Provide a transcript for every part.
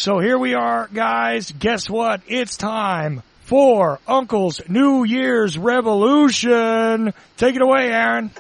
So here we are, guys. Guess what? It's time for Uncle's New Year's Revolution. Take it away, Aaron.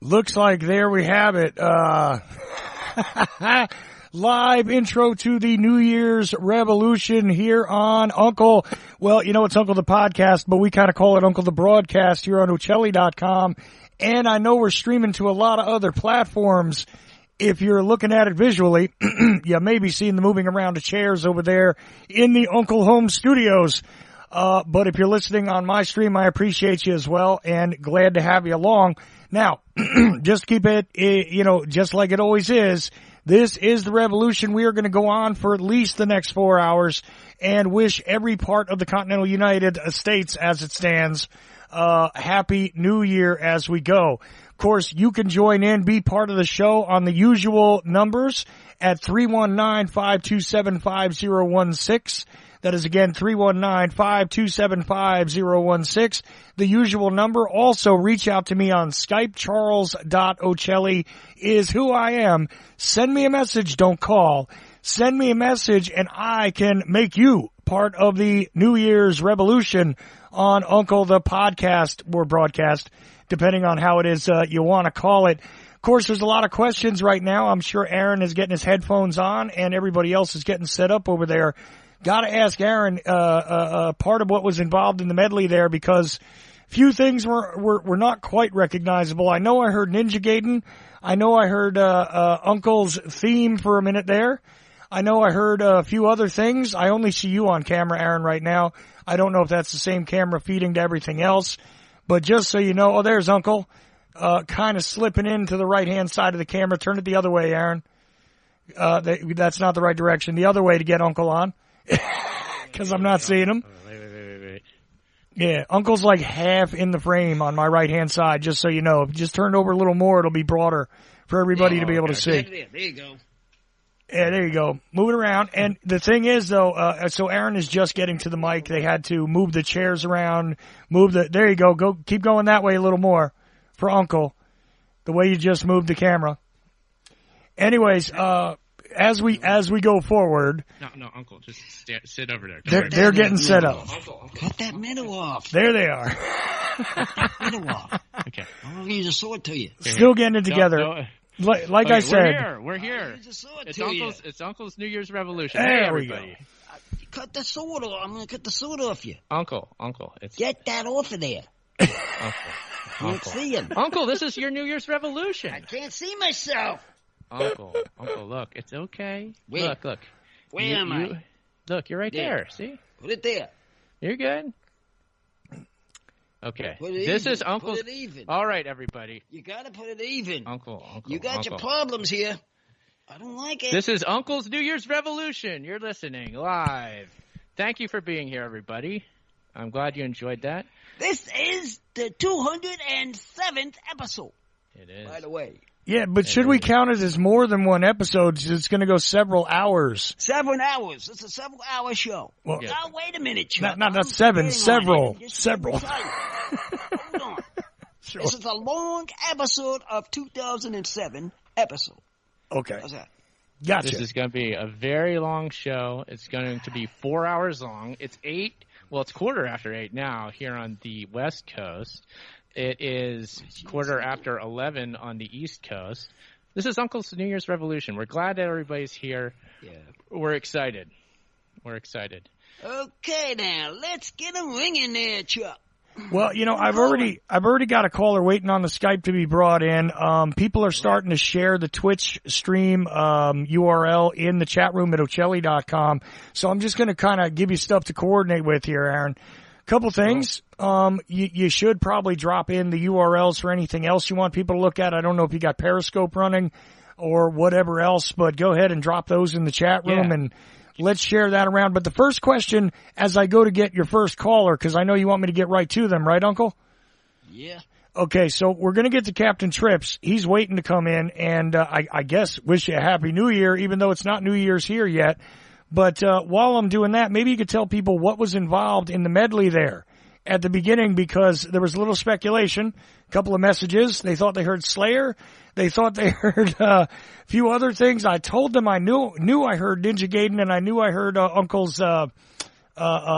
Looks like there we have it. Live intro to the New Year's Revolution here on Uncle. Well, you know, it's Uncle the Podcast, but we kind of call it Uncle the Broadcast here on Ocelli.com. And I know we're streaming to a lot of other platforms. If you're looking at it visually, you may be seeing the moving around of chairs over there in the Uncle Home Studios. But if you're listening on my stream, I appreciate you as well and glad to have you along. Now, just keep it, you know, just like it always is. This is the revolution. We are going to go on for at least the next 4 hours and wish every part of the continental United States as it stands, happy New Year as we go. Of course, you can join in, be part of the show on the usual numbers at 319-527-5016. That is again 319-527-5016. The usual number. Also reach out to me on Skype. Charles.Ocelli is who I am. Send me a message. Don't call. Send me a message and I can make you part of the New Year's Revolution on Uncle the Podcast or broadcast, depending on how it is you want to call it. Of course, there's a lot of questions right now. I'm sure Aaron is getting his headphones on and everybody else is getting set up over there. Got to ask Aaron part of what was involved in the medley there because few things were not quite recognizable. I know I heard Ninja Gaiden. I know I heard Uncle's theme for a minute there. I know I heard a few other things. I only see you on camera, Aaron, right now. I don't know if that's the same camera feeding to everything else. But just so you know, oh, there's Uncle, kind of slipping into the right-hand side of the camera. Turn it the other way, Aaron. That's not the right direction. The other way to get Uncle on. Because I'm not seeing him. Wait. Yeah, Uncle's like half in the frame on my right-hand side, just so you know. If you just turn it over a little more, it'll be broader for everybody to be able to see. There you go. Yeah, there you go. Moving around. And the thing is, though, so Aaron is just getting to the mic. They had to move the chairs around, there you go. Keep going that way a little more for Uncle, the way you just moved the camera. Anyways, as we go forward. No, Uncle, just sit over there. They're getting set up. Uncle. Cut that middle off. There they are. Cut that middle off. Okay. I'll use a sword to you. Still getting it together. No. Like I said. We're here. I'll use a sword It's to you. It's Uncle's New Year's Revolution. There hey, we go. everybody. Cut the sword off. I'm going to cut the sword off you. Uncle, it's Get that off of there. Uncle. I can't see him. Uncle, this is your New Year's Revolution. I can't see myself. Uncle, look, it's okay. Where? Look. Where am I? Look, you're right there. See? Put it there. You're good. Okay. Put it This even. is Uncle's. Put it even. All right, everybody. You got to put it even. Uncle. You got your problems here. I don't like it. This is Uncle's New Year's Revolution. You're listening live. Thank you for being here, everybody. I'm glad you enjoyed that. This is the 207th episode. It is. By the way. Yeah, but should we count it as more than one episode? It's going to go several hours. 7 hours. It's a several-hour show. Well, Yeah. Now, wait a minute, Chuck. Not seven, I'm several. getting on it. Just Several. get excited. Hold on. Sure. This is a long episode of 2007 episode. Okay. How's that? Gotcha. This is going to be a very long show. It's going to be 4 hours long. It's 8. Well, it's 8:15 now here on the West Coast. It is 11:15 on the East Coast. This is Uncle's New Year's Revolution. We're glad that everybody's here. Yeah. We're excited. Okay, now, let's get a ring in there, Chuck. Well, you know, I've already got a caller waiting on the Skype to be brought in. People are starting to share the Twitch stream URL in the chat room at Ocelli.com. So I'm just going to kind of give you stuff to coordinate with here, Aaron. Couple things. You should probably drop in the URLs for anything else you want people to look at. I don't know if you got Periscope running or whatever else, but go ahead and drop those in the chat room and let's share that around. But the first question, as I go to get your first caller, because I know you want me to get right to them, right, Uncle? Yeah. Okay, so we're going to get to Captain Trips. He's waiting to come in, and I guess wish you a Happy New Year, even though it's not New Year's here yet. But while I'm doing that, maybe you could tell people what was involved in the medley there at the beginning, because there was a little speculation, a couple of messages. They thought they heard Slayer. They thought they heard a few other things. I told them I knew I heard Ninja Gaiden, and I knew I heard Uncle's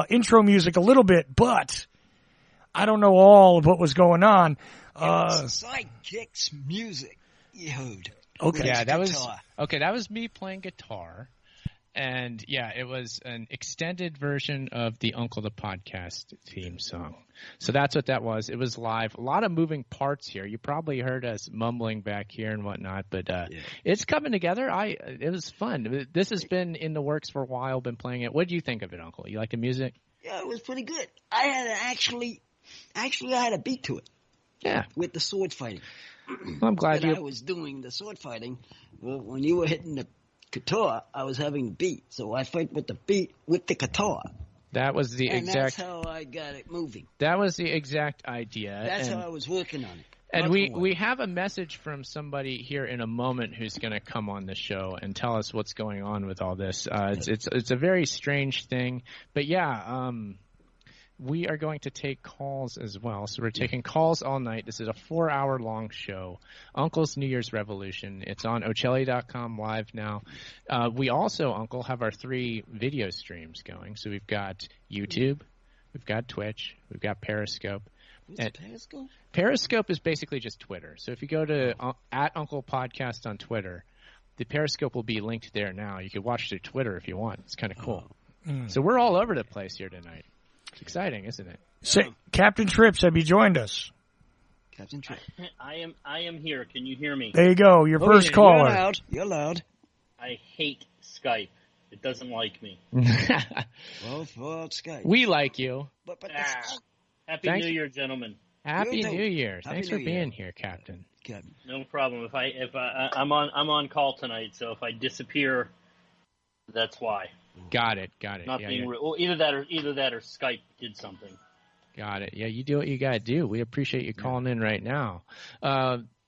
intro music a little bit, but I don't know all of what was going on. Sidekicks music. You heard. Okay. Yeah, that Guitar. was me playing guitar. And yeah, it was an extended version of the Uncle the Podcast theme song. So that's what that was. It was live. A lot of moving parts here. You probably heard us mumbling back here and whatnot, but it's coming together. It was fun. This has been in the works for a while. Been playing it. What do you think of it, Uncle? You like the music? Yeah, it was pretty good. I had actually I had a beat to it. Yeah. With the sword fighting. Well, I'm glad I was doing the sword fighting. Well, when you were hitting the guitar, I was having the beat. So I fight with the beat with the guitar. That was the and exact. That's how I got it moving. That was the exact idea. That's how I was working on it. And we have a message from somebody here in a moment who's going to come on the show and tell us what's going on with all this. It's a very strange thing, but yeah, we are going to take calls as well. So we're taking calls all night. This is a 4-hour-long show. Uncle's New Year's Revolution. It's on Ocelli.com live now. We also, Uncle, have our 3 video streams going. So we've got YouTube, we've got Twitch, we've got Periscope. What's Periscope? Periscope is basically just Twitter. So if you go to at Uncle Podcast on Twitter, the Periscope will be linked there now. You can watch through Twitter if you want. It's kind of cool. So we're all over the place here tonight. It's exciting, isn't it? Say, Captain Trips, have you joined us? Captain Trips. I am here. Can you hear me? There you go. Your first caller. You're loud. I hate Skype. It doesn't like me. Well, for Skype. We like you. But Happy New Year, gentlemen. Happy You too. New Year. Happy Thanks New for Year. being here, Captain. No problem. I'm on call tonight, so if I disappear, that's why. Got it. Not Yeah, being well, either that or Skype did something. Got it. Yeah, you do what you got to do. We appreciate you calling in right now.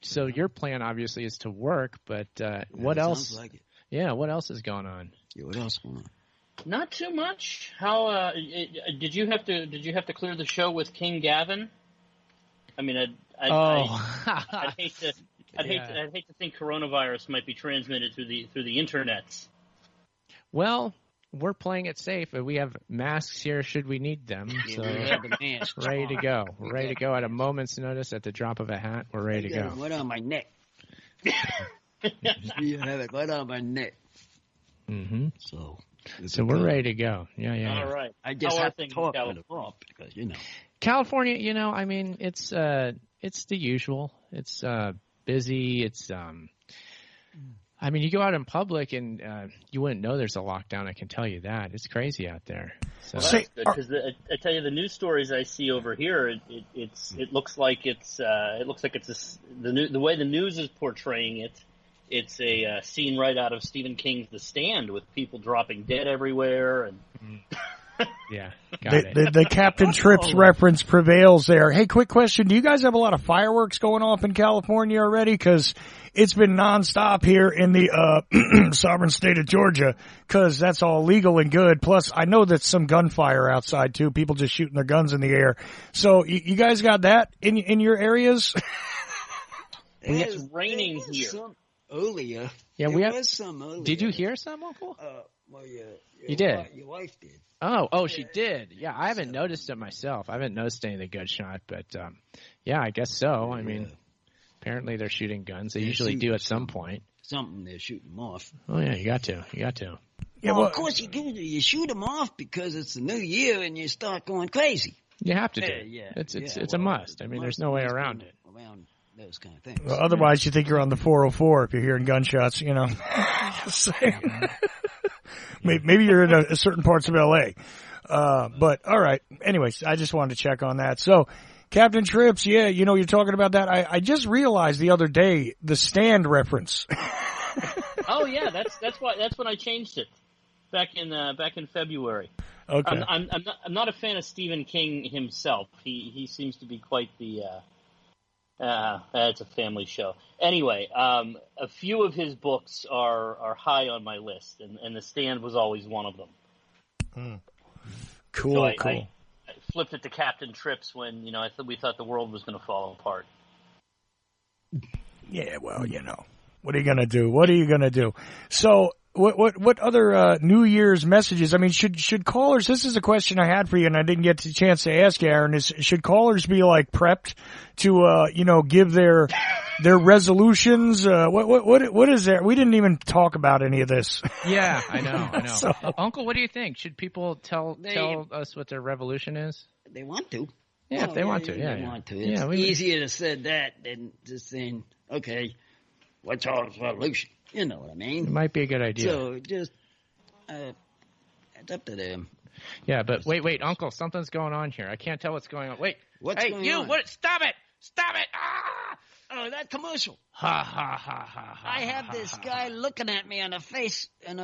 So your plan obviously is to work, but what else? Sounds like it. Yeah, what else is going on? Yeah, what else going on? Not too much. How did you have to clear the show with King Gavin? I mean, I'd hate to think coronavirus might be transmitted through the internets. Well, we're playing it safe, and we have masks here should we need them. So ready to go. We're ready to go at a moment's notice, at the drop of a hat. We're ready to go. Right on my neck. You have it right on my neck. Mm-hmm. So we're ready to go. Yeah. All right. I just How have are to things talk in with a because California, I mean, it's the usual. It's busy. It's I mean, you go out in public and you wouldn't know there's a lockdown. I can tell you that. It's crazy out there. So. Well, that's good because I tell you, the news stories I see over here, it looks like the way the news is portraying it. It's a scene right out of Stephen King's The Stand with people dropping dead everywhere and. Yeah, got it. The Captain Trips reference prevails there. Hey, quick question. Do you guys have a lot of fireworks going off in California already? Because it's been nonstop here in the sovereign state of Georgia, because that's all legal and good. Plus, I know that's some gunfire outside, too. People just shooting their guns in the air. So you guys got that in your areas? It's raining here. Some earlier. Yeah, there was some earlier. Did you hear some, Uncle? Well, you did? Your wife did. Oh, she did. Yeah, I haven't noticed it myself. I haven't noticed any of the gunshot, but yeah, I guess so. I mean, apparently they're shooting guns. They usually do at some point. Something they're shooting them off. Oh yeah, you got to. Yeah, well, of course you do. You shoot them off because it's the new year and you start going crazy. You have to do. Yeah. It's a must. I mean, there's no way around it. Around those kind of things. Well, otherwise, you think you're on the 404 if you're hearing gunshots, Just saying. Maybe you're in certain parts of L.A. But all right. Anyways, I just wanted to check on that. So, Captain Trips, yeah, you're talking about that. I just realized the other day the Stand reference. Oh yeah, that's when I changed it back in February. Okay. I'm not a fan of Stephen King himself. He seems to be quite the. It's a family show. Anyway, a few of his books are high on my list, and The Stand was always one of them. Cool, so cool. I flipped it to Captain Trips when we thought the world was going to fall apart. Yeah, well, what are you gonna do? So, what other New Year's messages? I mean, should callers? This is a question I had for you, and I didn't get the chance to ask you, Aaron. Should callers be like prepped to give their resolutions? What is there? We didn't even talk about any of this. Yeah, I know. So- Uncle, what do you think? Should people tell us what their revolution is? They want to. Yeah, if they want to. Yeah, They yeah. want to. It's easier to say that than just saying, okay, what's our revolution? You know what I mean? It might be a good idea. So just, it's up to them. Yeah, but wait, Uncle, something's going on here. I can't tell what's going on. Wait, What's hey, going you, on? What? Stop it! Ah! Oh, that commercial. Ha ha ha ha! I have this guy looking at me on the face, on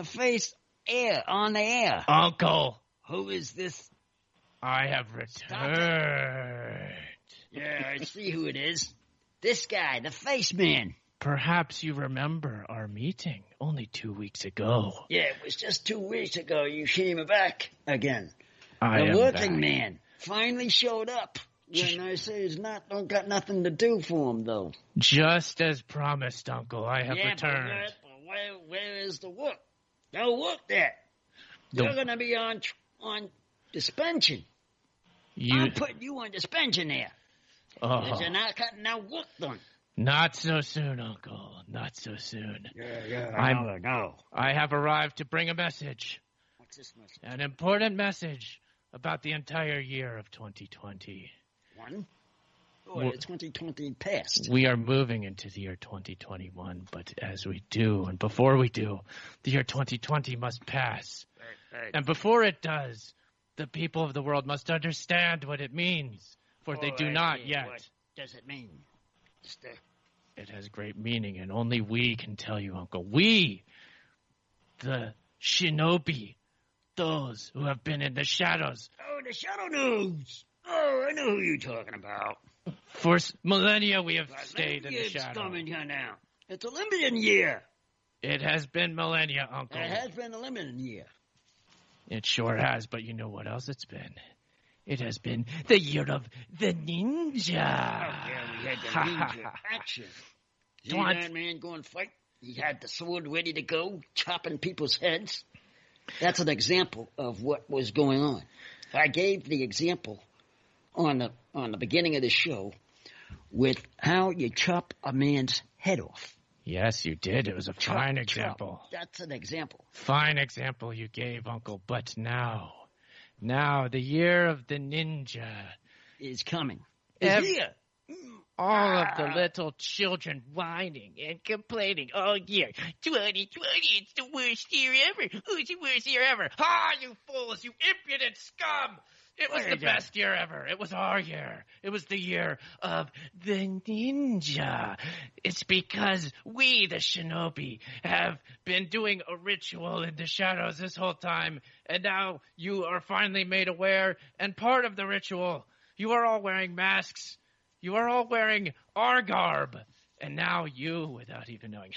the air. Uncle, Who is this? I have returned. Yeah, I see who it is. This guy, the face man. Perhaps you remember our meeting only 2 weeks ago. Yeah, it was just 2 weeks ago you came back again. I am The working back. man finally showed up. When I say he's don't got nothing to do for him though. Just as promised, Uncle, I have Yeah, returned. but where is the work? No work there. You're gonna be on suspension. I'm putting you on suspension there. Oh, You're not getting no work done. not so soon, Uncle. Not so soon. Yeah, I know. I have arrived to bring a message, What's this message? an important message about the entire year of 2020. One? Oh, the 2020 passed. We are moving into the year 2021, but as we do, and before we do, the year 2020 must pass. Right. And before it does, the people of the world must understand what it means, for they do not yet. What does it mean? It has great meaning, and only we can tell you, Uncle. We, the shinobi, those who have been in the shadows. Oh, the Shadow News. Oh, I know who you're talking about. For millennia we have stayed in the It's shadow. coming here now. It's a limited year. It has been millennia, Uncle. It has been a limited year. It sure has, but you know what else it's been? It has been the year of the ninja. Oh, yeah, we had the ninja action. See that man going to fight? He had the sword ready to go, chopping people's heads. That's an example of what was going on. I gave the example on the beginning of the show with how you chop a man's head off. Yes, you did. It was a fine example. That's an example. Fine example you gave, Uncle. But now, the year of the ninja is coming. It's here. All of the little children whining and complaining all year. 2020, it's the worst year ever. Oh, it's the worst year ever. Ah, you fools, you impudent scum. It was the best year ever. It was our year. It was the year of the ninja. It's because we, the shinobi, have been doing a ritual in the shadows this whole time, and now you are finally made aware, and part of the ritual, you are all wearing masks. You are all wearing our garb. And now you, without even knowing,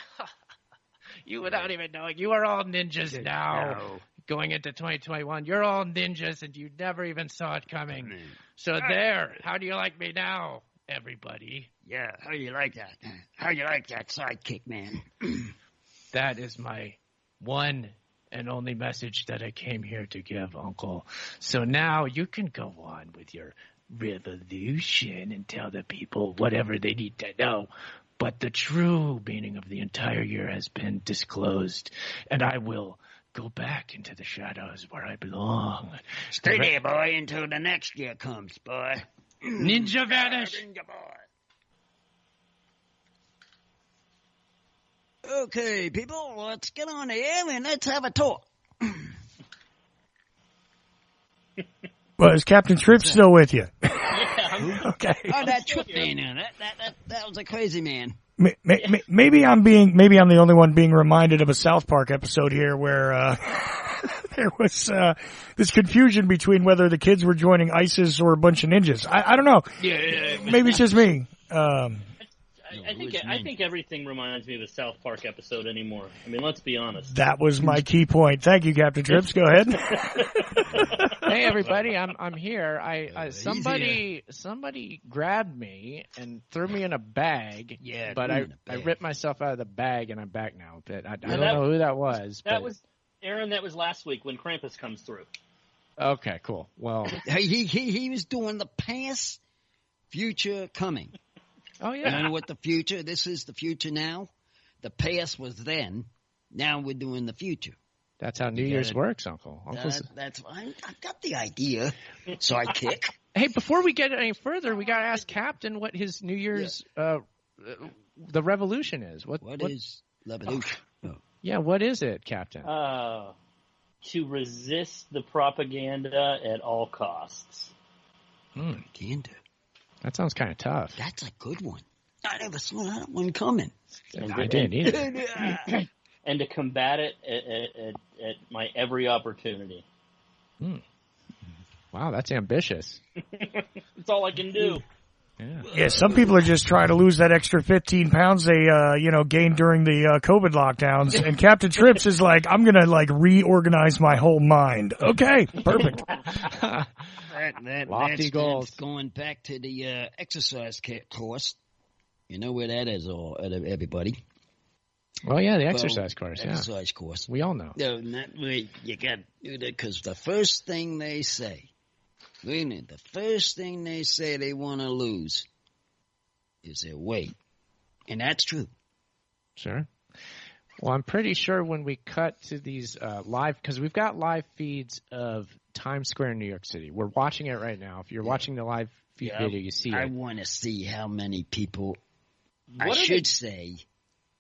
you are all ninjas now. Going into 2021, you're all ninjas and you never even saw it coming. So there, how do you like me now, everybody? Yeah, how do you like that? How do you like that sidekick, man? That is my one and only message that I came here to give, Uncle. So now you can go on with your revolution and tell the people whatever they need to know. But the true meaning of the entire year has been disclosed, and I will go back into the shadows where I belong. Stay there, boy, until the next year comes, boy. Ninja vanish! Ninja boy. Okay, people, let's get on the air and let's have a talk. Well, is Captain Tripp still with you? Okay. Oh, that Tripp man, that was a crazy man. Maybe I'm the only one being reminded of a South Park episode here where there was this confusion between whether the kids were joining ISIS or a bunch of ninjas. I don't know. Yeah. Maybe it's just me. I think everything reminds me of a South Park episode anymore. I mean, let's be honest. That was my key point. Thank you, Captain Trips. Go ahead. Hey everybody, I'm here. Somebody grabbed me and threw me in a bag. Yeah, but I ripped myself out of the bag and I'm back now. But I don't know who that was. That was Aaron. That was last week when Krampus comes through. Okay, cool. Well, he was doing the past, future, coming. Oh yeah. You know what the future? This is the future now. The past was then. Now we're doing the future. That's how New Year's works, Uncle. I've got the idea. So I kick. Hey, before we get any further, we got to ask Captain what his New Year's the revolution is. What is revolution? Oh. Yeah, what is it, Captain? To resist the propaganda at all costs. Propaganda. That sounds kind of tough. That's a good one. I never saw that one coming. I didn't either. And to combat it at my every opportunity. Wow, that's ambitious. That's all I can do. Yeah, some people are just trying to lose that extra 15 pounds they, gained during the COVID lockdowns. And Captain Trips is like, I'm going to reorganize my whole mind. Okay, perfect. Lofty goals. Going back to the exercise course. You know where that is, everybody. Well, yeah, the exercise course. Exercise course. We all know. No, not really. You got to do that because the first thing they say. Wait a minute. The first thing they say they want to lose is their weight. And that's true. Sure. Well, I'm pretty sure when we cut to these live, because we've got live feeds of Times Square in New York City. We're watching it right now. If you're watching the live feed video, you see it. I want to see how many people, say,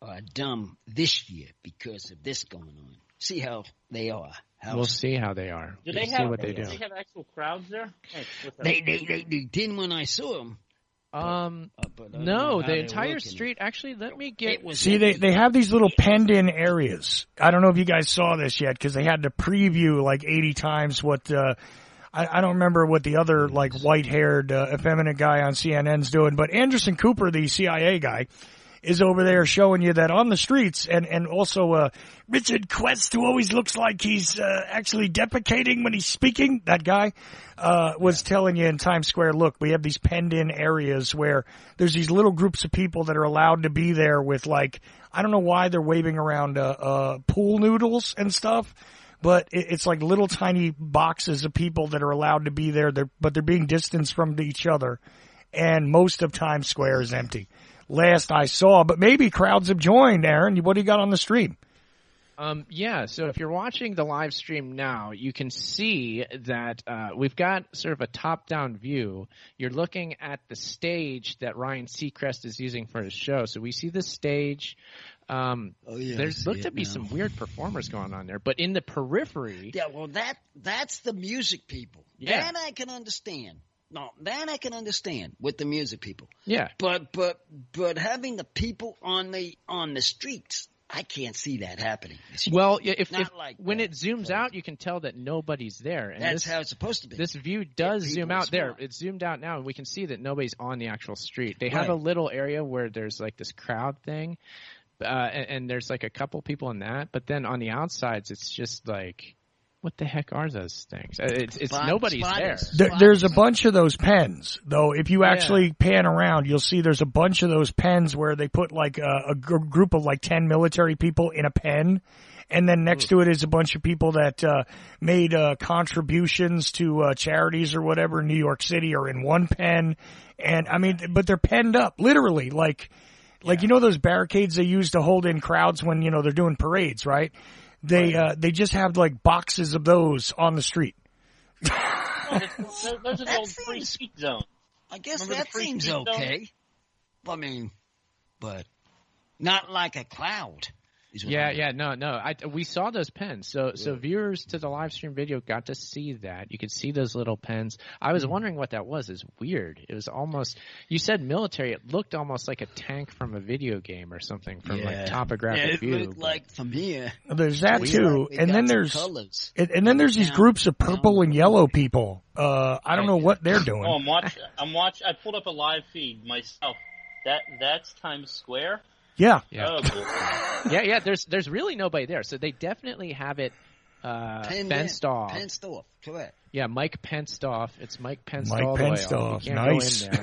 are dumb this year because of this going on. See how they are. We'll see how they are. Do they see what they do. Do they have actual crowds there? They didn't when I saw them. No, the entire street. Actually, let me get. See, they have these little penned-in areas. I don't know if you guys saw this yet because they had to preview 80 times what. I don't remember what the other white-haired, effeminate guy on CNN's doing, but Anderson Cooper, the CIA guy, is over there showing you that on the streets, and also Richard Quest, who always looks like he's actually defecating when he's speaking, that guy was telling you in Times Square, look, we have these penned-in areas where there's these little groups of people that are allowed to be there with, I don't know why they're waving around pool noodles and stuff, but it's like little tiny boxes of people that are allowed to be there, but they're being distanced from each other, and most of Times Square is empty. Last I saw, but maybe crowds have joined. Aaron, what do you got on the stream? Yeah, so if you're watching the live stream now, you can see that we've got sort of a top-down view. You're looking at the stage that Ryan Seacrest is using for his show. So we see the stage. There's looked to be some weird performers going on there, but in the periphery. Yeah, well, that's the music people. Yeah. That I can understand. No, that I can understand with the music people. Yeah. But having the people on the streets, I can't see that happening. Well, when it zooms out, you can tell that nobody's there. And that's how it's supposed to be. This view does zoom out there. It's zoomed out now, and we can see that nobody's on the actual street. They have a little area where there's this crowd thing, and there's a couple people in that. But then on the outsides, it's just what the heck are those things? It's nobody's there. There's a bunch of those pens, though. If you actually pan around, you'll see there's a bunch of those pens where they put a group of 10 military people in a pen, and then next to it is a bunch of people that made contributions to charities or whatever in New York City are in one pen, and but they're penned up literally, you know those barricades they use to hold in crowds when they're doing parades, right? They just have boxes of those on the street. Those are the old free speech zone. I guess that seems okay. But not like a cloud. We saw those pens. So viewers to the live stream video got to see that. You could see those little pens. I was wondering what that was. It's weird. It was almost, you said military. It looked almost like a tank from a video game or something from topographic view. It looked like from here. There's that too. And then there's these groups of purple and yellow people. I don't know what they're doing. I pulled up a live feed myself. That's Times Square. Yeah. Oh, boy. Yeah. There's really nobody there, so they definitely have it fenced off. Fenced off, correct. Yeah, Mike Penced off. It's Mike Penced Mike all the way Penced off. off. You can't Nice. go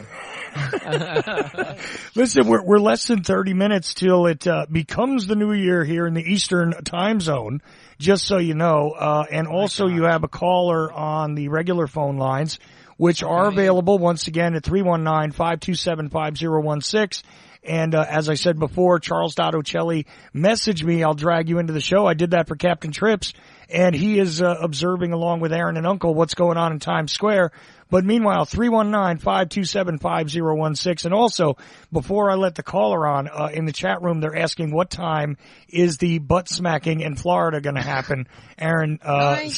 in there. Listen, we're less than 30 minutes till it becomes the new year here in the Eastern time zone, just so you know. And also you have a caller on the regular phone lines, which are available once again at 319-527-5016. And as I said before, Charles.Ocelli messaged me. I'll drag you into the show. I did that for Captain Trips, and he is observing along with Aaron and Uncle what's going on in Times Square. But meanwhile, 319-527-5016. And also, before I let the caller on, in the chat room, they're asking what time is the butt smacking in Florida going to happen, Aaron? Nine.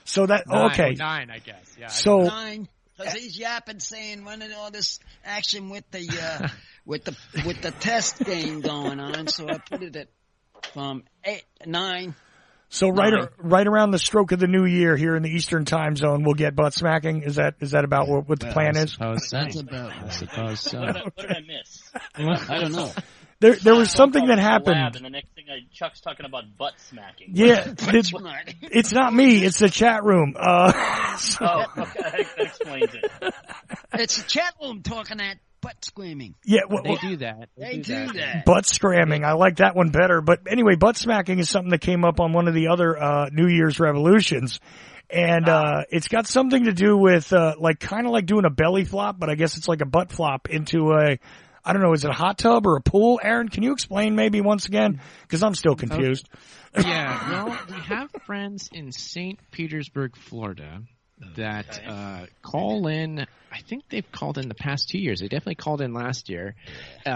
So that, okay. 9, I guess. Yeah. So 9. Because he's yapping, saying, running all this action with the with the test game going on. So I put it at 9. So right around the stroke of the new year here in the Eastern time zone, we'll get butt smacking. Is that about what the plan is? That's about. I suppose so. What did I miss? I don't know. There was something that happened. And the next thing, Chuck's talking about butt smacking. Yeah, it's not me. It's the chat room. Okay, that explains it. It's the chat room talking that butt screaming. Yeah, they do that. They do that. Butt scramming. I like that one better. But anyway, butt smacking is something that came up on one of the other New Year's revolutions. And it's got something to do with kind of like doing a belly flop, but I guess it's like a butt flop into I don't know, is it a hot tub or a pool? Aaron, can you explain maybe once again? Because I'm still confused. Yeah, well, we have friends in St. Petersburg, Florida that call in. I think they've called in the past 2 years. They definitely called in last year.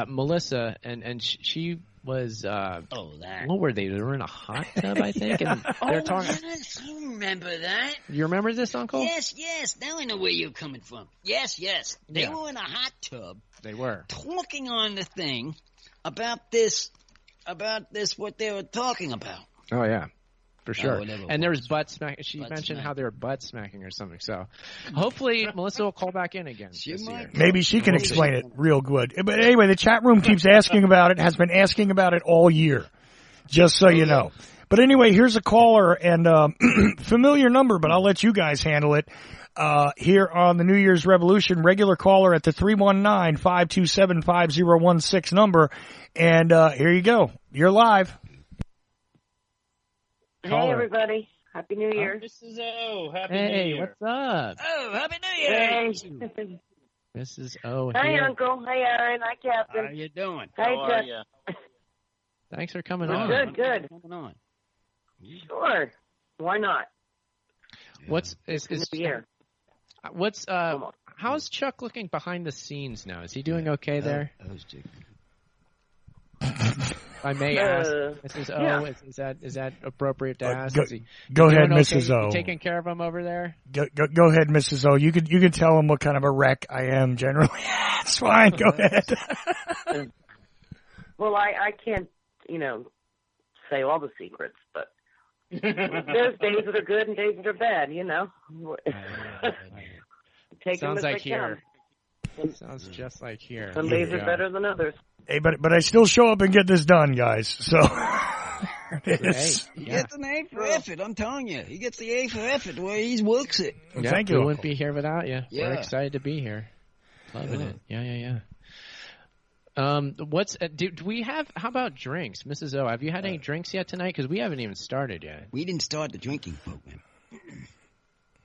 Melissa, and she was, what were they? They were in a hot tub, I think. And they're talking. Yes, I remember that. You remember this, Uncle? Yes. Now I know where you're coming from. Yes. They were in a hot tub. They were. Talking on the thing about this, what they were talking about. Oh, yeah. For sure. And there was butt smacking. She Butt mentioned smack. how they were butt smacking or something. So hopefully Melissa will call back in again. She might. Maybe she can explain it real good. But anyway, the chat room keeps asking about it, has been asking about it all year, just so you know. But anyway, here's a caller and familiar number, but I'll let you guys handle it. Here on the New Year's Revolution, regular caller at the 319-527-5016 number. And here you go. You're live. Hey, everybody. Happy New Year. Mrs. O, Happy New Hey, Year. what's up? Oh, Happy New Year. Hey. Mrs. O Hi, here. Uncle. Hi, Aaron. Hi, Captain. How you doing? Hi, How are Chuck. you? Thanks for coming We're on. good. What's going on? Sure. Why not? What's New Year. how's Chuck looking behind the scenes now? Is he doing okay there? If I may ask, Mrs. O, yeah. is that appropriate to ask? Go ahead, doing Mrs. okay? O. You taking care of him over there? Go ahead, Mrs. O. You can tell him what kind of a wreck I am generally. It's fine. Go ahead. Well, I can't, say all the secrets, but there's days that are good and days that are bad, Take them Sounds as like they here. come. Sounds just like here. Some days are better than others. Hey, but I still show up and get this done, guys. So it is. He gets an A for effort, I'm telling you. He gets the A for effort the way he works it. Yeah, Thank we you. wouldn't be here without you. Yeah. We're excited to be here. Loving it. Yeah. Do we have? How about drinks, Mrs. O? Have you had any drinks yet tonight? Because we haven't even started yet. We didn't start the drinking program.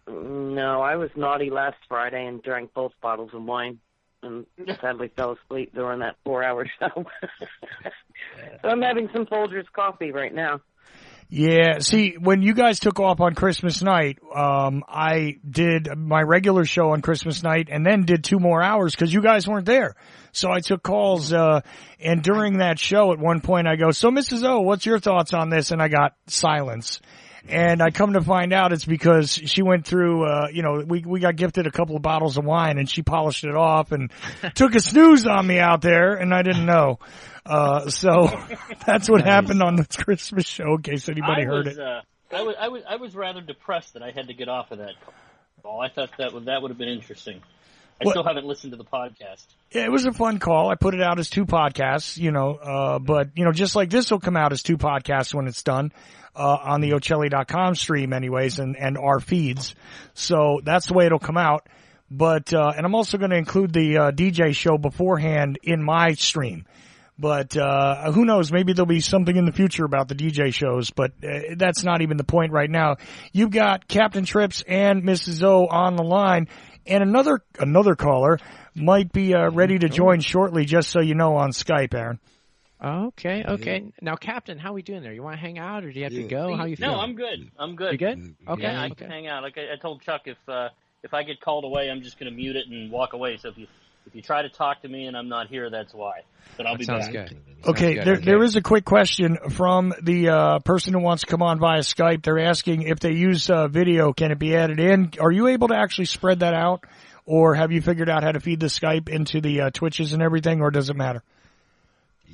No, I was naughty last Friday and drank both bottles of wine and sadly fell asleep during that 4-hour show. So I'm having some Folgers coffee right now. Yeah, see, when you guys took off on Christmas night, I did my regular show on Christmas night and then did 2 more hours because you guys weren't there. So I took calls, and during that show at one point I go, so Mrs. O, what's your thoughts on this? And I got silence. And I come to find out it's because she went through, we got gifted a couple of bottles of wine and she polished it off and took a snooze on me out there and I didn't know. So that's what happened on the Christmas show in case anybody heard it. I was rather depressed that I had to get off of that call. I thought that would have been interesting. I still haven't listened to the podcast. Yeah, it was a fun call. I put it out as 2 podcasts, but just like this will come out as 2 podcasts when it's done, on the Ocelli.com stream anyways and our feeds. So that's the way it'll come out. But, and I'm also going to include the, DJ show beforehand in my stream. But, who knows? Maybe there'll be something in the future about the DJ shows, but that's not even the point right now. You've got Captain Trips and Mrs. O on the line. And another caller might be ready to join shortly, just so you know, on Skype, Aaron. Okay. Now, Captain, how are we doing there? You want to hang out, or do you have to go? How you feeling? No, I'm good. You good? Okay. Yeah, I can hang out. Like I told Chuck, if I get called away, I'm just going to mute it and walk away. So if you try to talk to me and I'm not here, that's why. But I'll be back. Sounds good. Okay, there is a quick question from the person who wants to come on via Skype. They're asking if they use video, can it be added in? Are you able to actually spread that out, or have you figured out how to feed the Skype into the Twitches and everything, or does it matter?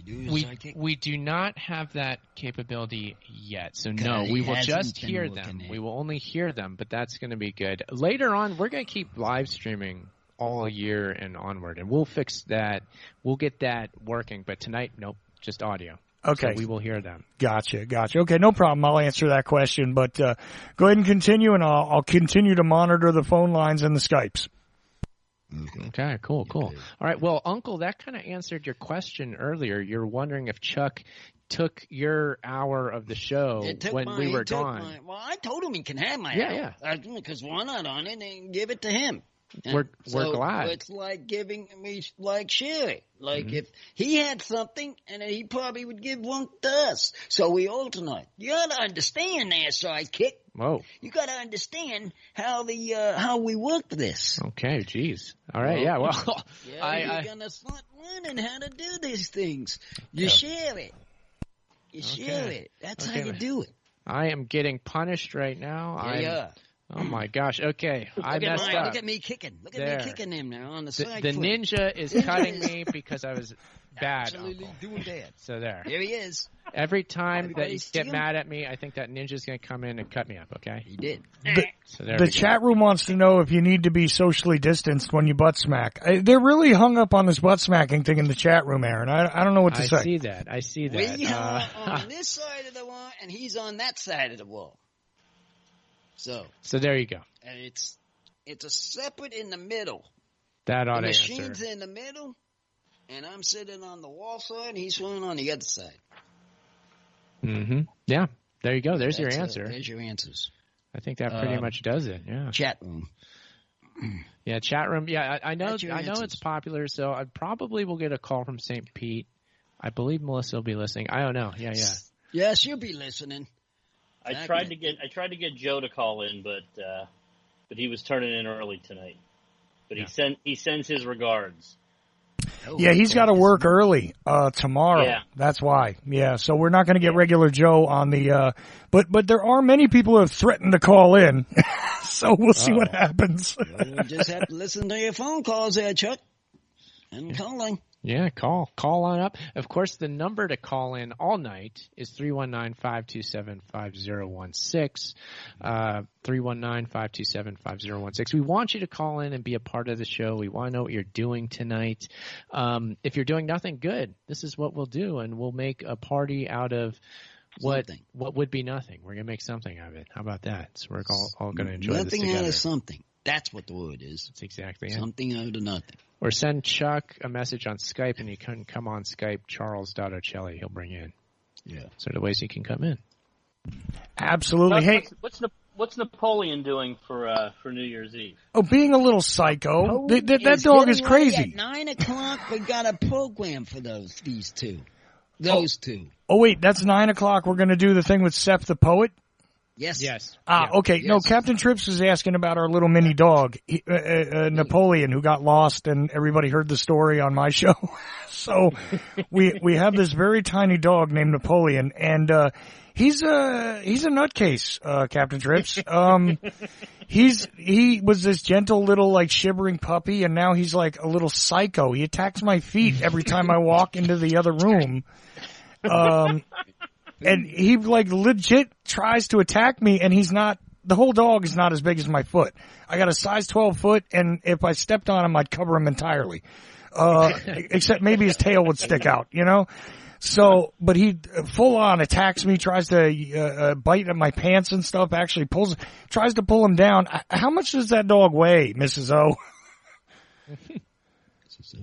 We do not have that capability yet, so no, we will just hear them. We will only hear them, but that's going to be good. Later on, we're going to keep live streaming all year and onward, and we'll fix that. We'll get that working, but tonight, nope, just audio. Okay. So we will hear them. Gotcha. Okay, no problem. I'll answer that question, but go ahead and continue, and I'll continue to monitor the phone lines and the Skypes. Okay, cool. All right, well, Uncle, that kind of answered your question earlier. You're wondering if Chuck took your hour of the show when we were gone. Well, I told him he can have my hour. Yeah. Because we're not on it, and give it to him. We're glad. It's like giving me, like Sherry. Like if he had something, and he probably would give one to us. So we alternate. You got to understand there, sidekick. Whoa. You got to understand how we work this. Okay, geez. All right, yeah. Well, you're gonna start learning how to do these things. You share it. Share it. That's how you do it. I am getting punished right now. Yeah. Oh my gosh. Okay, I messed up. Look at me kicking. Look at me kicking him now on the side. The ninja is cutting me because I was bad. Absolutely doing that. So there. There he is. Every time that you get mad at me, I think that ninja's going to come in and cut me up. Okay. He did. The chat room wants to know if you need to be socially distanced when you butt smack. They're really hung up on this butt smacking thing in the chat room, Aaron. I don't know what to say. I see that. We are on this side of the wall, and he's on that side of the wall. So there you go. And it's a separate in the middle. That ought to answer. The machine's in the middle, and I'm sitting on the wall side, and he's sitting on the other side. Mm-hmm. Yeah. There you go. There's your answer. There's your answers. I think that pretty much does it. Yeah. Chat room. Yeah, chat room. Yeah, I know it's popular, so I probably will get a call from St. Pete. I believe Melissa will be listening. I don't know. Yeah. Yeah, she'll be listening. I tried to get Joe to call in, but he was turning in early tonight. But he sends his regards. Yeah, he's got to work early tomorrow. Yeah. That's why. Yeah, so we're not going to get regular Joe on the but there are many people who have threatened to call in. So we'll see what happens. You just have to listen to your phone calls there, Chuck. And calling. Yeah, call on up. Of course, the number to call in all night is 319-527-5016, 319-527-5016. We want you to call in and be a part of the show. We want to know what you're doing tonight. If you're doing nothing good, this is what we'll do, and we'll make a party out of what would be nothing. We're going to make something out of it. How about that? So we're all going to enjoy this together. Nothing out of something. That's what the word is. That's exactly it. Something out of nothing. Or send Chuck a message on Skype, and you can come on Skype, Charles.Ocelli. He'll bring you in. Yeah. So the ways you can come in. Absolutely. Hey, what's Napoleon doing for New Year's Eve? Oh, being a little psycho. That dog is crazy. At 9 o'clock, we got a program for these two. Those two. Oh, wait, that's 9 o'clock. We're going to do the thing with Seth the Poet? Yes. Okay. Yes. No, Captain Trips was asking about our little mini dog, Napoleon, who got lost, and everybody heard the story on my show. So we have this very tiny dog named Napoleon, and he's a nutcase, Captain Trips. He was this gentle little like shivering puppy, and now he's like a little psycho. He attacks my feet every time I walk into the other room. And he like legit tries to attack me, and he's not the whole dog is not as big as my foot. I got a size 12 foot, and if I stepped on him, I'd cover him entirely. Except maybe his tail would stick out, you know? So, but he full on attacks me, tries to bite at my pants and stuff, actually tries to pull him down. How much does that dog weigh, Mrs. O?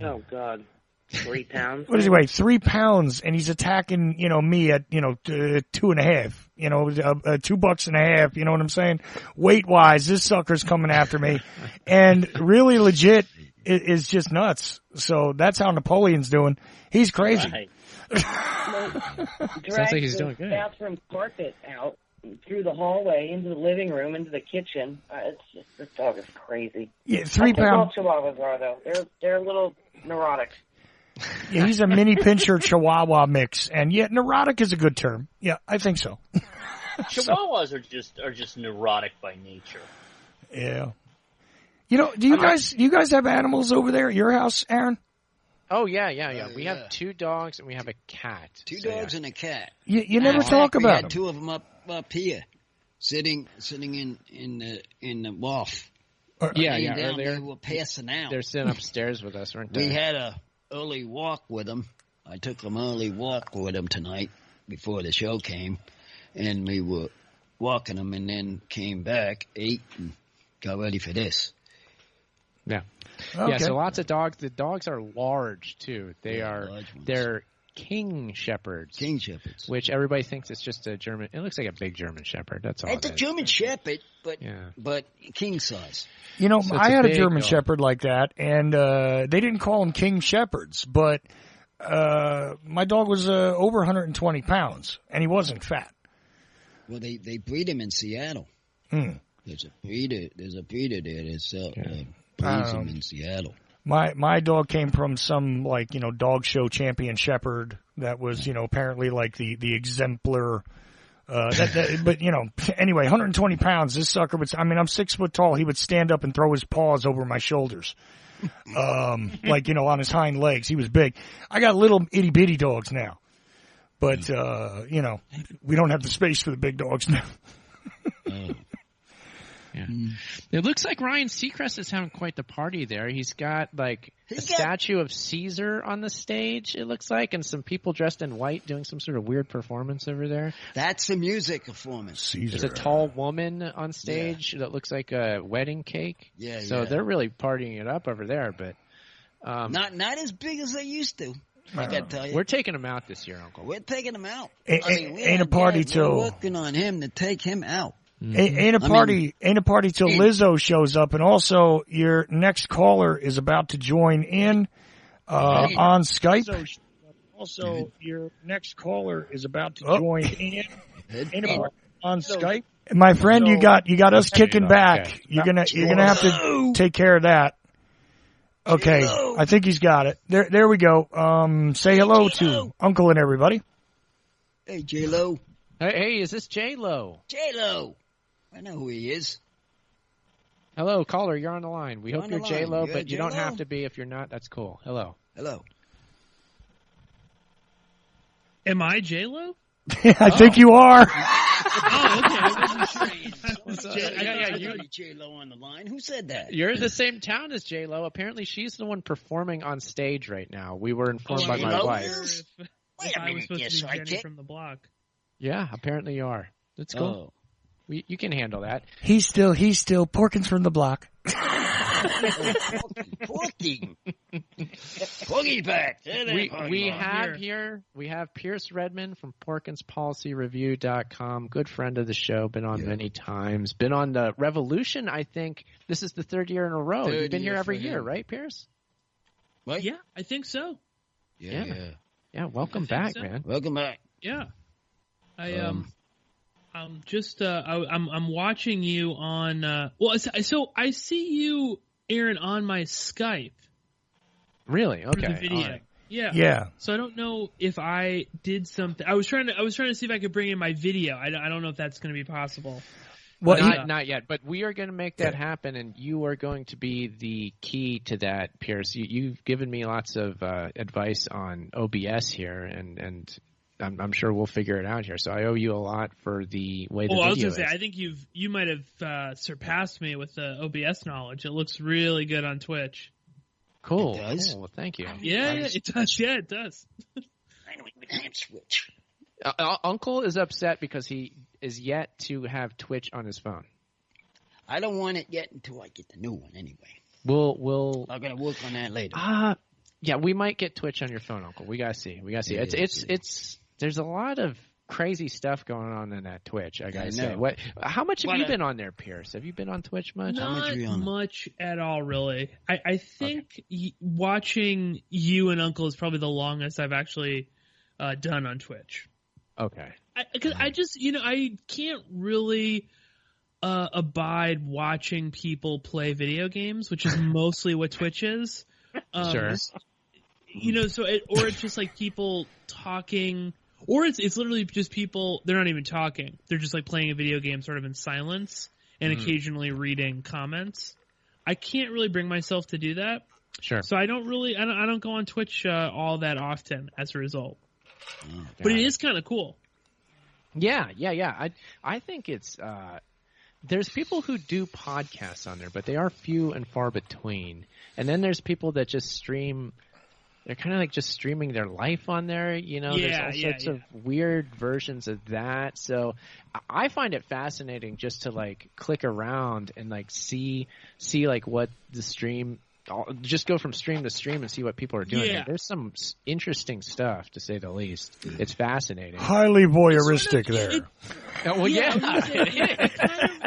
Oh, God. 3 pounds? What does he weigh? 3 pounds, and he's attacking, me at, 2.5, $2.50, you know what I'm saying? Weight-wise, this sucker's coming after me. And really legit is just nuts. So that's how Napoleon's doing. He's crazy. Right. Sounds like he's doing good. Bathroom carpet out through the hallway into the living room into the kitchen. It's just, this dog is crazy. Yeah, 3 pounds. All Chihuahuas are though. They're a little neurotic. Yeah, he's a mini pincher Chihuahua mix, and yeah, neurotic is a good term. Yeah, I think so. Chihuahuas are just neurotic by nature. Yeah. Do you guys have animals over there at your house, Aaron? Oh, yeah. We have 2 dogs and we have a cat. Two dogs and a cat. You never talk we about had them. 2 of them up here, sitting in the loft. Yeah. Down, they were passing out. They're sitting upstairs with us, weren't they? We had a early walk with them. I took them early walk with them tonight before the show came, and we were walking them, and then came back, ate, and got ready for this. Yeah. Okay. Yeah, so lots of dogs. The dogs are large, too. They're King Shepherds. King Shepherds. Which everybody thinks it's just a German. It looks like a big German Shepherd. That's all. It's a German Shepherd, but king size. So I had a German dog. Shepherd like that, and they didn't call them King Shepherds, but my dog was over 120 pounds, and he wasn't fat. Well, they breed him in Seattle. There's a breeder there that breeds him in Seattle. My dog came from some dog show champion shepherd that was apparently like the exemplar. But anyway, 120 pounds. This sucker would. I'm 6 foot tall. He would stand up and throw his paws over my shoulders, on his hind legs. He was big. I got little itty bitty dogs now, but we don't have the space for the big dogs now. Yeah. It looks like Ryan Seacrest is having quite the party there. He's got a statue of Caesar on the stage, it looks like, and some people dressed in white doing some sort of weird performance over there. That's a music performance. Caesar. There's a tall woman on stage that looks like a wedding cake. Yeah, so they're really partying it up over there, but not as big as they used to. I gotta tell you. We're taking them out this year, Uncle. We're taking him out. Ain't a party till we're working on him to take him out. Ain't a party till Lizzo shows up, and also your next caller is about to join in on Skype. Also, your next caller is about to join in on Skype. My friend, you got us kicking back. Okay. You're gonna have to take care of that. Okay, J-Lo. I think he's got it. There we go. Say hello to Uncle and everybody. Hey, J-Lo. Hey, is this J-Lo? J-Lo. I know who he is. Hello, caller. You're on the line. We hope you're J-Lo, but you J-Lo? don't have to be if you're not. That's cool. Hello. Am I J-Lo? I think you are. Oh, okay. You J-Lo on the line. Who said that? You're in the same town as J-Lo. Apparently, she's the one performing on stage right now. We were informed by my wife. If I was supposed to be Jenny from the block. Yeah, apparently you are. That's cool. You can handle that. He's still Porkins from the block. Porky. Porky's back. We have Pierce Redmond from PorkinsPolicyReview.com. Good friend of the show. Been on many times. Been on the Revolution, I think. This is the 3rd year in a row. You've been here every year, right, Pierce? What? Yeah, I think so. Yeah, welcome back, man. Welcome back. Yeah. I'm watching you on so I see you, Aaron, on my Skype. Really? Okay. For the video. Right. Yeah. So I don't know if I did something. I was trying to see if I could bring in my video. I don't know if that's going to be possible. Well, not yet, but we are going to make that happen, and you are going to be the key to that, Pierce. You've given me lots of advice on OBS here, and I'm sure we'll figure it out here. So I owe you a lot for the way the video I was going to is. say, I think you might have surpassed me with the OBS knowledge. It looks really good on Twitch. Cool. It does? Cool. Well, thank you. Yeah, it does. Yeah, it does. I don't even have Switch. Uncle is upset because he is yet to have Twitch on his phone. I don't want it yet until I get the new one anyway. We'll I'm gonna work on that later. Yeah, we might get Twitch on your phone, Uncle. We gotta see. Yeah, It's there's a lot of crazy stuff going on in that Twitch. I gotta say. know. How much have you been on there, Pierce? Have you been on Twitch much? Not much at all, really. I think watching you and Uncle is probably the longest I've actually done on Twitch. Okay. Because I just, I can't really abide watching people play video games, which is mostly what Twitch is. Sure. Or it's just like people talking, or it's literally just people, they're not even talking. They're just like playing a video game sort of in silence and occasionally reading comments. I can't really bring myself to do that. Sure. So I don't go on Twitch all that often as a result. But it is kind of cool. Yeah. I think it's there's people who do podcasts on there, but they are few and far between. And then there's people that just stream. They're kind of like just streaming their life on there. There's all sorts of weird versions of that. So I find it fascinating just to like click around and like see like what the stream. Just go from stream to stream and see what people are doing. Yeah. There's some interesting stuff, to say the least. It's fascinating. Highly voyeuristic there.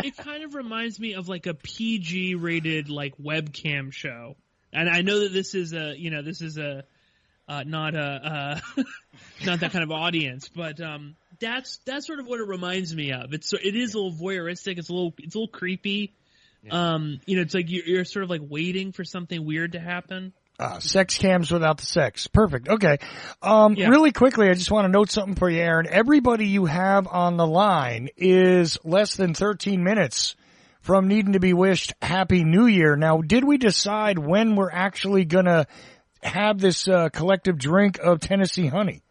It kind of reminds me of like a PG rated like webcam show. And I know that this is not that kind of audience, but that's sort of what it reminds me of. It is a little voyeuristic. It's a little creepy. Yeah. It's like you're sort of like waiting for something weird to happen. Sex cams without the sex. Perfect. Okay. Really quickly, I just want to note something for you, Aaron. Everybody you have on the line is less than 13 minutes from needing to be wished Happy New Year. Now, did we decide when we're actually going to have this collective drink of Tennessee honey?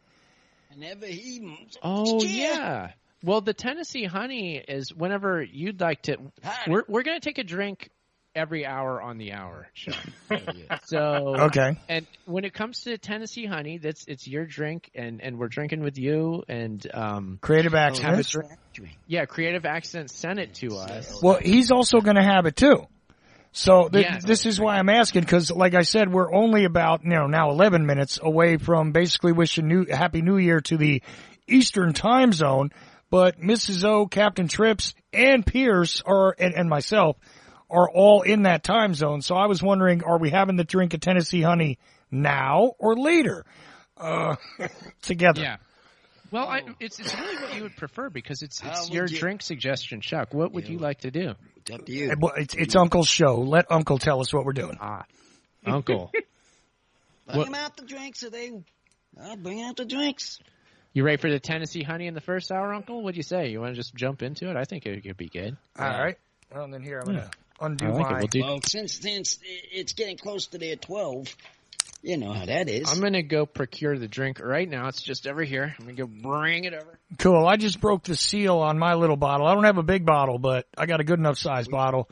Yeah. Well, the Tennessee honey is whenever you'd like to. We're going to take a drink every hour on the hour show. So okay. And when it comes to Tennessee honey, it's your drink, and we're drinking with you. And Creative Accidents. Creative Accidents sent it to us. Well, he's also going to have it too. So this is why I'm asking, because like I said, we're only about now 11 minutes away from basically wishing Happy New Year to the Eastern time zone. But Mrs. O, Captain Trips, and Pierce and myself are all in that time zone. So I was wondering, are we having the drink of Tennessee honey now or later? Together. Yeah. Well, it's really what you would prefer, because it's your drink suggestion, Chuck. What would you like to do? It's up to you. It's Uncle's show. Let Uncle tell us what we're doing. Uncle. Bring out the drinks, I'll bring out the drinks. You ready for the Tennessee honey in the first hour, Uncle? What'd you say? You want to just jump into it? I think it could be good. All right. Well, then here, I'm going to undo Well, since it's getting close to their 12, you know how that is. I'm going to go procure the drink right now. It's just over here. I'm going to go bring it over. Cool. I just broke the seal on my little bottle. I don't have a big bottle, but I got a good enough size bottle.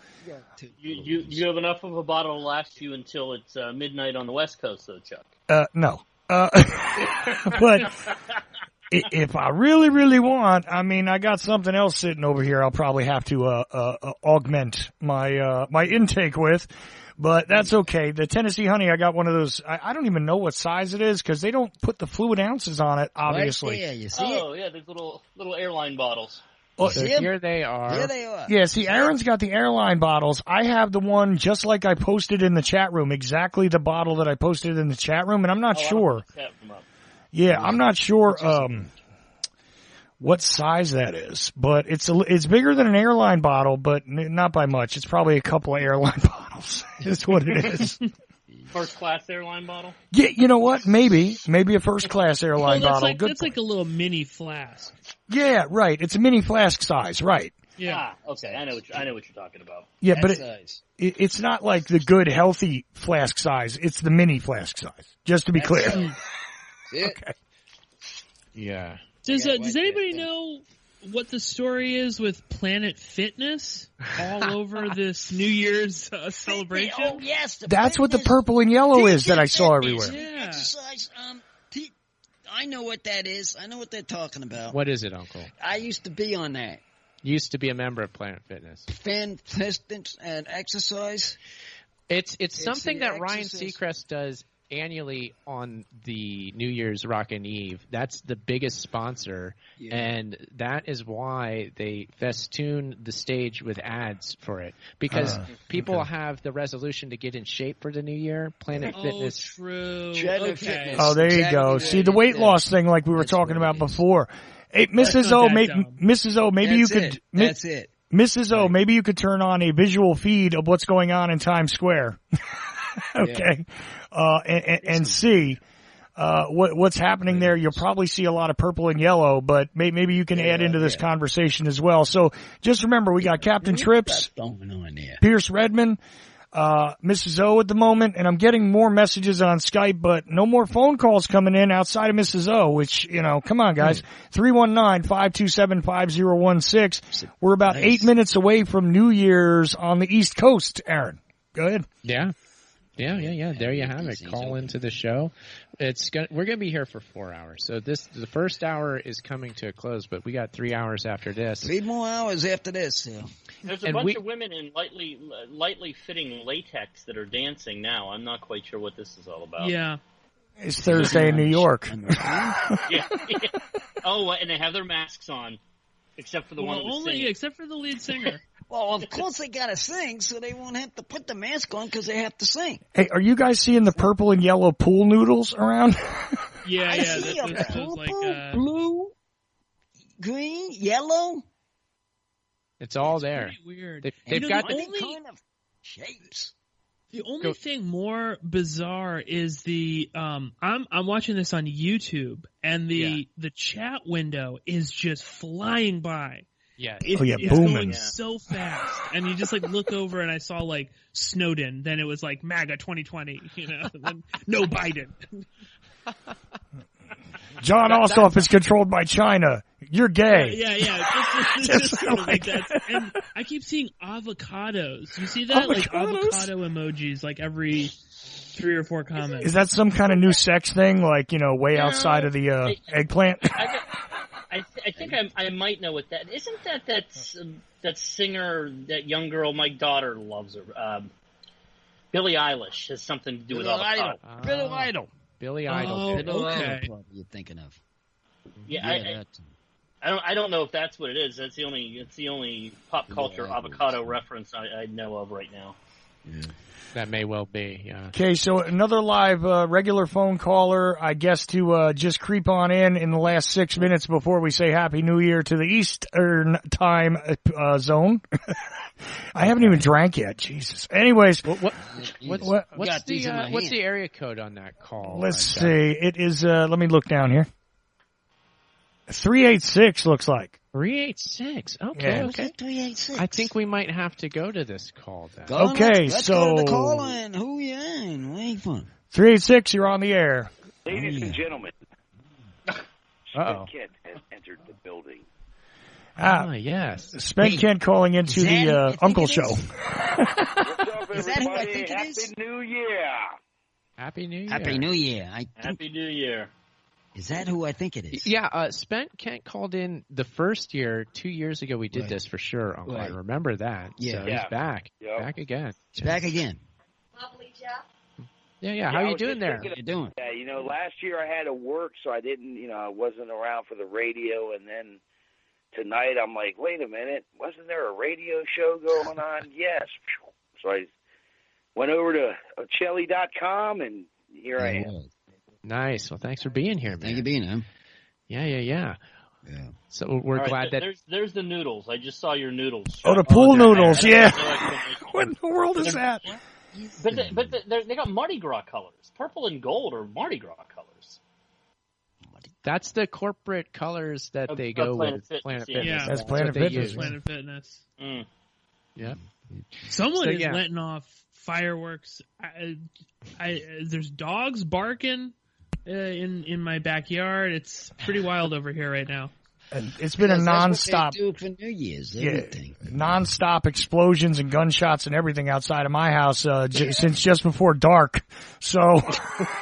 You have enough of a bottle to last you until it's midnight on the West Coast, though, Chuck. No. But if I really, really want, I got something else sitting over here I'll probably have to augment my intake with, but that's okay. The Tennessee honey, I got one of those. I don't even know what size it is because they don't put the fluid ounces on it, obviously. Yeah, you see it? Yeah, these little airline bottles. Well, so here they are. Here they are. Yeah, see, Aaron's got the airline bottles. I have the one just like I posted in the chat room, exactly the bottle that I posted in the chat room, and I'm not sure. Yeah, I'm not sure what size that is, but it's bigger than an airline bottle, but not by much. It's probably a couple of airline bottles. Is what it is. First class airline bottle? Yeah, you know what? Maybe a first class airline bottle. That's like a little mini flask. Yeah, right. It's a mini flask size, right? Yeah. Okay, I know what you're talking about. Yeah, but it's not like the good healthy flask size. It's the mini flask size. Just to be clear. Yeah. Okay. Yeah. Does anybody know what the story is with Planet Fitness all over this New Year's celebration? Oh yes, That's what the purple and yellow is that I saw everywhere. Yeah. Exercise. I know what that is. I know what they're talking about. What is it, Uncle? I used to be on that. Used to be a member of Planet Fitness. Fan fitness and exercise. It's something the that Ryan exercise. Seacrest does annually on the New Year's Rockin' Eve. That's the biggest sponsor, and that is why they festoon the stage with ads for it. Because people have the resolution to get in shape for the new year. Planet Fitness. True. Planet Okay. Fitness. Oh, there you Exactly go. what See, it the weight is. loss thing like we were That's talking what about it is. before. Hey, Mrs. not O, that dumb. Mrs. O, maybe you could, That's it. Mrs. O, maybe you could turn on a visual feed of what's going on in Times Square. Okay. And see, what's happening there. You'll probably see a lot of purple and yellow, but maybe you can add into this conversation as well. So just remember, we got Captain Trips, Going on there. Pierce Redmond, Mrs. O at the moment, and I'm getting more messages on Skype, but no more phone calls coming in outside of Mrs. O, which, come on, guys. 319-527-5016. We're about 8 minutes away from New Year's on the East Coast, Aaron. Go ahead. Yeah. There you have it. Call into the show. We're going to be here for 4 hours. So the first hour is coming to a close, but we got 3 hours after this. 3 more hours after this. Yeah. There's a bunch of women in lightly fitting latex that are dancing now. I'm not quite sure what this is all about. Yeah. It's Thursday in New York. Yeah. Oh, and they have their masks on, except for the one who's singing. Except for the lead singer. Well, of course they gotta sing, so they won't have to put the mask on because they have to sing. Hey, are you guys seeing the purple and yellow pool noodles around? Yeah, I yeah. see a Those purple, like, blue, green, yellow. It's all there. pretty weird. They've got Any kind of shapes. The only thing more bizarre is the I'm watching this on YouTube and the chat window is just flying by. Yeah. It's booming. going so fast. And you just look over and I saw Snowden, then it was MAGA 2020, then no Biden. John Ossoff is controlled by China. You're gay. Yeah. It's just sort of like that. And I keep seeing avocados. You see that? Avocados? Avocado emojis every 3 or 4 comments. Is that some kind of new sex thing, way outside of the eggplant? I think I might know what that isn't. That singer, that young girl, my daughter loves her. Billie Eilish has something to do with avocado. Billy Idol. Billy Idol. Oh, okay. You're thinking of. Yeah, I don't know if that's what it is. It's the only pop culture avocado reference I know of right now. Yeah. That may well be, yeah. Okay, so another live regular phone caller, I guess, to just creep on in the last 6 minutes before we say Happy New Year to the Eastern time zone. I haven't even drank yet. Jesus. Anyways, what's the area code on that call? Let's see. It is. Let me look down here. 386 looks like. 386. Okay, Yeah. okay. 386. I think we might have to go to this call then. Let's go to the call in. Who you in? Wait for 386. You're on the air. Ladies and gentlemen, Uh-oh. Kent has entered the building. Yes. Spent Kent calling into the Uncle Show. What's up, Is that who I everybody? think it Happy is? New Year. Happy New Year. Happy New Year. Happy New Year. Is that who I think it is? Yeah, Spent Kent called in the first year, 2 years ago we did this for sure, Uncle. I remember that. Yeah. So he's back. Yep. Back again. It's back again. Lovely, Jeff. Yeah. How I you was doing just there? thinking How you doing? Yeah, last year I had to work, so I didn't, I wasn't around for the radio, and then tonight I'm like, wait a minute, wasn't there a radio show going on? Yes. So I went over to Ocelli.com, and here I am. Nice. Well, thanks for being here, man. Thank you for being here. Yeah. Yeah. So we're All glad right, that... there's the noodles. I just saw your noodles. Oh, the pool noodles. Yeah. No explanation. What in the world is that? But they got Mardi Gras colors. Purple and gold are Mardi Gras colors. That's the corporate colors that Of- they of go Planet with. Fitness, Planet yeah. Fitness. Yeah. That's what Planet they Fitness. use. Planet Fitness. Mm. Yeah. Someone So, is yeah. letting off fireworks. There's dogs barking. in my backyard. It's pretty wild over here right now. And it's been a That's nonstop. what they do for New Year's, everything. Nonstop explosions and gunshots and everything outside of my house since just before dark. So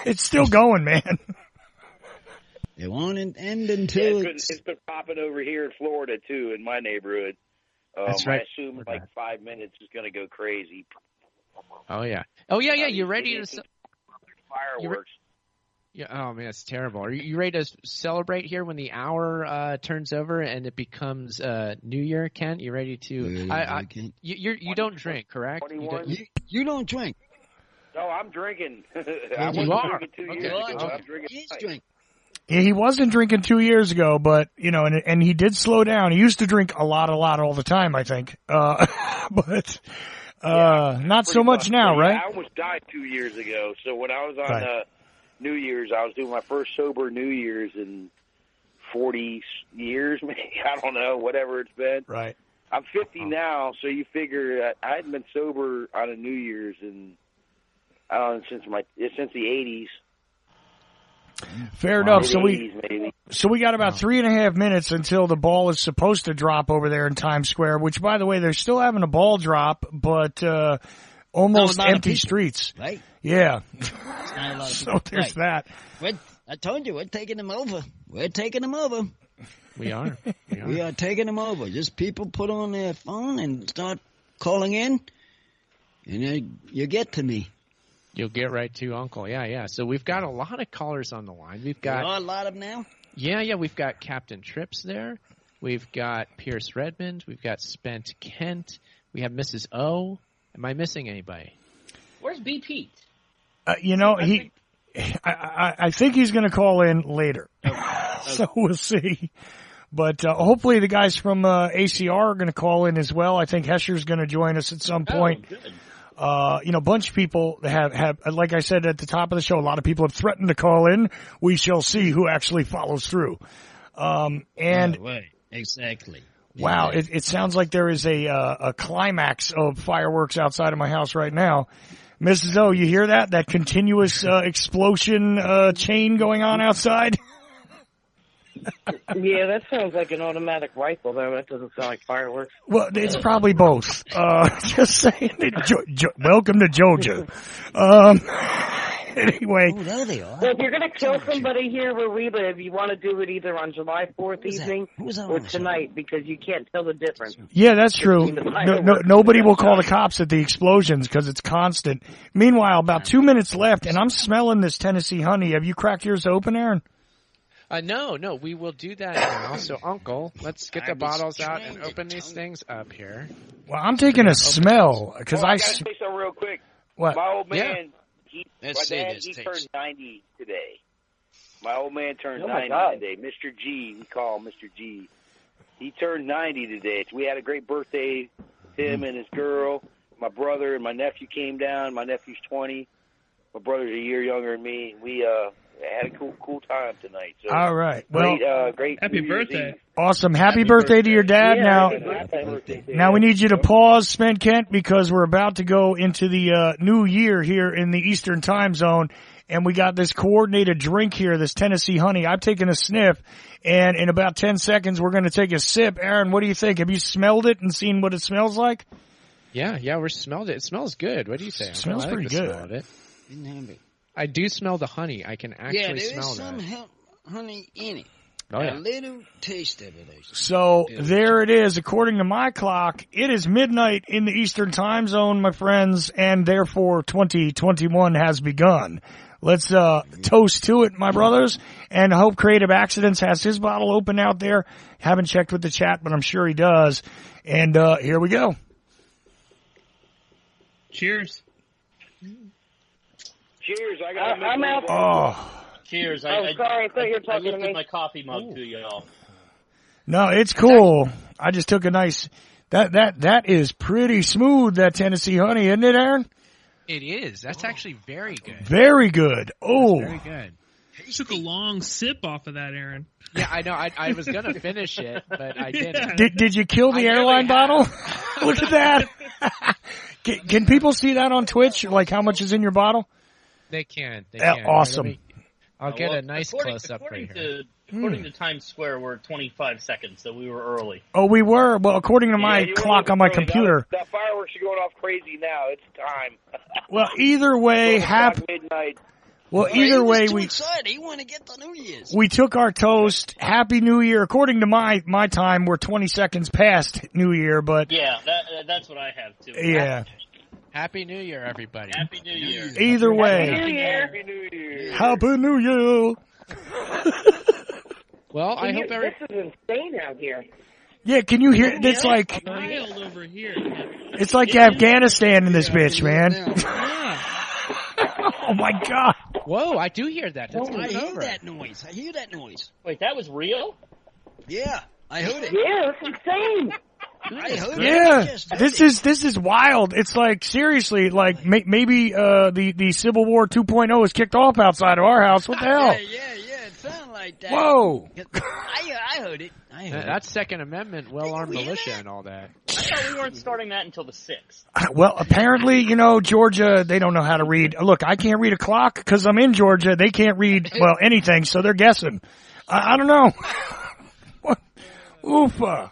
it's still going, man. It won't end until it's been popping over here in Florida too, in my neighborhood. That's right. I assume like 5 minutes is going to go crazy. Oh yeah. You ready to fireworks? Yeah. Oh man, it's terrible. Are you ready to celebrate here when the hour turns over and it becomes New Year, Kent? You ready to? You don't drink, correct? You don't drink. No, I'm drinking. You are. Drinking 2 years ago. I'm drinking. He's drinking. Yeah, he wasn't drinking 2 years ago, but and he did slow down. He used to drink a lot all the time, I think. But not so much now, right? I almost died 2 years ago. So when I was on New Year's, I was doing my first sober New Year's in 40 years, maybe. I don't know, whatever it's been. Right. I'm 50 now, so you figure I hadn't been sober on a New Year's in I don't know since the 80s. Fair enough. So maybe. we got about 3.5 minutes until the ball is supposed to drop over there in Times Square. Which, by the way, they're still having a ball drop, but almost empty streets. Right. Yeah. Not a lot of So there's that. I told you, we're taking them over. We're taking them over. We are. We are taking them over. Just people put on their phone and start calling in, and you get to me. You'll get right to Uncle. Yeah. So we've got a lot of callers on the line. We've got There are a lot of them now. Yeah. We've got Captain Trips there. We've got Pierce Redmond. We've got Spent Kent. We have Mrs. O. Am I missing anybody? Where's B. Pete? I think he's going to call in later. So we'll see. But hopefully the guys from ACR are going to call in as well. I think Hesher's going to join us at some point. Oh, good. A bunch of people have, like I said at the top of the show, a lot of people have threatened to call in. We shall see who actually follows through. Right. Exactly. Wow, it sounds like there is a climax of fireworks outside of my house right now. Mrs. O, you hear that? That continuous explosion chain going on outside? Yeah, that sounds like an automatic rifle, though. That doesn't sound like fireworks. Well, it's probably both. Just saying. Welcome to Georgia. Anyway. Oh, there they are. Well, if you're going to kill somebody here where we live, you want to do it either on July 4th evening or tonight, because you can't tell the difference. Yeah, that's true. Nobody will call the cops at the explosions because it's constant. Meanwhile, about 2 minutes left, and I'm smelling this Tennessee honey. Have you cracked yours open, Aaron? No, we will do that now. So, Uncle, let's get the bottles out and open these things up here. Well, I'm taking a smell because I got to say something real quick. What? My old man, he taste. turned 90 today. My old man turned 90 today. Mr. G, we call him Mr. G. He turned 90 today. So we had a great birthday. Him and his girl, my brother and my nephew came down. My nephew's 20. My brother's a year younger than me. We had a cool time tonight. So all right. Well, great happy birthday. Awesome. Happy birthday to your dad. Now we need you to pause, Spent Kent, because we're about to go into the new year here in the Eastern time zone. And we got this coordinated drink here, this Tennessee honey. I've taken a sniff, and in about 10 seconds, we're going to take a sip. Aaron, what do you think? Have you smelled it and seen what it smells like? Yeah, we smelled it. It smells good. What do you say? It smells pretty good. Smell of it. I do smell the honey. I can actually smell that. Yeah, there is some honey in it. Oh, yeah. A little taste of it. So there it is. According to my clock, it is midnight in the Eastern time zone, my friends, and therefore 2021 has begun. Let's toast to it, my brothers, and I hope Creative Accidents has his bottle open out there. Haven't checked with the chat, but I'm sure he does. And here we go. Cheers. Cheers. I'm out. Oh. Cheers. Sorry, I thought you were talking to lifted me. my coffee mug to y'all. No, it's cool. I just took a nice. That is pretty smooth. That Tennessee honey, isn't it, Aaron? It is. That's actually very good. Very good. Oh, very good. You took a long sip off of that, Aaron. Yeah, I know. I was gonna finish it, but I didn't. Did you kill the airline bottle? Look at that. Can people see that on Twitch? Like how much is in your bottle? They can. Awesome. I'll get a nice close-up right here. According to Times Square, we're 25 seconds, so we were early. Oh, we were? Well, according to my clock on my computer. That fireworks are going off crazy now. It's time. Well, either way, midnight. Well, either way, we excited. He want to get to New Year's. We took our toast. Happy New Year. According to my time, we're 20 seconds past New Year, but yeah, that's what I have too. Yeah. Happy New Year, everybody. Happy New Year. Either way. Happy New Year. Happy New Year. Happy New Year. Well, I hope This is insane out here. Yeah, can you hear? It's like Wild over here. it's like Afghanistan in this bitch, man. Yeah. Oh my God. Whoa, I do hear that. That's I going hear over. that noise. I hear that noise. Wait, that was real? Yeah, I heard it. Yeah, it's insane. I heard it. Yeah, Yes, I this heard is wild. It's like seriously, like maybe the Civil War 2.0 is kicked off outside of our house. What the hell? Yeah. It sounded like that. Whoa! I heard it. That's Second Amendment, well-armed militia and all that. I thought we weren't starting that until the 6th. Well, apparently, Georgia, they don't know how to read. Look, I can't read a clock because I'm in Georgia. They can't read, well, anything, so they're guessing. I don't know. What? Oofa.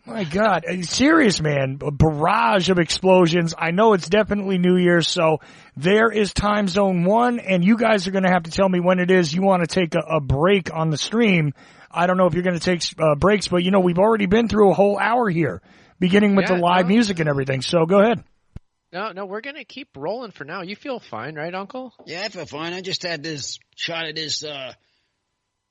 My God. Serious, man. A barrage of explosions. I know it's definitely New Year's, so there is time zone 1, and you guys are going to have to tell me when it is you want to take a break on the stream. I don't know if you're going to take breaks, but, we've already been through a whole hour here, beginning with the live music and everything, so go ahead. No, we're going to keep rolling for now. You feel fine, right, Uncle? Yeah, I feel fine. I just had this shot of this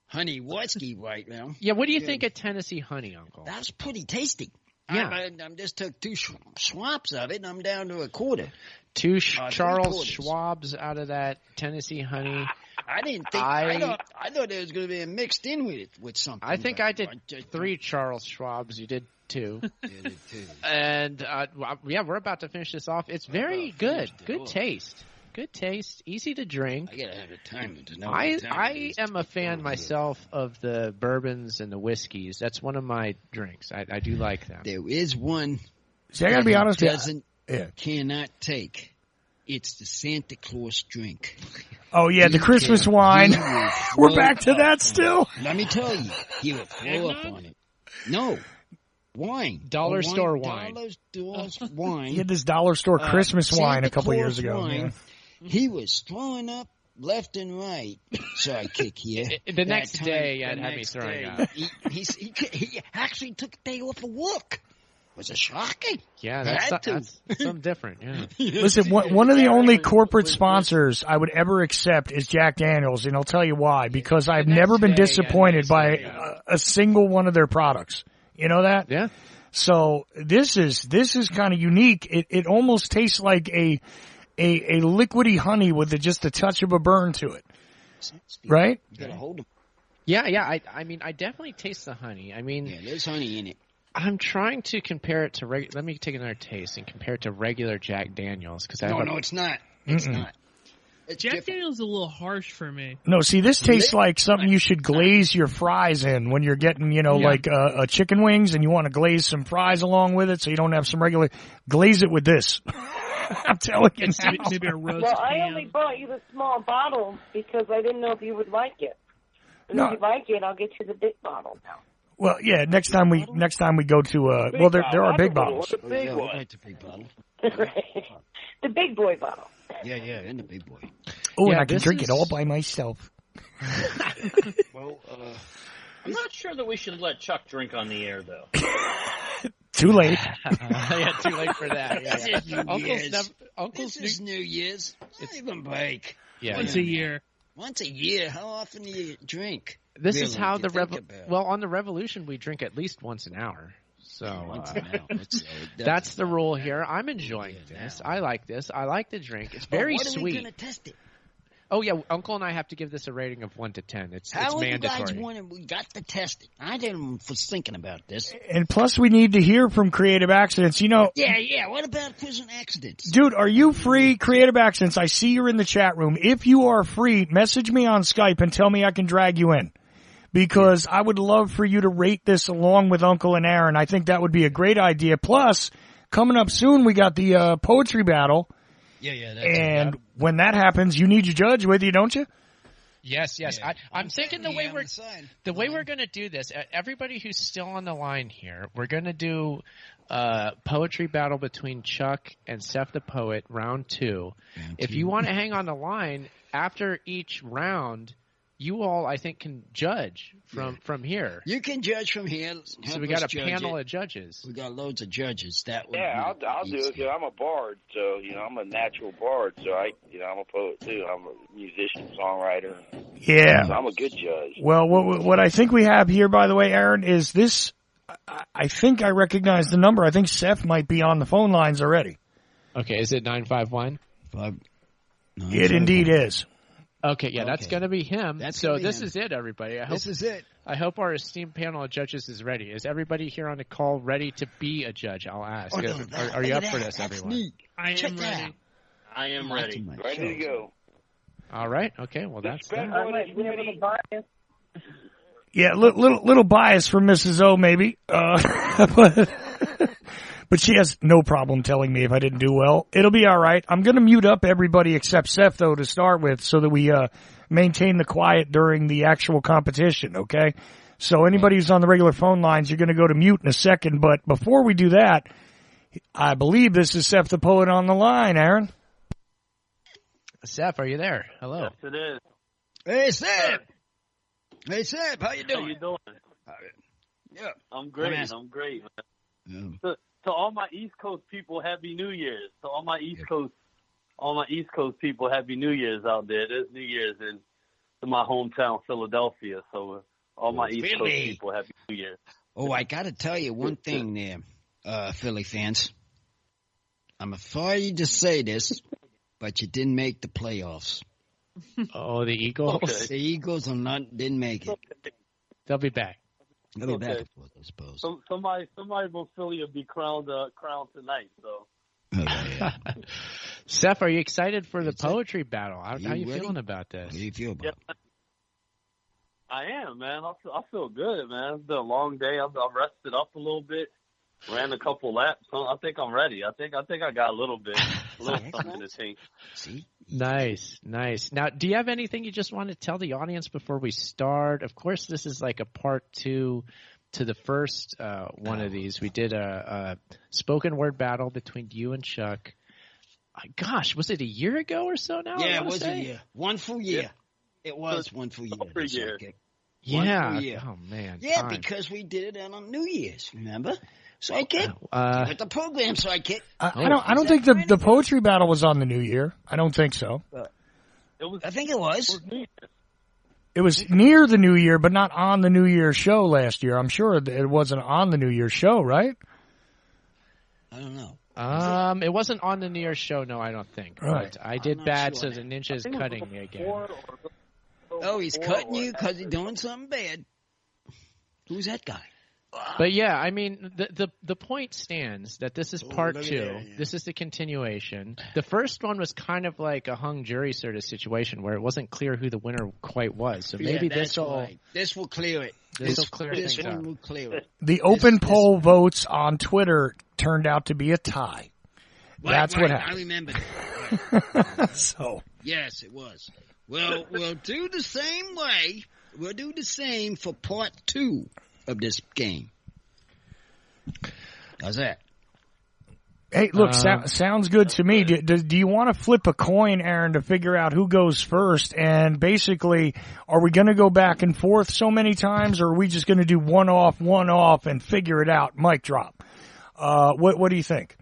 honey whiskey right now. Yeah, what do you think of Tennessee honey, Uncle? That was pretty tasty. Yeah. I just took 2 swabs of it, and I'm down to a quarter. 2 Charles 3/4. Schwab's out of that Tennessee honey. I didn't think. I thought it was going to be mixed in with something. I think I did 3 Charles Schwab's. You did 2. You did 2. And we're about to finish this off. It's very good. Good taste. Good taste. Easy to drink. I gotta have a timer to know. I am a fan myself of the bourbons and the whiskeys. That's one of my drinks. I do like them. There is one. See, I got to be honest with you. Cannot take. It's the Santa Claus drink. Oh, yeah, the Christmas wine. We're back to that still. Let me tell you, he will throw up on it. No. Wine. Dollar store wine. Dollar store wine. He had this dollar store Christmas wine a couple years ago. Yeah. He was throwing up left and right. Sidekick here. The next day, it had me throwing up. He actually took a day off of work. Was it shocking? Yeah, that's something different. Yeah. Listen, one of the only corporate sponsors I would ever accept is Jack Daniels, and I'll tell you why. Because I've never been disappointed by a single one of their products. You know that? Yeah. So this is kind of unique. It almost tastes like a liquidy honey with just a touch of a burn to it. Right? You gotta hold them. Yeah. I mean, I definitely taste the honey. I mean, yeah, there's honey in it. I'm trying to compare it to let me take another taste and compare it to regular Jack Daniels because no, it's not. It's not. It's Jack Daniels is a little harsh for me. No, see, this tastes like something you should glaze your fries in when you're getting, like chicken wings and you want to glaze some fries along with it so you don't have some regular. Glaze it with this. I'm telling you now. Maybe a roast Well, I ham. only bought you the small bottle because I didn't know if you would like it. And if you like it, I'll get you the big bottle now. Well, yeah. Next time we go to there are big bottles. The big one. I like the big bottle. The big boy bottle. Yeah, and the big boy. Oh, and I can drink it all by myself. Well, I'm not sure that we should let Chuck drink on the air, though. Too late. Yeah, too late for that. Yeah. This is New Year's. It's even break. Yeah. Once a year. Once a year. How often do you drink? This really, is how on the Revolution we drink at least once an hour. So that's the rule here. I'm enjoying this. I like this. I like the drink. It's very sweet. Are we going to test it? Oh yeah, Uncle and I have to give this a rating of 1 to 10. It's mandatory. You guys wanted? We got to test it. I didn't was thinking about this. And plus, we need to hear from Creative Accidents. Yeah. What about prison accidents? Dude, are you free? Creative Accidents, I see you're in the chat room. If you are free, message me on Skype and tell me I can drag you in. Because I would love for you to rate this along with Uncle and Aaron. I think that would be a great idea. Plus, coming up soon, we got the poetry battle. Yeah. And when that happens, you need your judge with you, don't you? Yes. Yeah. I'm thinking the way we're going to do this. Everybody who's still on the line here, we're going to do poetry battle between Chuck and Seth the Poet, round 2. If you want to hang on the line after each round, you all, I think, can judge from here. You can judge from here. So we got a panel of judges. We got loads of judges. That would I'll do it because I'm a bard. So I'm a natural bard. So I'm a poet too. I'm a musician, songwriter. Yeah. So I'm a good judge. Well, what I think we have here, by the way, Aaron, is this. I think I recognize the number. I think Seth might be on the phone lines already. Okay, is it 951? It indeed is. Okay, that's going to be him. So this is it, everybody. This is it. I hope our esteemed panel of judges is ready. Is everybody here on the call ready to be a judge? I'll ask. Are you up for this, everyone? I am ready. I am ready. Ready to go. All right. Okay. Well, that's that. Yeah, little bias from Mrs. O, maybe. But she has no problem telling me if I didn't do well. It'll be all right. I'm going to mute up everybody except Seth, though, to start with, so that we maintain the quiet during the actual competition, okay? So anybody who's on the regular phone lines, you're going to go to mute in a second. But before we do that, I believe this is Seth the Poet on the line, Aaron. Seth, are you there? Hello. Yes, it is. Hey, Seth. Hey, Seth. How you doing? How you doing? Yeah. I'm great. I'm great, man. To all my East Coast people, Happy New Year's. To all my East Coast people, Happy New Year's out there. There's New Year's in my hometown, Philadelphia. So all my East Coast people, Happy New Year's. Oh, I got to tell you one thing there, Philly fans. I'm afraid to say this, but you didn't make the playoffs. Oh, the Eagles? Okay. The Eagles didn't make it. They'll be back. They'll be back, I suppose. Somebody from Philly will be crowned tonight. So. Seth, are you excited for the poetry battle? How are you feeling about this? How do you feel about it? I am, man. I feel good, man. It's been a long day. I've rested up a little bit, ran a couple laps. So I think I'm ready. I think I got a little something to take. See? Nice. Now, do you have anything you just want to tell the audience before we start? Of course, this is like a part 2 to the first one of these. We did a spoken word battle between you and Chuck. Gosh, was it a year ago or so now? Yeah, it was a year. One full year. Yeah. It was one full year. Yeah. Oh, man. Yeah, because we did it on New Year's, remember? Sidekick? With the program, Sidekick. I don't think the poetry battle was on the New Year. I don't think so. I think it was. It was near the New Year, but not on the New Year show last year. I'm sure it wasn't on the New Year show, right? I don't know. It wasn't on the New Year's show, no, I don't think. Right. But I did bad, so the ninja is cutting me again. Oh, he's cutting you because he's doing something bad. Who's that guy? But yeah, I mean, the point stands that this is part 2. This is the continuation. The first one was kind of like a hung jury sort of situation where it wasn't clear who the winner quite was. So maybe this will clear it. This will clear things up. Will clear it. The open poll votes on Twitter turned out to be a tie. That's what happened. I remember that. So yes, it was. Well, we'll do the same way. We'll do the same for part 2 of this game. How's that? Hey, look, sounds good to me. Do you want to flip a coin, Aaron, to figure out who goes first? And basically, are we going to go back and forth so many times, or are we just going to do one off, and figure it out? Mic drop. What do you think?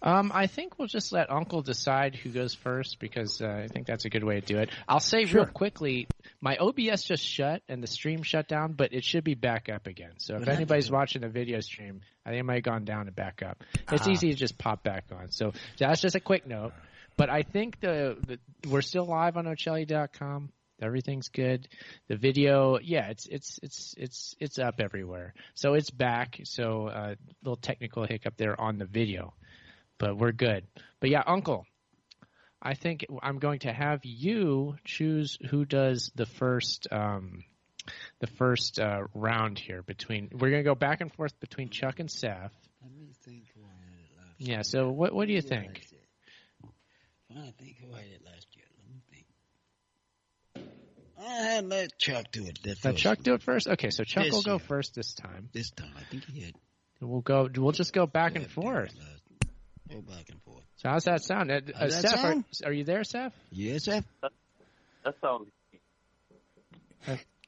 I think we'll just let Uncle decide who goes first because I think that's a good way to do it. I'll say real quickly, my OBS just shut and the stream shut down, but it should be back up again. So if anybody's watching the video stream, I think it might have gone down and back up. It's easy to just pop back on. So that's just a quick note. But I think we're still live on Ocelli.com. Everything's good. The video, yeah, it's up everywhere. So it's back. So a little technical hiccup there on the video. But we're good. But yeah, Uncle, I think I'm going to have you choose who does the first round here. We're going to go back and forth between Chuck and Seth. Let me think who I did it last year. Yeah, so what do you think? I think who I did last year. Let me think. Let Chuck do it. Let Chuck do it first? Okay, so Chuck will go first this time. This time, I think he did. We'll just go back and forth. Go back and forth. So how's that sound? Seth, are you there, Seth? Yes, Seth. That sounds.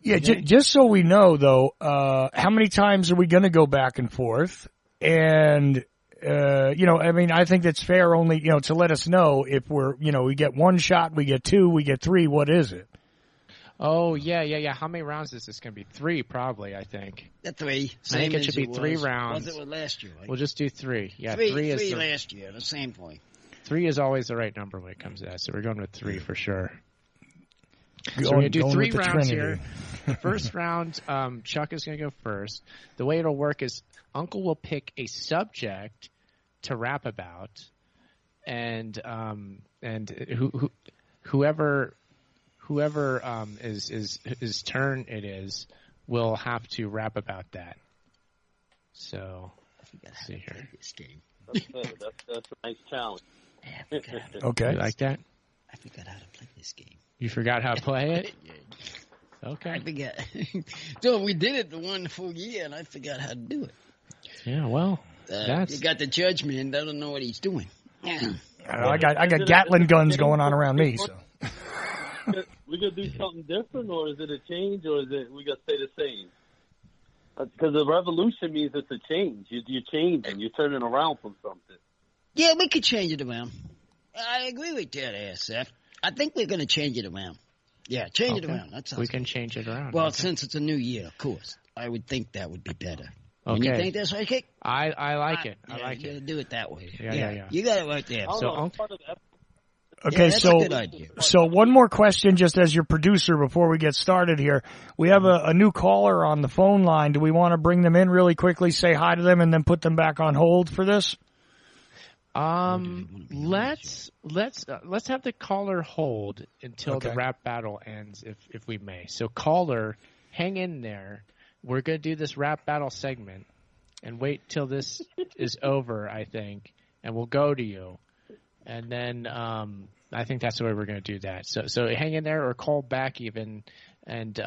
Yeah, just so we know, though, how many times are we going to go back and forth? And, I think that's fair only, to let us know if we get one shot, we get two, we get three, what is it? Oh, yeah. How many rounds is this going to be? 3, probably, I think. Three. I think it should be 3 rounds. Was it last year? Right? We'll just do 3. Yeah, three is last year, the same point. 3 is always the right number when it comes to that, so we're going with 3 for sure. So we're going to do going 3 with the rounds Trinity. here. The first round, Chuck is going to go first. The way it'll work is Uncle will pick a subject to rap about, and whoever his turn it is will have to rap about that. So let's see here. This game. That's a nice challenge. Okay. You like that? I forgot how to play this game. You forgot how to play it? Okay. I forgot. So we did it the one full year, and I forgot how to do it. Yeah, well, you got the judgment. Doesn't know what he's doing. I got Gatling guns going on around me. So We gonna do something different, or is it a change, or is it we gonna stay the same? Because the revolution means it's a change. You're changing. You're turning around from something. Yeah, we could change it around. I agree with that, Seth. I think we're going to change it around. Yeah, change it around. That sounds we can good. change it around. Well, since it's a new year, of course, I would think that would be better. Okay. You think that's right, Kick? I like it. I like you it. gotta do it that way. Yeah. You got it right there. So, okay, that's a good idea. So one more question, just as your producer, before we get started here. We have a new caller on the phone line. Do we want to bring them in really quickly, say hi to them, and then put them back on hold for this? Let's have the caller hold until the rap battle ends, if we may. So caller, hang in there. We're gonna do this rap battle segment, and wait till this is over, I think, and we'll go to you, and then I think that's the way we're gonna do that. So hang in there or call back even. And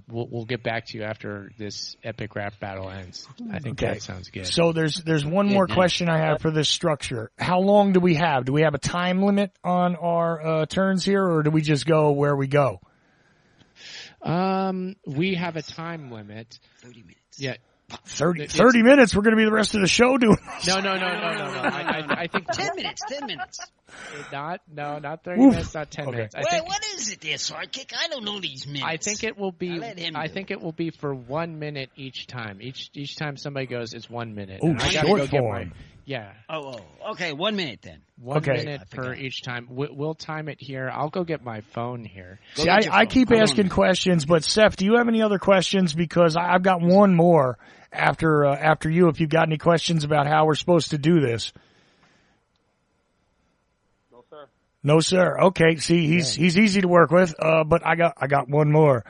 we'll get back to you after this epic rap battle ends. I think that sounds good. So there's one more question I have for this structure. How long do we have? Do we have a time limit on our turns here, or do we just go where we go? We have a time limit. 30 minutes. Yeah. 30 minutes. We're going to be the rest of the show doing this. No. I think 10 minutes. 10 minutes. Not 30 minutes, not 10 minutes. Wait, what is it there, Sidekick? I don't know these minutes. I think it will be. I think it will be for 1 minute each time. Each time somebody goes, it's 1 minute. Oh, short form. Yeah. Oh, okay. 1 minute then. 1 minute per each time. We'll time it here. I'll go get my phone here. See, I keep asking questions, but Seth, do you have any other questions? Because I've got one more after you. If you've got any questions about how we're supposed to do this. No, sir. Okay. See, he's easy to work with. But I got one more.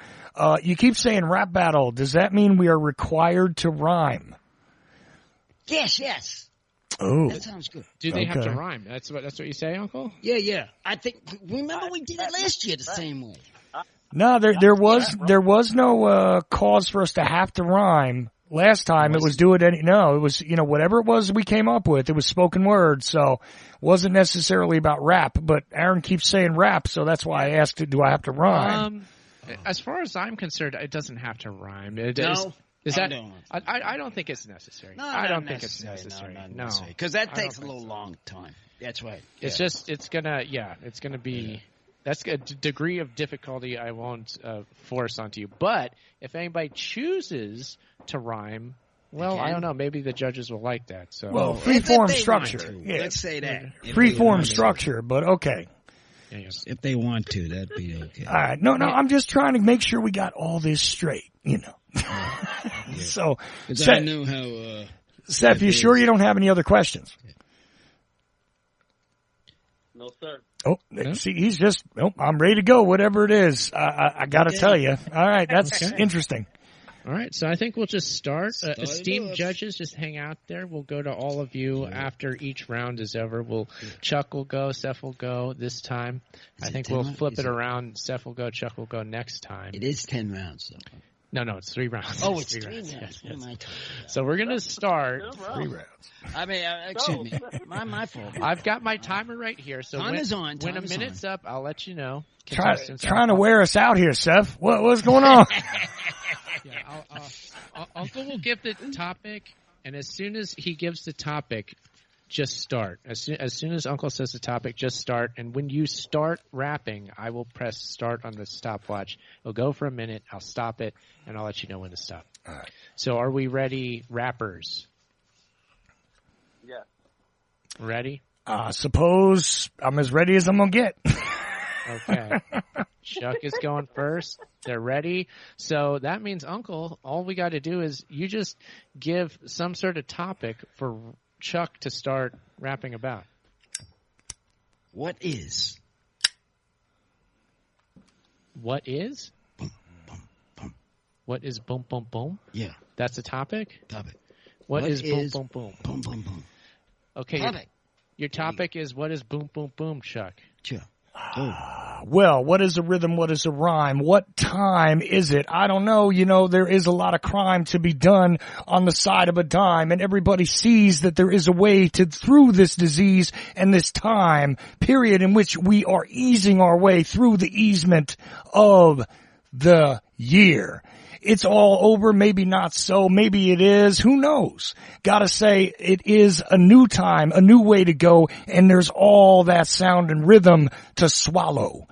You keep saying rap battle. Does that mean we are required to rhyme? Yes. Oh, that sounds good. Do they have to rhyme? That's what you say, Uncle? Yeah. I think. Remember we did it last year the same way. No, there was no cause for us to have to rhyme. Last time it was do it it was, whatever it was we came up with, it was spoken word, so wasn't necessarily about rap, but Aaron keeps saying rap, so that's why I asked, do I have to rhyme? As far as I'm concerned, it doesn't have to rhyme. I don't think it's necessary. I don't think it's necessary. No. Because that takes a little long time. That's right. It's gonna be, that's a degree of difficulty I won't force onto you. But if anybody chooses to rhyme, well, I don't know. Maybe the judges will like that. So, well, free-form structure. Yeah. Let's say that. Free-form structure, but okay. If they want to, that'd be okay. All right. No, I'm just trying to make sure we got all this straight, So, I know how... Seth, you sure you don't have any other questions? No, sir. Oh, see, he's I'm ready to go, whatever it is. I got to tell you. All right, that's interesting. All right, so I think we'll just start. Start it Esteemed off. judges, just hang out there. We'll go to all of you after each round is over. Chuck will go, Seth will go this time. I think we'll flip it around. Seth will go, Chuck will go next time. It is 10 rounds, though. No, it's 3 rounds. Oh, it's 3 rounds. Yes. What am I talking about? So we're going to start. 3 rounds. I mean, excuse me. My fault. I've got my timer right here. So Time is on. When a minute's up, I'll let you know. Trying to wear us out here, Seth. What's going on? Uncle will give the topic, and as soon as he gives the topic, just start. As soon as Uncle says the topic, just start. And when you start rapping, I will press start on the stopwatch. It'll go for a minute. I'll stop it, and I'll let you know when to stop. All right. So are we ready, rappers? Yeah. Ready? Suppose I'm as ready as I'm going to get. Okay. Chuck is going first. They're ready. So that means, Uncle, all we got to do is you just give some sort of topic for Chuck to start rapping about. What is? What is? Boom, boom, boom. What is boom, boom, boom? Yeah. That's the topic? Topic. What is boom, boom, boom? Boom, boom, boom. Okay. Topic. Your topic is what is boom, boom, boom, Chuck? Sure. Oh. Well, what is a rhythm? What is a rhyme? What time is it? I don't know. You know, there is a lot of crime to be done on the side of a dime, and everybody sees that there is a way through this disease and this time period in which we are easing our way through the easement of the year. It's all over, maybe not so, maybe it is, who knows? Gotta say, it is a new time, a new way to go, and there's all that sound and rhythm to swallow.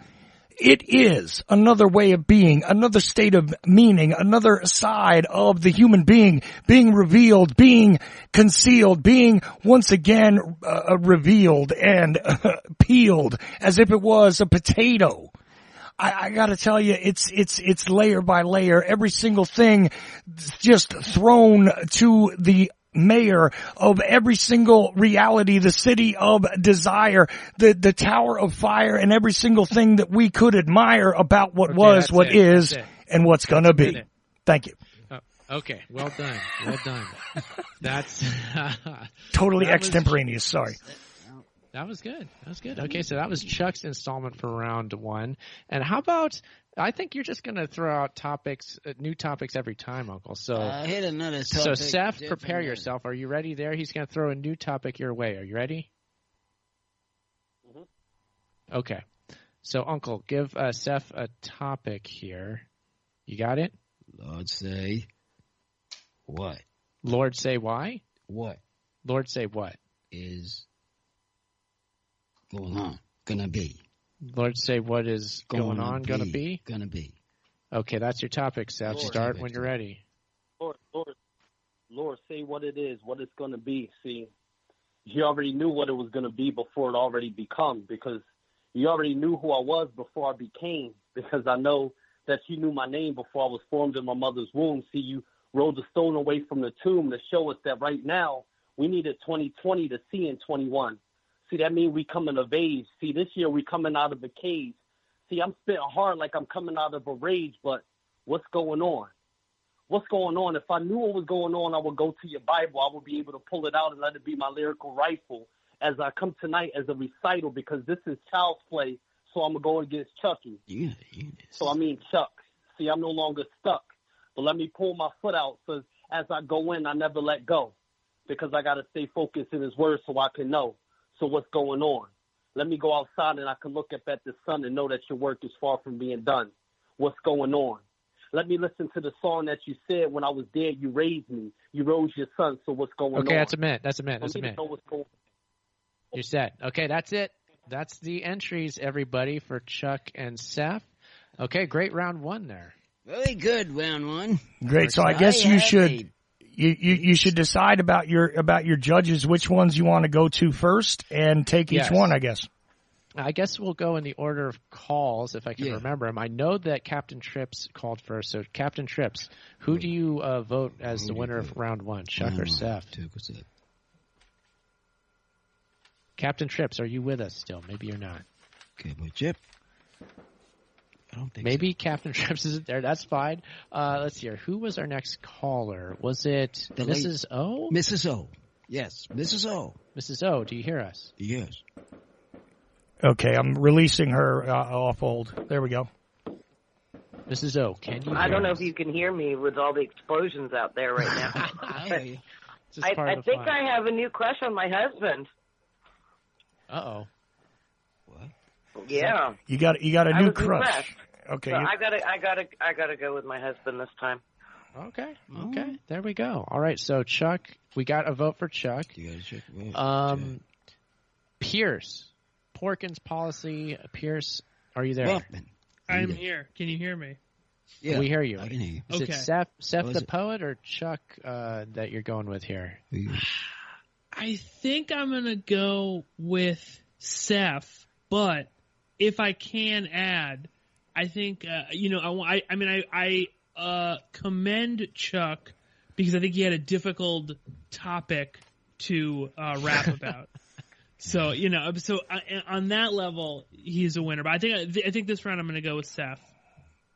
It is another way of being, another state of meaning, another side of the human being revealed, being concealed, being once again revealed and peeled as if it was a potato. I gotta tell you, it's layer by layer. Every single thing just thrown to the mayor of every single reality, the city of desire, the tower of fire, and every single thing that we could admire about what was, what is, and what's gonna be. Thank you. Okay, well done. Well done. That's totally extemporaneous. Sorry. That was good. That was good. Okay, so that was Chuck's installment for round 1. And how about, I think you're just going to throw out topics, new topics every time, Uncle. So hit another topic. So Seth, prepare yourself. Are you ready there? He's going to throw a new topic your way. Are you ready? Mm-hmm. Okay. So, Uncle, give Seth a topic here. You got it? Lord say what? Lord say why? What? Lord say what? Is going on, gonna be. Lord say what is going on, gonna be? Gonna be. Okay, that's your topic, Seth. Lord, start when you're ready. Lord, say what it is, what it's gonna be. See, you already knew what it was gonna be before it already become, because you already knew who I was before I became, because I know that you knew my name before I was formed in my mother's womb. See, you rolled the stone away from the tomb to show us that right now we needed 2020 to see in 21. See, that means we coming of age. See, this year we coming out of a cage. See, I'm spitting hard like I'm coming out of a rage, but what's going on? What's going on? If I knew what was going on, I would go to your Bible. I would be able to pull it out and let it be my lyrical rifle as I come tonight as a recital, because this is child's play, so I'm going to go against Chucky. Yeah. So I mean Chuck. See, I'm no longer stuck, but let me pull my foot out so as I go in, I never let go, because I got to stay focused in his word so I can know. So what's going on? Let me go outside and I can look up at the sun and know that your work is far from being done. What's going on? Let me listen to the song that you said when I was dead, you raised me. You rose your son, so what's going on? Okay, that's a minute. That's a minute. Know what's going on. You're set. Okay, that's it. That's the entries, everybody, for Chuck and Seth. Okay, great round 1 there. Very good, round 1. Great. So I guess you should... You should decide about your judges, which ones you want to go to first, and take each one, I guess. I guess we'll go in the order of calls, if I can remember them. I know that Captain Trips called first. So, Captain Trips, who do you vote as the winner of round 1, Chuck or Seth? Captain Trips, are you with us still? Maybe you're not. Okay, but Chip. don't think Maybe Captain Trips isn't there. That's fine. Let's see here. Who was our next caller? Was it Mrs. O? Mrs. O. Yes, Mrs. O. Mrs. O, do you hear us? Yes. Okay, I'm releasing her off hold. There we go. Mrs. O, can you hear I don't know us? if you can hear me with all the explosions out there right now. I think I have a new crush on my husband. Uh-oh. What? Yeah. You got a I new was crush. impressed. Okay. So I gotta go with my husband this time. Okay. There we go. All right, so Chuck, we got a vote for Chuck. You got to check the vote. Pierce. Porkins policy. Pierce, are you there? Buffman. I'm here. Can you hear me? Yeah, We hear you. I can hear you. Is Okay. it Seth Oh, is the it? poet or Chuck that you're going with here? I think I'm gonna go with Seth, but if I can add, I think I commend Chuck because I think he had a difficult topic to rap about. So on that level, he's a winner. But I think this round I'm going to go with Seth.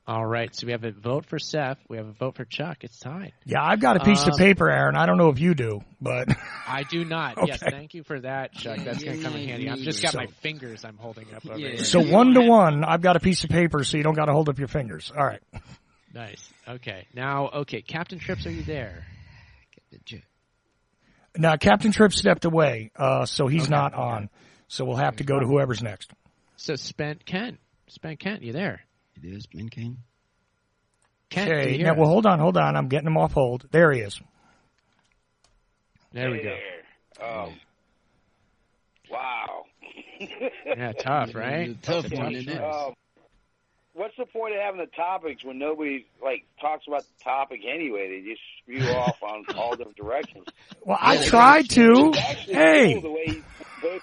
All right, so we have a vote for Seth. We have a vote for Chuck. It's tied. Yeah, I've got a piece of paper, Aaron. I don't know if you do, but I do not. Okay. Yes, thank you for that, Chuck. That's going to come in handy. I've just got my fingers I'm holding up over here. so 1-1. I've got a piece of paper, so you don't got to hold up your fingers. All right. Nice. Okay. Now, Captain Trips, are you there? Now, Captain Tripp stepped away, so he's not on. So we'll have to go to whoever's next. So Spent Kent, you there? It is Ben King. Kent, do you Okay. hear Now, us? well, hold on. I'm getting him off hold. There he is. There we go. There. Wow. Yeah, tough, right? It's a tough That's a one, tough isn't it? choice. What's the point of having the topics when nobody talks about the topic anyway? They just spew off on all different directions. Well, I tried to. It's actually Hey, cool the way you both,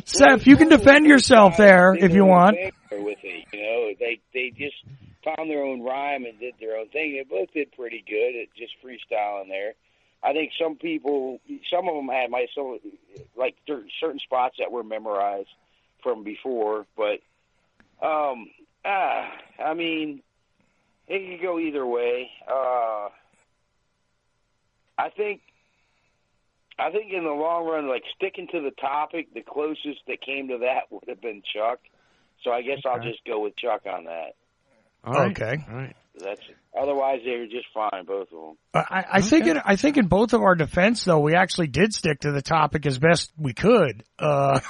Seth, you can defend yourself there if you want. with it, they just found their own rhyme and did their own thing. They both did pretty good at just freestyling there. I think some of them had certain spots that were memorized from before, but I mean, it could go either way. I think in the long run, sticking to the topic, the closest that came to that would have been Chuck. So I guess I'll just go with Chuck on that. All right. Okay. All right. That's it. Otherwise, they were just fine, both of them. I think in both of our defense, though, we actually did stick to the topic as best we could. But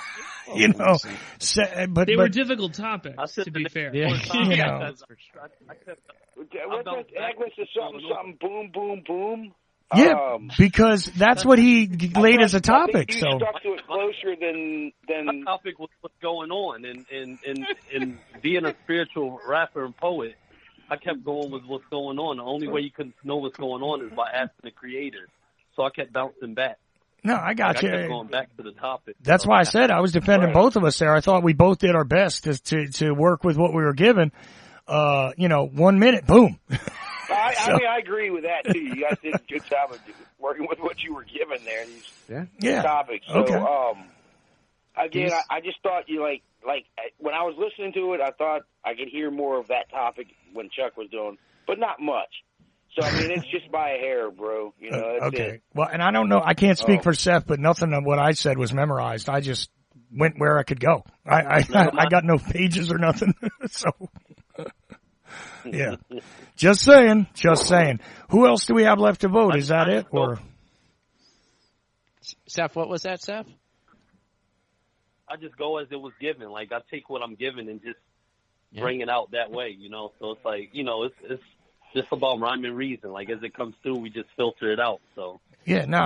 They were difficult topics, to be fair. Yeah. What's that heck was the something boom, boom, boom? Yeah, because that's what he laid as a topic. I think So you stuck to it closer than My topic was what's going on, and being a spiritual rapper and poet, I kept going with what's going on. The only way you can know what's going on is by asking the creator. So I kept bouncing back. no, I got I you. kept going back to the topic. That's why I said I was defending both of us there. I thought we both did our best to work with what we were given. 1 minute, boom. I mean, I agree with that too. You guys did a good job of working with what you were given there. These topics. So, Okay. Again, I just thought you like when I was listening to it, I thought I could hear more of that topic when Chuck was doing, but not much. So I mean, it's just by a hair, bro. That's Okay. it. Well, and I don't know. I can't speak for Seth, but nothing of what I said was memorized. I just went where I could go. I got no pages or nothing. So. Yeah. Just saying. Who else do we have left to vote? Is that it? Or Seth, what was that, Seth? I just go as it was given. I take what I'm given and just bring it out that way, So it's it's just about rhyme and reason. As it comes through, we just filter it out. So yeah, no,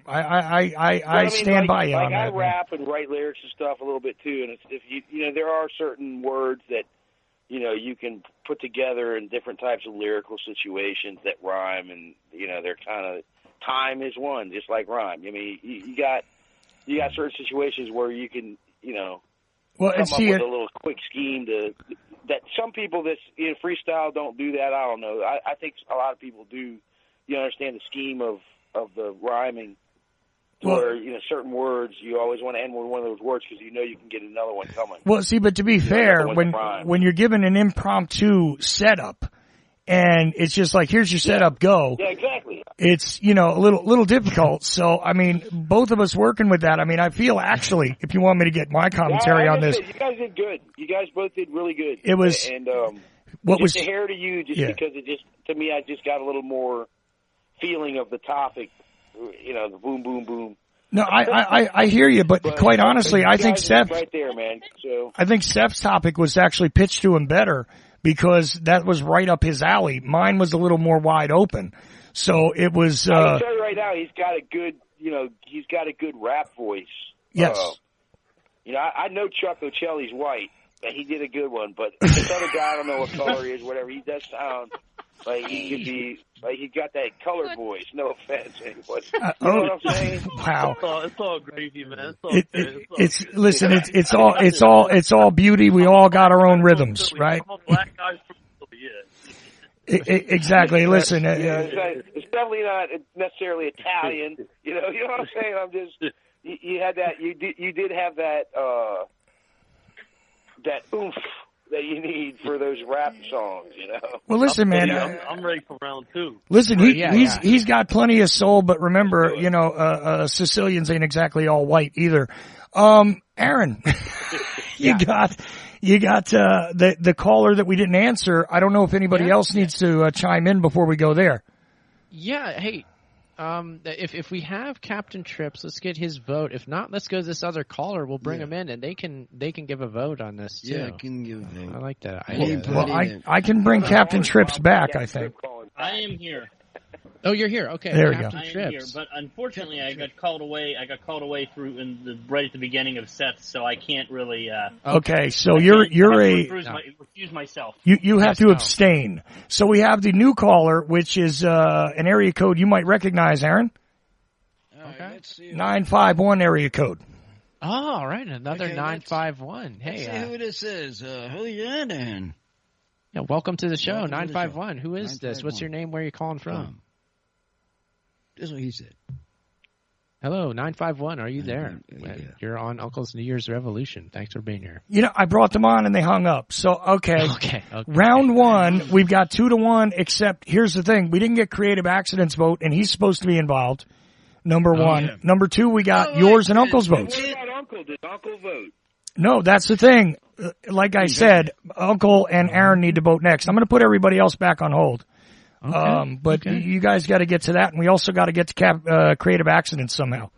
I stand by you on I that. rap and write lyrics and stuff a little bit too, and it's, if you there are certain words that you can put together in different types of lyrical situations that rhyme, and they're kind of time is one, just like rhyme. I mean, you got certain situations where you can Well, come and up see with a little quick scheme that some people that in freestyle don't do that. I don't know. I think a lot of people do. You understand the scheme of the rhyming. Or certain words, you always want to end with one of those words because you know you can get another one coming. Well, see, but to be fair, when you're given an impromptu setup, and it's just like, here's your setup, go. Yeah, exactly. It's, a little difficult. So, I mean, both of us working with that, I mean, I feel actually, if you want me to get my commentary on this. You guys did good. You guys both did really good. It was, and what was a hair to you because it just, to me, I just got a little more feeling of the topic, the boom, boom, boom. No, I hear you, but quite honestly, I think Seth, right there, man. So I think Seth's topic was actually pitched to him better because that was right up his alley. Mine was a little more wide open. So it was, I can tell you right now, he's got a good rap voice. Yes. I know Chuck Ocelli's white, and he did a good one, but this other guy, I don't know what color he is, whatever, he does sound like he could be, like he's got that colored voice. No offense, anybody. You know what I'm saying? Wow. It's all gravy, man. It's all beauty. We all got our own rhythms, right? I'm a black guy from Exactly. Listen, it's definitely not necessarily Italian. You know what I'm saying? I'm just you had that. You did have that that oomph that you need for those rap songs. Well, listen, man. I'm ready for round 2. Listen, he's got plenty of soul, but remember, Sicilians ain't exactly all white either. Aaron, you got the caller that we didn't answer. I don't know if anybody else needs to chime in before we go there. Yeah. Hey, if we have Captain Trips, let's get his vote. If not, let's go to this other caller. We'll bring him in, and they can give a vote on this too. Yeah, I can give a vote. I like that. I can bring Captain Trips back, I think. I am here. Oh, you're here. Okay, there we go. I am here, but unfortunately, I got called away. Through right at the beginning of Seth, so I can't really. Okay, so you're refuse myself. You have to abstain. So we have the new caller, which is an area code you might recognize, Aaron. Okay. Let's see 951 area code. Oh, all right, another 951. Hey, let's see who this is. Who you in? Yeah, welcome to the show, Welcome 951. Who is this? What's your name? Where are you calling from? This is what he said. Hello, 951. Are you there? You're on Uncle's New Year's Revolution. Thanks for being here. I brought them on and they hung up. So, okay. Round 1, we've got 2-1, except here's the thing. We didn't get Creative Accidents vote, and he's supposed to be involved. Number 1. Yeah. Number 2, we got yours and Uncle's votes. What about Uncle? Did Uncle vote? No, that's the thing. Like I said, Uncle and Aaron need to vote next. I'm going to put everybody else back on hold. But you guys got to get to that, and we also got to get to Creative Accidents somehow.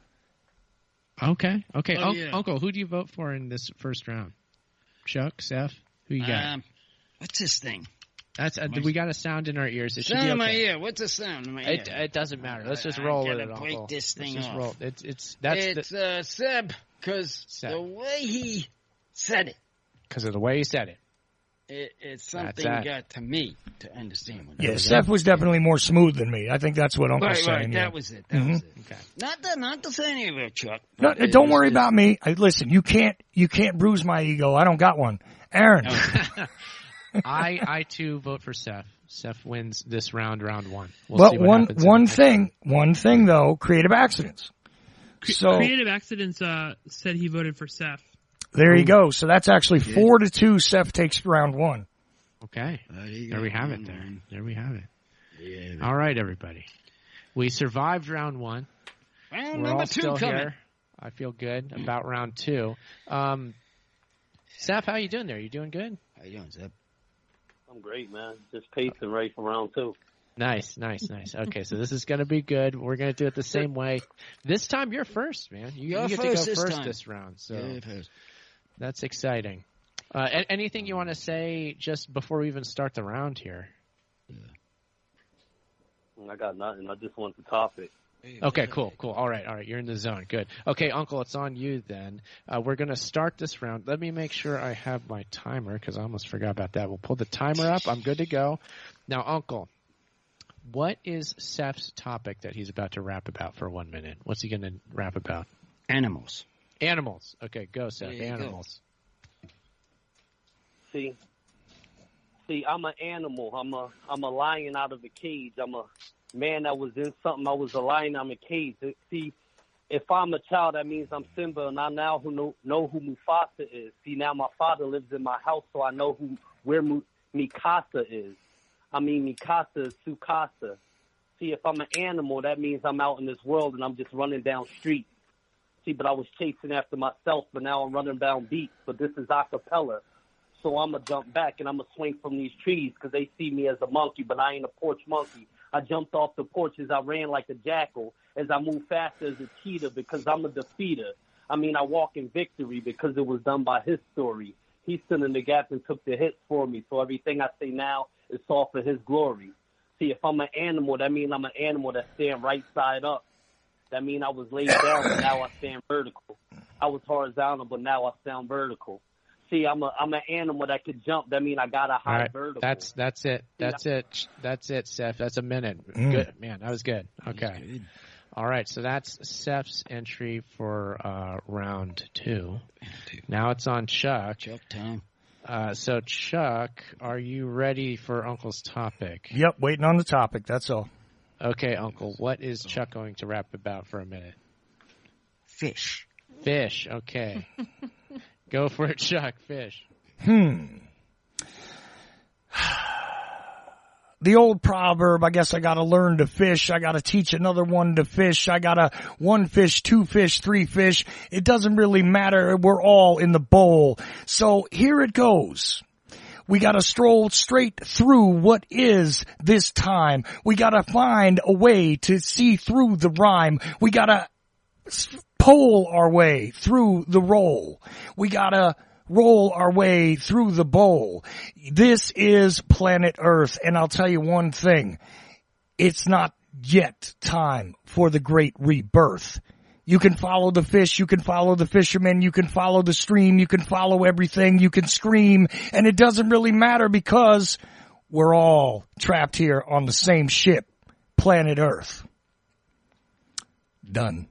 Okay. Uncle, who do you vote for in this first round? Chuck, Seth, who you got? What's this thing? That's we got a sound in our ears. It should sound be okay. in my ear. What's the sound in my ear? It doesn't matter. Let's just roll with it, Uncle. Break this thing Let's just off. roll. It's Seb, because the way he said it. Because of the way he said it. It's something got to me to understand. Yeah, Seth was definitely more smooth than me. I think that's what Uncle's saying. Right, yeah. that was it. That was it. Okay. Not to say anything about Chuck. No, don't worry about me. Listen, you can't bruise my ego. I don't got one. Aaron. I too vote for Seth. Seth wins this round 1. We'll see what one thing though, Creative Accidents. Creative Accidents said he voted for Seth. There you go. So that's actually 4-2. Seth takes round 1. Okay. There we have it. There we have it. Yeah, all right, everybody. We survived round 1. We're all still here. I feel good about round 2. Seth, how you doing there? You doing good? How you doing, Seth? I'm great, man. Just pacing right for round 2. Nice. Okay, so this is going to be good. We're going to do it the same way. This time you're first, man. You get to go first this round. So that's exciting. Anything you want to say just before we even start the round here? I got nothing. I just want the topic. Okay, cool. All right. You're in the zone. Good. Okay, Uncle, it's on you then. We're going to start this round. Let me make sure I have my timer because I almost forgot about that. We'll pull the timer up. I'm good to go. Now, Uncle, what is Seth's topic that he's about to rap about for 1 minute? What's he going to rap about? Animals. Okay, go, Seth. Animals. See, I'm an animal. I'm a lion out of a cage. I'm a man that was in something. I was a lion. I'm a cage. See, if I'm a child, that means I'm Simba, and I now know who Mufasa is. See, now my father lives in my house, so I know where Mikasa is. I mean, Mikasa is Sukasa. See, if I'm an animal, that means I'm out in this world and I'm just running down streets. See, but I was chasing after myself, but now I'm running down beats. But this is a cappella. So I'm going to jump back and I'm going to swing from these trees because they see me as a monkey, but I ain't a porch monkey. I jumped off the porch as I ran like a jackal, as I moved faster as a cheetah because I'm a defeater. I mean, I walk in victory because it was done by his story. He stood in the gap and took the hits for me. So everything I say now is all for his glory. See, if I'm an animal, that means I'm an animal that stand right side up. That means I was laid down, but now I stand vertical. I was horizontal, but now I sound vertical. See, I'm an animal that could jump. That means I got a high vertical. That's it. That's it, Seth. That's a minute. Good, man. That was good. Okay. Good. All right. So that's Seth's entry for round 2. Now it's on Chuck. Chuck time. So Chuck, are you ready for Uncle's topic? Yep. Waiting on the topic. That's all. Okay, Uncle. What is Chuck going to rap about for a minute? Fish. Fish. Okay. Go for it, Chuck. Fish. The old proverb, I guess I gotta learn to fish. I gotta teach another one to fish. I gotta 1 fish, 2 fish, 3 fish. It doesn't really matter. We're all in the bowl. So here it goes. We gotta stroll straight through what is this time. We gotta find a way to see through the rhyme. We gotta pole our way through the roll. We gotta roll our way through the bowl. This is planet Earth, and I'll tell you one thing. It's not yet time for the great rebirth. You can follow the fish, you can follow the fisherman, you can follow the stream, you can follow everything, you can scream, and it doesn't really matter because we're all trapped here on the same ship, planet Earth. Done.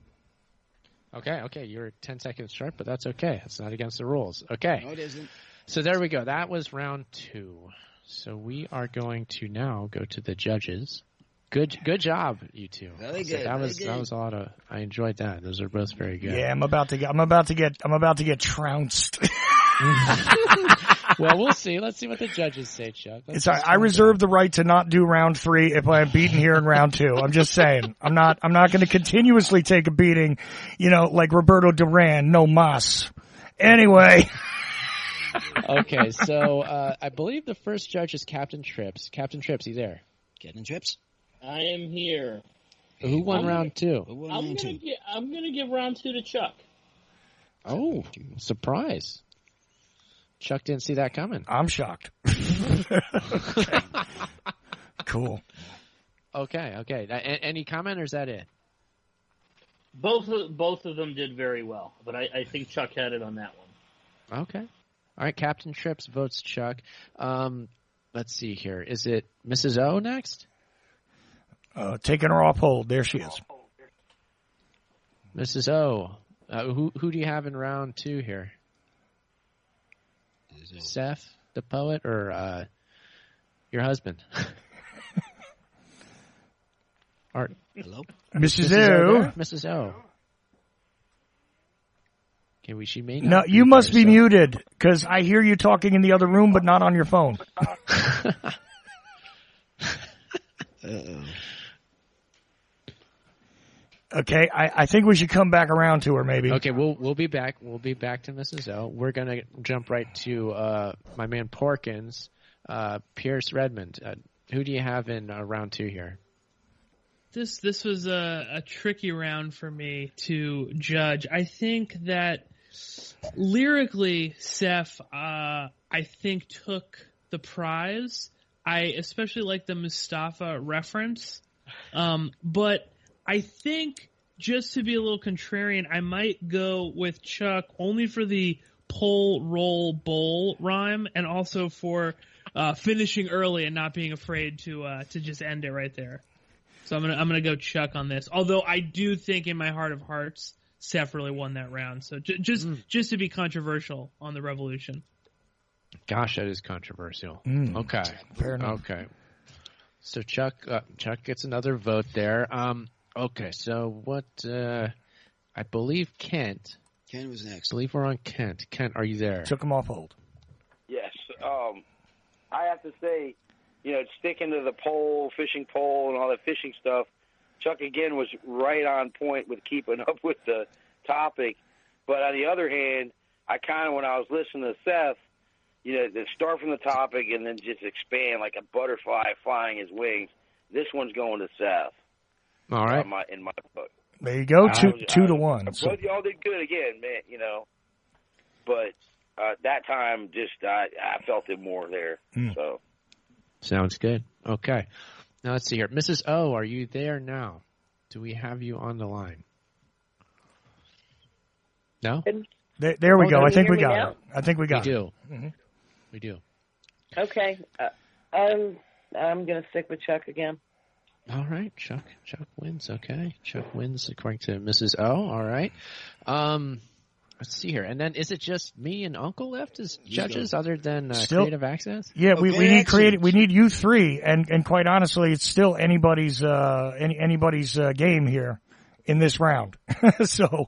Okay, you're 10 seconds short, but that's okay. It's not against the rules. Okay. No, it isn't. So there we go. That was round 2. So we are going to now go to the judges. Good job, you two. Very good. That was a lot of. I enjoyed that. Those are both very good. Yeah, I'm about to get trounced. Well, we'll see. Let's see what the judges say, Chuck. It's all right. I reserve the right to not do round 3 if I'm beaten here in round 2. I'm just saying. I'm not going to continuously take a beating, like Roberto Duran. No mas. Anyway. Okay, so I believe the first judge is Captain Trips. Captain Trips, you there? Captain Trips. I am here. Who won round 2? I'm gonna give round 2 to Chuck. Oh, surprise. Chuck didn't see that coming. I'm shocked. Cool. Okay. Any comment, or is that it? Both of them did very well, but I think Chuck had it on that one. Okay. All right, Captain Trips votes Chuck. Let's see here. Is it Mrs. O next? Taking her off hold. There she is. Mrs. O. Who do you have in round 2 here? Seth, the poet, or your husband? Art. Hello? Mrs. O. Mrs. O. Okay, she may not. No, you must be muted, because I hear you talking in the other room, but not on your phone. Okay, I think we should come back around to her, maybe. Okay, we'll be back. We'll be back to Mrs. O. We're gonna jump right to my man Porkins, Pierce Redmond. Who do you have in round 2 here? This was a tricky round for me to judge. I think that lyrically, Seth, I think took the prize. I especially like the Mustafa reference, but I think, just to be a little contrarian, I might go with Chuck only for the pole, roll, bowl rhyme, and also for finishing early and not being afraid to just end it right there. So I'm gonna go Chuck on this. Although I do think in my heart of hearts, Seth really won that round. So just to be controversial on the Revolution. Gosh, that is controversial. Okay, fair enough. Okay, so Chuck gets another vote there. Okay, so what I believe Kent. Ken was next. I believe we're on Kent. Kent, are you there? Took him off hold. Yes. I have to say, sticking to the fishing pole and all that fishing stuff, Chuck, again, was right on point with keeping up with the topic. But on the other hand, I kind of, when I was listening to Seth, to start from the topic and then just expand like a butterfly flying his wings, this one's going to Seth. All right. In my book. There you go, 2-1. So. Y'all did good again, man, But that time, I felt it more there. So Sounds good. Okay. Now let's see here. Mrs. O, are you there now? Do we have you on the line? No? There we go. I think we got now? it. I think we got it. Mm-hmm. We do. Okay. I'm going to stick with Chuck again. All right. Chuck wins. Okay. Chuck wins according to Mrs. O. All right. Let's see here. And then is it just me and Uncle left as judges other than Creative Access? Yeah, we need we need you three, and quite honestly, it's still anybody's game here in this round. So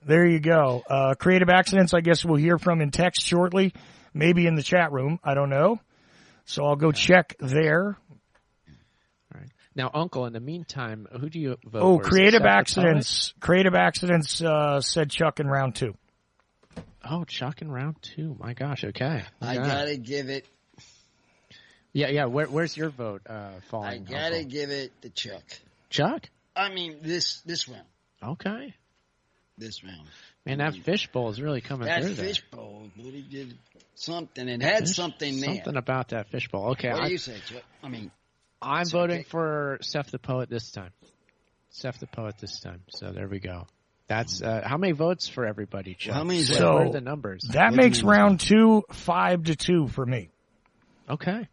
there you go. Creative Accidents, I guess we'll hear from in text shortly, maybe in the chat room. I don't know. So I'll go check there. All right. Now, Uncle, in the meantime, who do you vote for? Oh, Creative Accidents. Creative Accidents said Chuck in round 2. Oh, Chuck in round 2. My gosh. Okay. I gotta give it. Yeah. Where's your vote falling? I gotta give it to Chuck. Chuck? I mean, this round. Okay. This round. Man, that fishbowl is really coming through there. That fishbowl really did something. It had something there. Something about that fishbowl. Okay. What do you say, Chuck? I'm voting for Seth the Poet this time. Seth the Poet this time. So there we go. That's how many votes for everybody, Chuck? How many? So what are the numbers? That makes round 2 5-2 for me. Okay.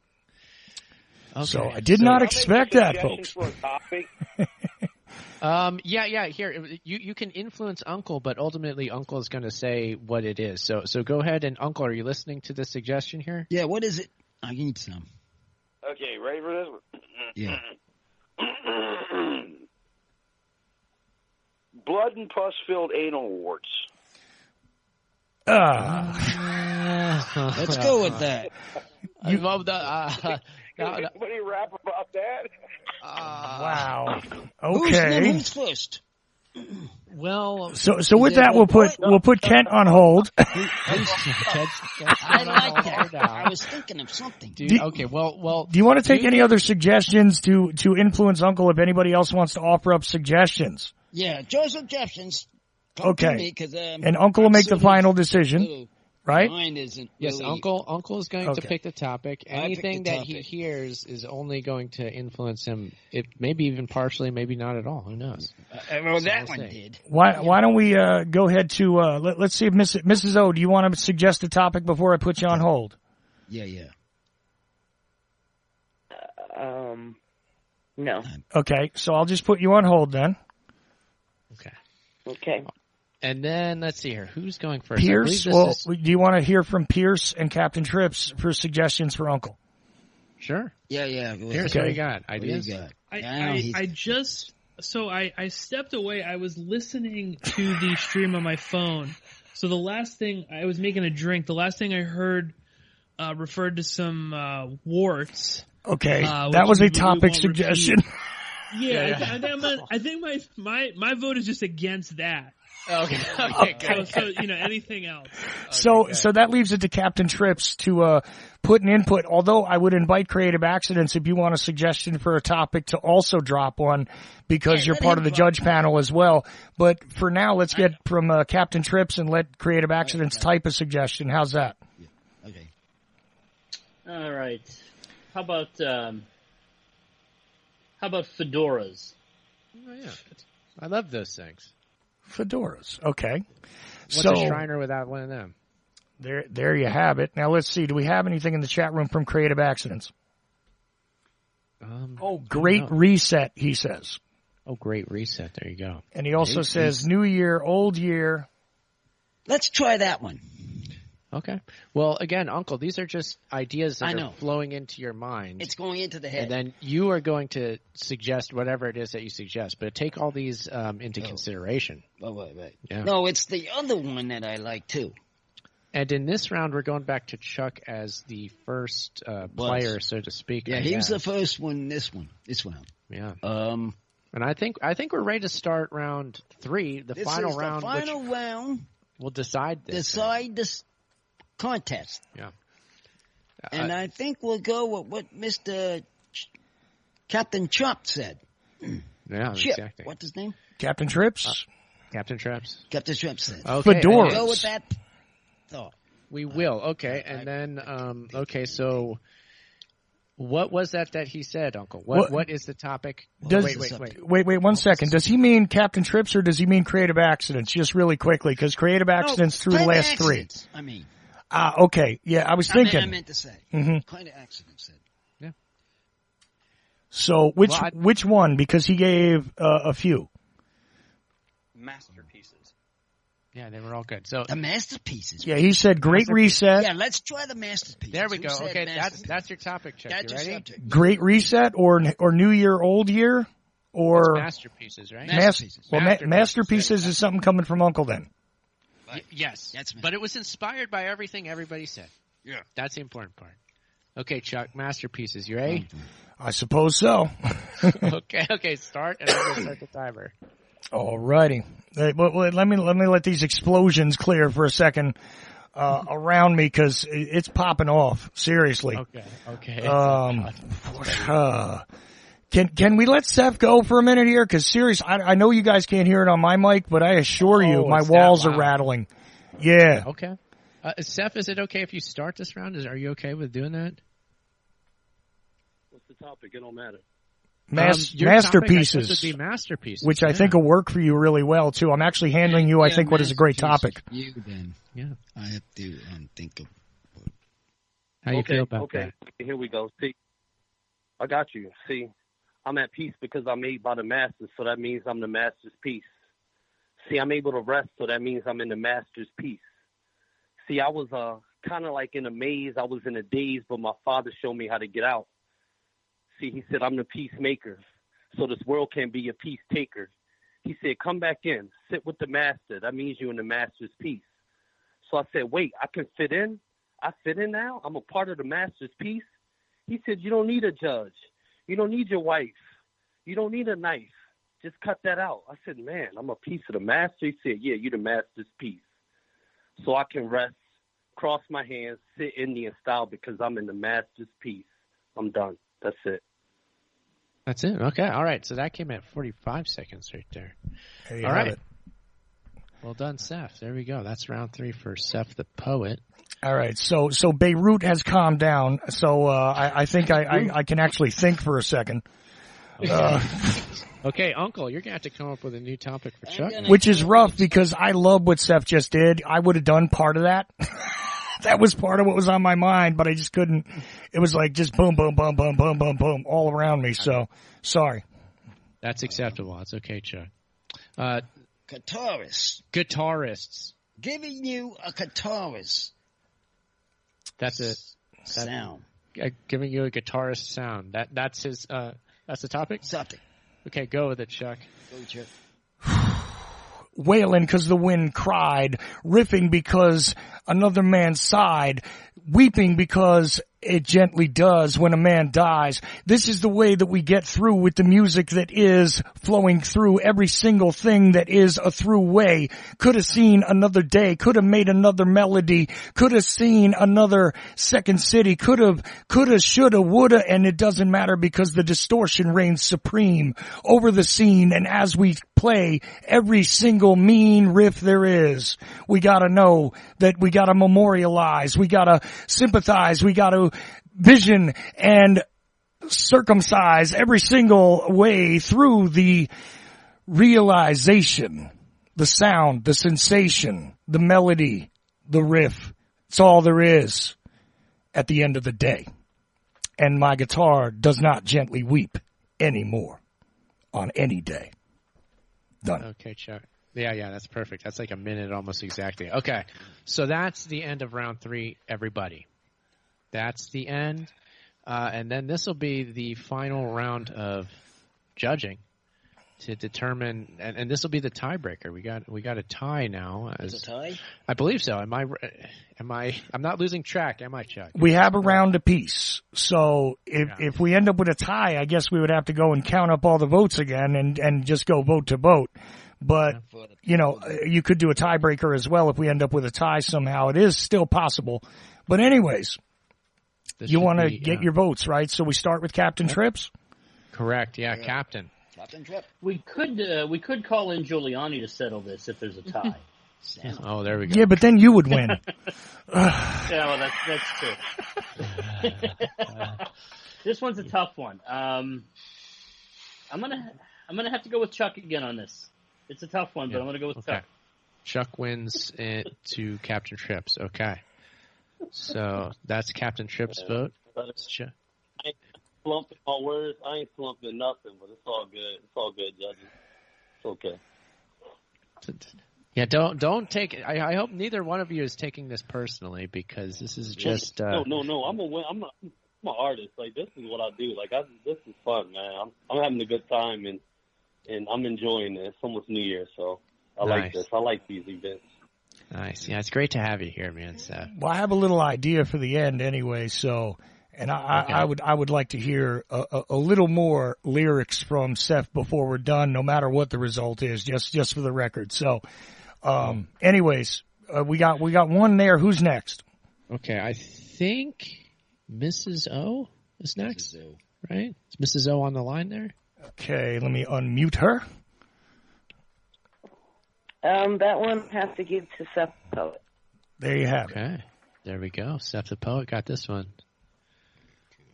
So I did not expect that, folks. Yeah. Here, you can influence Uncle, but ultimately Uncle is going to say what it is. So go ahead, and Uncle, are you listening to the suggestion here? Yeah. What is it? I need some. Okay, ready for this one? Yeah. Blood and pus-filled anal warts. Let's go with that. You love the. Anybody rap about that? Wow. Okay. Who's first? Well, so with that, we'll put Kent on hold. I like that. I was thinking of something. Okay. Well. Do you want to take any other suggestions to influence Uncle if anybody else wants to offer up suggestions? Yeah, Joe suggestions. Okay. And Uncle will make the final decision, right? Mine isn't. Yes, really... Uncle is going to pick the topic. Anything that he topic. Hears is only going to influence him. It maybe even partially, maybe not at all. Who knows? Well, that one did. Why don't we go ahead to let's see if Mrs. O, do you want to suggest a topic before I put you on hold? Yeah. No. Okay, so I'll just put you on hold then. Okay. And then let's see here. Who's going first? Pierce. Well, do you want to hear from Pierce and Captain Trips for suggestions for Uncle? Sure. Yeah. Pierce, what do you got? Ideas? I stepped away. I was listening to the stream on my phone. So the last thing I was making a drink. The last thing I heard referred to some warts. Okay, that was a topic suggestion. Yeah. I think my vote is just against that. Okay. Good. So anything else. So that leaves it to Captain Trips to put an input. Although I would invite Creative Accidents if you want a suggestion for a topic to also drop one, because you're part of the judge panel as well. But for now, let's get from Captain Trips and let Creative Accidents type a suggestion. How's that? Yeah. Okay. All right. How about fedoras? Oh, yeah. I love those things. Fedoras. Okay. What's a Shriner without one of them? There you have it. Now let's see. Do we have anything in the chat room from Creative Accidents? Great reset, he says. Oh, great reset. There you go. And he also says, new year, old year. Let's try that one. Okay. Well, again, Uncle, these are just ideas that I are know. flowing into your mind. It's going into the head. And then you are going to suggest whatever it is that you suggest. But take all these into consideration. Oh, right. Yeah. No, it's the other one that I like, too. And in this round, we're going back to Chuck as the first player, so to speak. Yeah, he was the first one this round. Yeah. And I think we're ready to start round 3, the final round. The final round. Will decide this. Decide this contest. Yeah. And I think we'll go with what Mr. Captain Chop said. Yeah, Chip. exactly. What's his name? Captain Trips? Captain Trips. Captain Chop said. Okay. Fedoras. Go with that thought. We will. Okay. And then, okay, so what was that he said, Uncle? What is the topic? Wait 1 second. Does he mean Captain Trips or does he mean creative accidents? Just really quickly, because creative accidents through the last 3. I mean. Okay. Yeah, I was thinking. I meant to say. Mm-hmm. Kind of accidents. Yeah. So which one? Because he gave a few. Masterpieces. Yeah, they were all good. So the masterpieces. Yeah, he said Great Reset. Yeah, let's try the masterpieces. There we go. Okay, that's your topic, Chuck. That's you ready? your subject. Great Reset or New Year, Old Year, or masterpieces, right? Masterpieces. Masterpieces is something coming from Uncle then. Yes, that's me. But it was inspired by everything everybody said. Yeah, that's the important part. Okay, Chuck, masterpieces. You ready? I suppose so. Okay. Start, and I'm going to start the timer. All righty. Let me let these explosions clear for a second around me because it's popping off. Seriously. Okay. Can we let Seth go for a minute here? Because seriously, I know you guys can't hear it on my mic, but I assure you, my walls are rattling. Yeah. Okay. Seth, is it okay if you start this round? Are you okay with doing that? What's the topic? It don't matter. Masterpieces, would be masterpieces, which I think will work for you really well too. I'm actually handling you, I think, what is a great topic. You then, yeah. I have to think of. How you feel about that? Okay, here we go. See, I got you. See, I'm at peace because I'm made by the masters, so that means I'm the master's peace. See, I'm able to rest, so that means I'm in the master's peace. See, I was kind of like in a maze. I was in a daze, but my father showed me how to get out. See, he said, I'm the peacemaker, so this world can be a peace taker. He said, come back in, sit with the master. That means you're in the master's peace. So I said, wait, I can fit in? I fit in now? I'm a part of the master's peace? He said, you don't need a judge. You don't need your wife. You don't need a knife. Just cut that out. I said, man, I'm a piece of the master. He said, yeah, you're the master's peace. So I can rest, cross my hands, sit Indian style because I'm in the master's peace. I'm done. That's it. That's it. Okay. All right. So that came at 45 seconds right there. All right. Well done, Seth. There we go. That's round 3 for Seth the poet. All right. So Beirut has calmed down. So I think I can actually think for a second. Okay, Uncle, you're gonna have to come up with a new topic for Chuck, which is rough because I love what Seth just did. I would have done part of that. That was part of what was on my mind, but I just couldn't. It was like just boom, boom, boom, boom, boom, boom, boom, all around me. So, sorry. That's acceptable. That's okay, Chuck. Guitarists. Giving you a guitarist. That's it. Sound. Giving you a guitarist sound. That's his. That's the topic. Something. Okay, go with it, Chuck. Go, Chuck. Wailing because the wind cried, riffing because another man sighed, weeping because it gently does when a man dies. This is the way that we get through with the music that is flowing through every single thing that is a through way. Could have seen another day, could have made another melody, could have seen another second city, could have, shoulda, woulda, and it doesn't matter because the distortion reigns supreme over the scene. And as we play every single mean riff there is, we gotta know that we gotta memorialize, we gotta sympathize, we gotta vision and circumcise every single way through the realization, the sound, the sensation, the melody, the riff. It's all there is at the end of the day. And my guitar does not gently weep anymore on any day. Done. Okay, Chuck. Yeah, that's perfect. That's like a minute almost exactly. Okay, so that's the end of round 3, everybody. That's the end. And then this will be the final round of judging to determine, and this will be the tiebreaker. We got a tie now. Is it a tie? I believe so. Am I? I'm not losing track, am I, Chuck? We have a round apiece. So if we end up with a tie, I guess we would have to go and count up all the votes again and just go vote to vote. But, you could do a tiebreaker as well if we end up with a tie somehow. It is still possible. But anyways, you want to get your votes, right? So we start with Captain Trips? Correct, yeah, Captain. Captain Trip. We could call in Giuliani to settle this if there's a tie. Oh, there we go. Yeah, but then you would win. Yeah, well, that's true. This one's a tough one. I'm gonna have to go with Chuck again on this. It's a tough one, but I'm gonna go with Chuck. Chuck wins to Captain Trips. Okay, so that's Captain Trips' vote. I ain't slumping my words. I ain't slumping nothing, but it's all good. It's all good, judges. It's okay. Yeah, don't take it. I hope neither one of you is taking this personally, because this is just. No. I'm an artist. Like, this is what I do. Like, this is fun, man. I'm having a good time, and I'm enjoying it. It's almost New Year, so I like this. I like these events. Nice. Yeah, it's great to have you here, man. So. Well, I have a little idea for the end anyway, so, and I would like to hear a little more lyrics from Seth before we're done, no matter what the result is, just for the record. So, anyways, we got one there. Who's next? Okay, I think Mrs. O is next, right? Is Mrs. O on the line there? Okay, let me unmute her. That one has to give to Seth the Poet. There you have it. Okay, there we go. Seth the Poet got this one.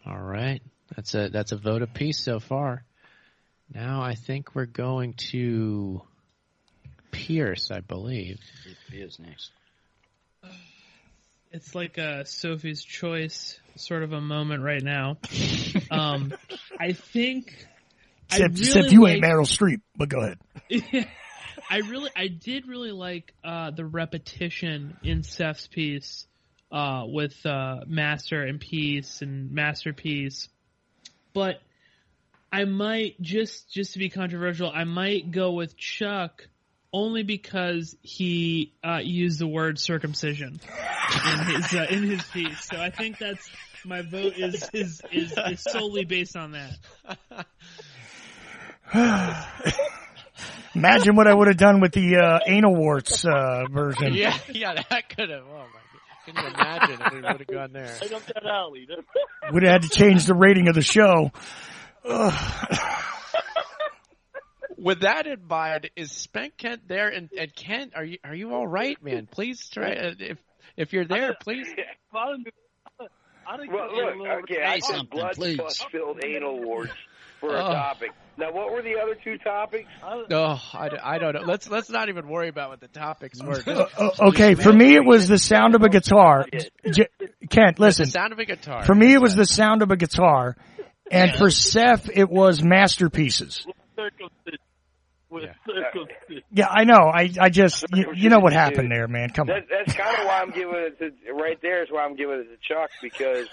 All right, that's a vote apiece so far. Now I think we're going to Pierce, I believe. Pierce next. It's like a Sophie's Choice sort of a moment right now. I think. Except you ain't Meryl Streep, but go ahead. I did really like the repetition in Seth's piece with Master and Peace and Masterpiece, but I might just to be controversial, I might go with Chuck only because he used the word circumcision in his piece. So I think that's my vote is solely based on that. Imagine what I would have done with the anal warts version. Yeah, that could have. Oh my God. Can you imagine if we would have gone there? Right up that alley. Would have had to change the rating of the show. With that in mind, is Spank Kent there? And Kent, are you all right, man? Please try if you're there, please. Well, look, okay, I said blood-filled anal warts for a topic. Now, what were the other two topics? No, I don't know. Let's not even worry about what the topics were. Okay, for me it was the sound of a guitar. Kent, listen. The sound of a guitar. For me it was the sound of a guitar, and for Seth it was masterpieces. Yeah, I know. I just you know what happened there, man. Come on. That's kind of why I'm giving it to right there. Is why I'm giving it to Chuck, because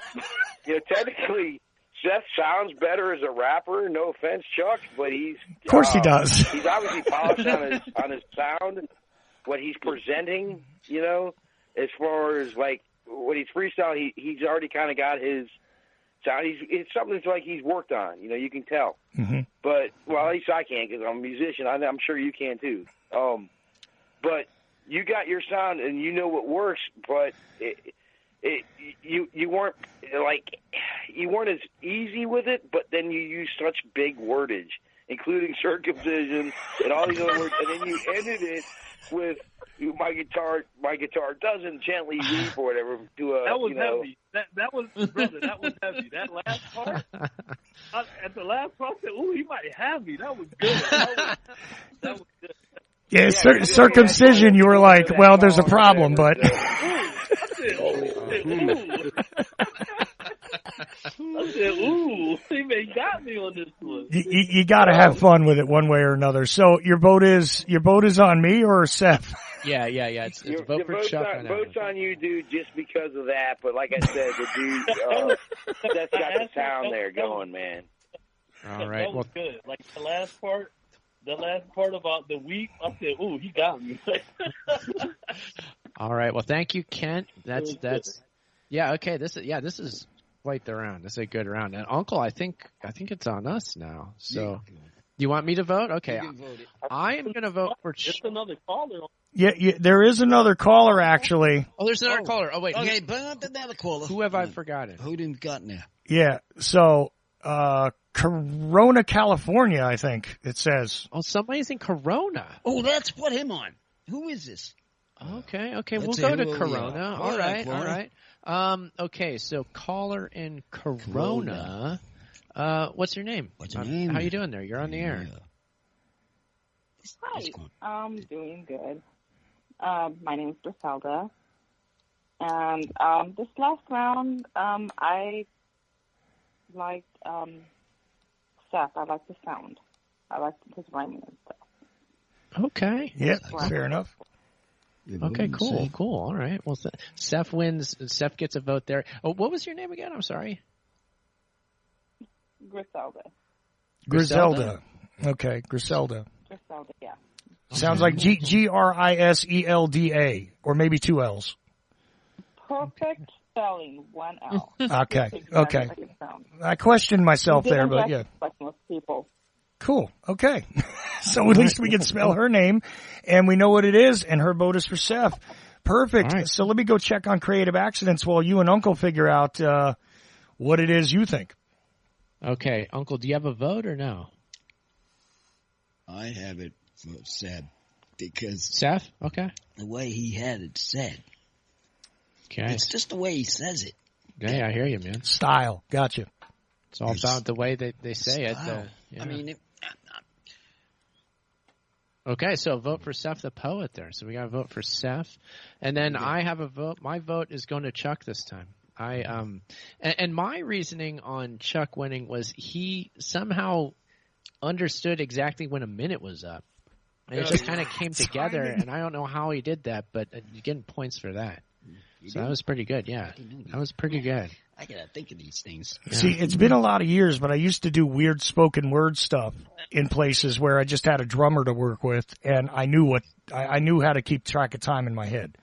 technically Seth sounds better as a rapper. No offense, Chuck, but of course he does. He's obviously polished on his sound, what he's presenting. As far as like what he's freestyling, he's already kind of got his sound. It's something that's like he's worked on. You can tell. Mm-hmm. But at least I can, because I'm a musician. I'm sure you can too. But you got your sound and you know what works. But you weren't as easy with it. But then you used such big wordage, including circumcision and all these other words, and then you ended it with my guitar doesn't gently weep or whatever. That was heavy. That was brother. That was heavy. That last part. At the last part, I said, "Ooh, he might have me." That was good. That was good. Yeah, circumcision. You were like, "Well, there's a problem," but. I said, "Ooh, he may got me on this one. You got to have fun with it one way or another. So your vote is on me or Seth? Yeah. It's vote for Chuck. Vote's on you, dude, just because of that. But like I said, the dude, Seth's got the town there going, man. All right. That was good. Like the last part about the week, I said, "Ooh, he got me." All right. Well, thank you, Kent. That's yeah. Okay. This is quite the round. This is a good round. And Uncle, I think it's on us now. So, you want me to vote? Okay. I am going to vote for. Just another caller. Yeah, there is another caller actually. Oh, there's another caller. Oh wait. Okay, but another caller. Who have I forgotten? Who didn't got there? Yeah. So, Corona, California, I think it says. Oh, somebody's in Corona. Oh, let's put him on. Who is this? Okay, we'll Let's go see to who- Corona. yeah. All right. Okay, so caller in Corona. What's your name? What's your name? How you doing there? You're on the air. Hi, I'm doing good. My name is Griselda. And this last round, I liked Seth. I liked the sound. I liked his rhyming and stuff. Okay. Yeah, fair enough. Okay, cool. All right. Well, Seth wins. Seth gets a vote there. Oh, what was your name again? I'm sorry. Griselda. Okay, Griselda. Griselda, yeah. Sounds like Griselda, or maybe two L's. Perfect spelling, one L. Okay. Exactly Okay. like it sounds. I questioned myself You there, didn't but yeah. like most people. Cool. Okay. So at least we can spell her name and we know what it is, and her vote is for Seth. Perfect. All right. So let me go check on creative accidents while you and Uncle figure out what it is you think. Okay, Uncle, do you have a vote or no? I have it for Seth because Seth? Okay. the way he had it said. Okay. It's just the way he says it. Yeah, I hear you, man. Style. Gotcha. It's all about the way they say Style. it. Yeah. I mean, Okay, so vote for Seth the poet there. So we got to vote for Seth, and then I have a vote. My vote is going to Chuck this time. And my reasoning on Chuck winning was he somehow understood exactly when a minute was up, and it just kind of came together. And I don't know how he did that, but you're getting points for that. So that was pretty good. Yeah, that was pretty good. I gotta think of these things. Yeah. See, it's been a lot of years, but I used to do weird spoken word stuff in places where I just had a drummer to work with, and I knew how to keep track of time in my head.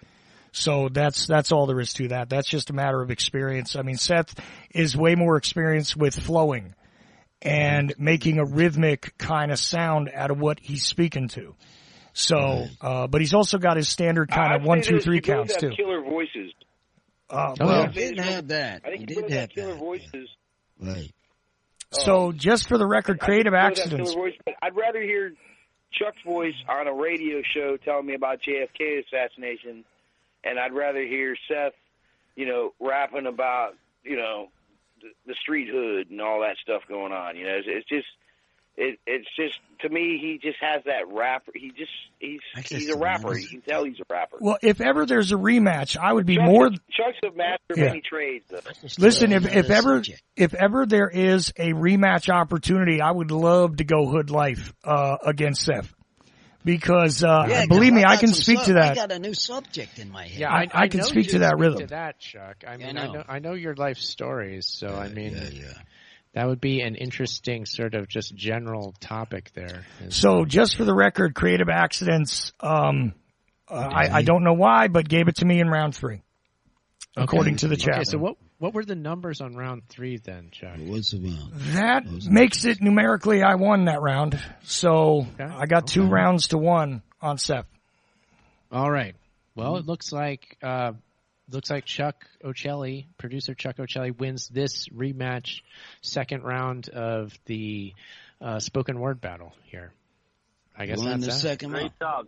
So that's all there is to that. That's just a matter of experience. I mean, Seth is way more experienced with flowing and making a rhythmic kind of sound out of what he's speaking to. So, but he's also got his standard kind of 1, 2, 3 counts too. Killer voices. Well, He didn't have that. I think He he did both have have killer that. voices. Right. so just for the record, creative I think he both have accidents. killer voice, but I'd rather hear Chuck's voice on a radio show telling me about JFK assassination, and I'd rather hear Seth, rapping about, the street hood and all that stuff going on. It's just to me, he just has that rapper. He's a rapper. You can tell he's a rapper. Well, if ever there's a rematch, I would be more. Chuck's a master of Yeah. many trades, though. Listen, if ever there is a rematch opportunity, I would love to go Hood Life against Seth, because believe me, I can speak to I that. got a new subject in my head. Yeah, I can know speak you to that speak rhythm. To that, Chuck. I mean, I know. I know your life stories, so I mean, yeah. that would be an interesting sort of just general topic there. So just for the record, creative accidents. I don't know why, but gave it to me in round 3, according to the chat. Okay, so what were the numbers on round 3 then, Chuck? What's the round? That makes it numerically I won that round. So I got 2 rounds to 1 on Seth. All right. Well, it looks like Chuck Ocelli, producer Chuck Ocelli, wins this rematch, second round of the spoken word battle here. I guess Won that's the that. second round. Great job.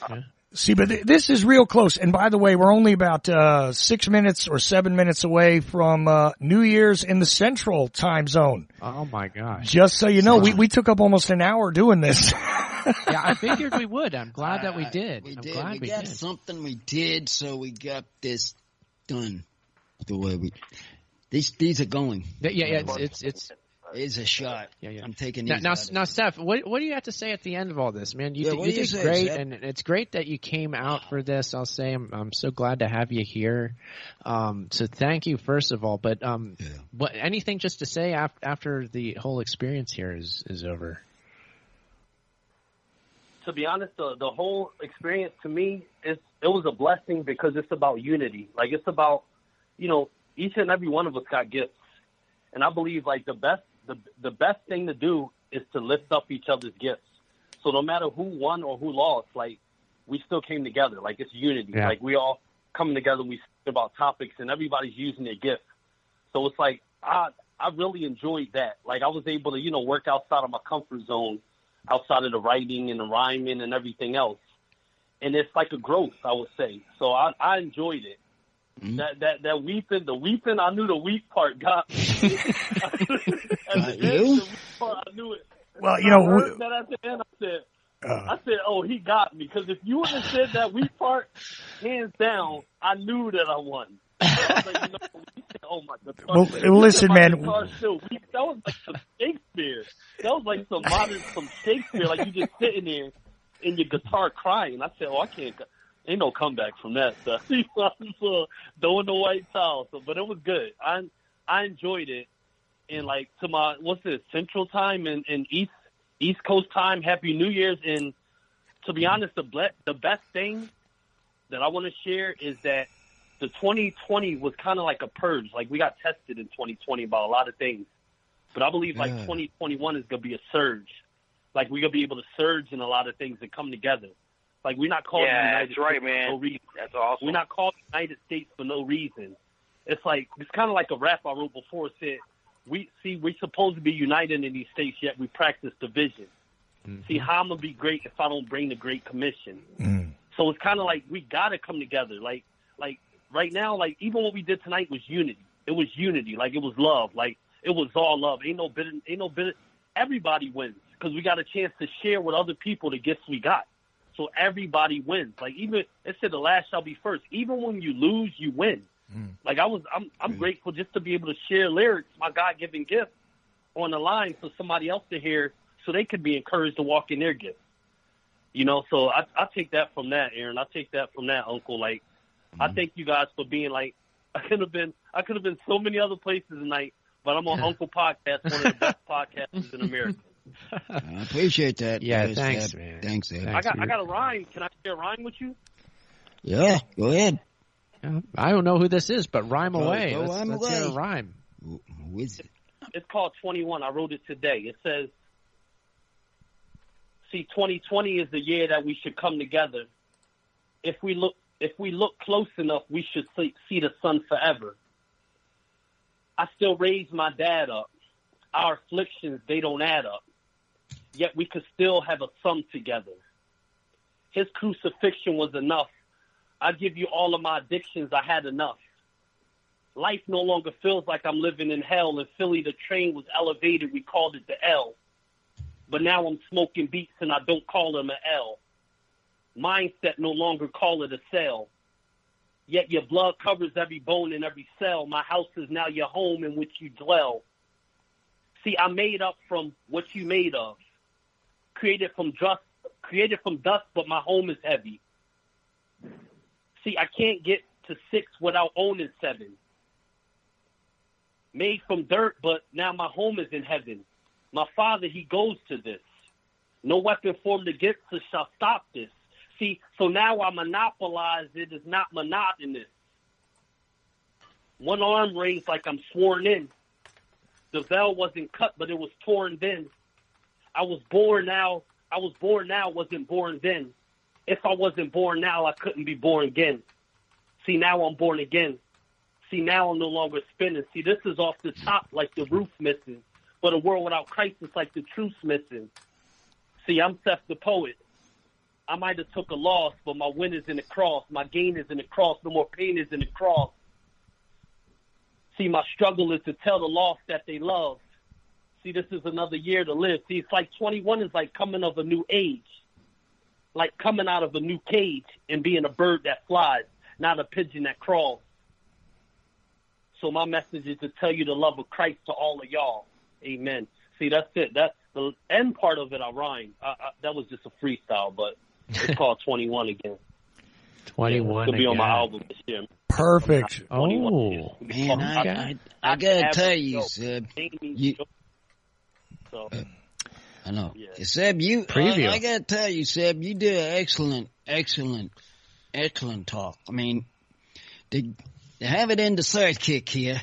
Yeah. See, but this is real close. And by the way, we're only about 6 minutes or 7 minutes away from New Year's in the Central Time Zone. Oh my gosh! Just so you know, we took up almost an hour doing this. Yeah, I figured we would. I'm glad that we did. We I'm did. glad We got something we did, so we got this done. The way these are going. Yeah, it's It's a shot. Yeah. I'm taking now, these. Now, Steph, what do you have to say at the end of all this, man? You what do you did say, great, Zeb? and it's great that you came out for this. I'll say I'm so glad to have you here. So thank you, first of all. But anything just to say after the whole experience here is over? To be honest, the whole experience to me, it was a blessing because it's about unity. Like, it's about, each and every one of us got gifts. And I believe, like, the best thing to do is to lift up each other's gifts. So no matter who won or who lost, like, we still came together. Like, it's unity. Yeah. Like, we all coming together, we speak about topics, and everybody's using their gift. So it's like, I really enjoyed that. Like, I was able to, work outside of my comfort zone, outside of the writing and the rhyming and everything else. And it's like a growth, I would say. So I enjoyed it. Mm-hmm. That weeping, the weeping, I knew the weep part got me. At the end, the weep part, I knew it. Well, I heard that at the end, I said, oh, he got me. Because if you would have said that weep part, hands down, I knew that I won. I was like, oh my God. Well, listen, man. That was like some Shakespeare. That was like some Shakespeare. Like, you just sitting there in your guitar crying. I said, I can't. Ain't no comeback from that stuff. Throwing the white towel. But it was good. I enjoyed it. And like to my Central Time and East Coast time. Happy New Year's. And to be honest, the best thing that I want to share is that the 2020 was kind of like a purge. Like, we got tested in 2020 about a lot of things. But I believe, 2021 is going to be a surge. Like, we're going to be able to surge in a lot of things that come together. Like, we're not called the United States for no reason. That's awesome. We're not called the United States for no reason. It's kind of like a rap I wrote before. It said, we're supposed to be united in these states, yet we practice division. Mm-hmm. See, how I'm going to be great if I don't bring the Great Commission? Mm. So it's kind of like we got to come together. Like right now, like, even what we did tonight was unity. It was unity. Like, it was love. Like, it was all love. Ain't no bitter. Everybody wins because we got a chance to share with other people the gifts we got. So everybody wins. Like, even it said the last shall be first. Even when you lose, you win. Mm. Like, I'm grateful just to be able to share lyrics, my God-given gift, on the line for somebody else to hear, so they could be encouraged to walk in their gift. So I take that from that, Aaron. I take that from that, Uncle. Like, I thank you guys for being like, I could have been so many other places tonight, but I'm on Uncle Podcast, one of the best podcasts in America. I appreciate that. Yeah, thanks, man. Thanks, Ed. I got a rhyme. Can I share a rhyme with you? Yeah, go ahead. I don't know who this is, but rhyme away. Let's hear a rhyme. Who is it? It's called 21. I wrote it today. It says, see, 2020 is the year that we should come together. If we look close enough, we should see the sun forever. I still raise my dad up. Our afflictions, they don't add up. Yet we could still have a sum together. His crucifixion was enough. I give you all of my addictions. I had enough. Life no longer feels like I'm living in hell. In Philly, the train was elevated. We called it the L. But now I'm smoking beats and I don't call them an L. Mindset no longer call it a cell. Yet your blood covers every bone and every cell. My house is now your home in which you dwell. See, I made up from what you made of. Created from dust, but my home is heavy. See, I can't get to 6 without owning 7. Made from dirt, but now my home is in heaven. My Father, he goes to this. No weapon formed against us shall stop this. See, so now I monopolize it. It's not monotonous. One arm raised like I'm sworn in. The veil wasn't cut, but it was torn then. I was born now, wasn't born then. If I wasn't born now, I couldn't be born again. See, now I'm born again. See, now I'm no longer spinning. See, this is off the top like the roof missing. But a world without Christ is like the truth's missing. See, I'm Seth the poet. I might have took a loss, but my win is in the cross. My gain is in the cross. No more pain is in the cross. See, my struggle is to tell the lost that they love. See, this is another year to live. See, it's like 21 is like coming of a new age. Like coming out of a new cage and being a bird that flies, not a pigeon that crawls. So my message is to tell you the love of Christ to all of y'all. Amen. See, that's it. That's the end part of it. I rhymed. That was just a freestyle, but it's called 21 again. 21 It'll be on my again. album this year. Perfect. Oh, Man, I gotta tell you, Seb. I know. Yeah. Seb, Preview. I gotta tell you, Seb, you did an excellent talk. I mean, to have it in the sidekick here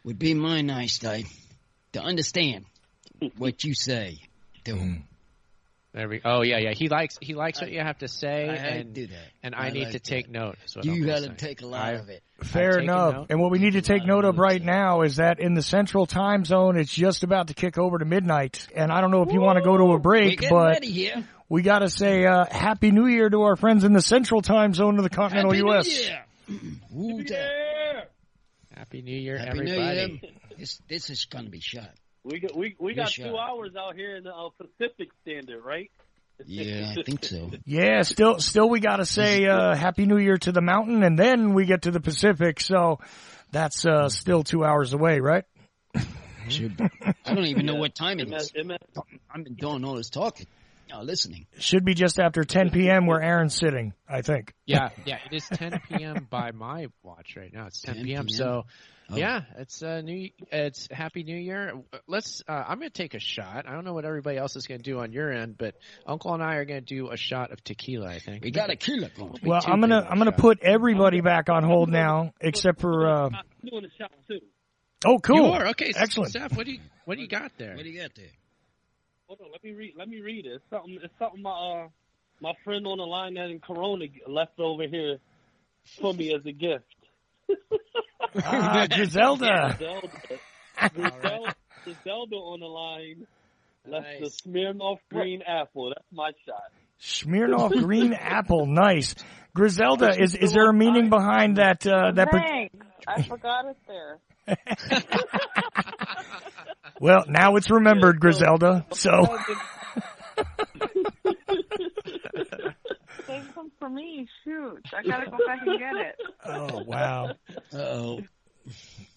would be my nice day to understand what you say. There we. Oh yeah. He likes what you have to say, and do that. And I need to take note. You got to take a lot of it. Fair enough. And what we need to take note of right now is that in the Central Time Zone, it's just about to kick over to midnight. And I don't know if you want to go to a break, but we got to say Happy New Year to our friends in the Central Time Zone of the continental U.S. Happy New Year, Happy everybody. New Year. This is going to be shot. We got 2 hours out here in the Pacific Standard, right? Yeah, I think so. Yeah, still we got to say Happy New Year to the mountain, and then we get to the Pacific, so that's still 2 hours away, right? Should be. I don't even know what time it is. I've been doing all this talking. Listening. Should be just after 10 p.m. where Aaron's sitting, I think. Yeah, it is 10 p.m. by my watch right now. It's 10 p.m. So, yeah, it's Happy New Year. Let's. I'm going to take a shot. I don't know what everybody else is going to do on your end, but Uncle and I are going to do a shot of tequila. I think we got tequila going. Well, I'm gonna put everybody back on hold now, except for. I'm doing a shot too. Oh, cool! You are? Okay, excellent. Steph, what do you got there? What do you got there? Hold on, let me read it. It's something my friend on the line that in Corona left over here for me as a gift. Griselda. Griselda on the line left the Smirnoff Green Apple. That's my shot. Smirnoff Green Apple, nice. Griselda, is there a meaning behind that? Thanks. I forgot it there. Well, now it's remembered, Griselda. So. Save some for me. Shoot, I gotta go back and get it. Oh wow. Uh-oh.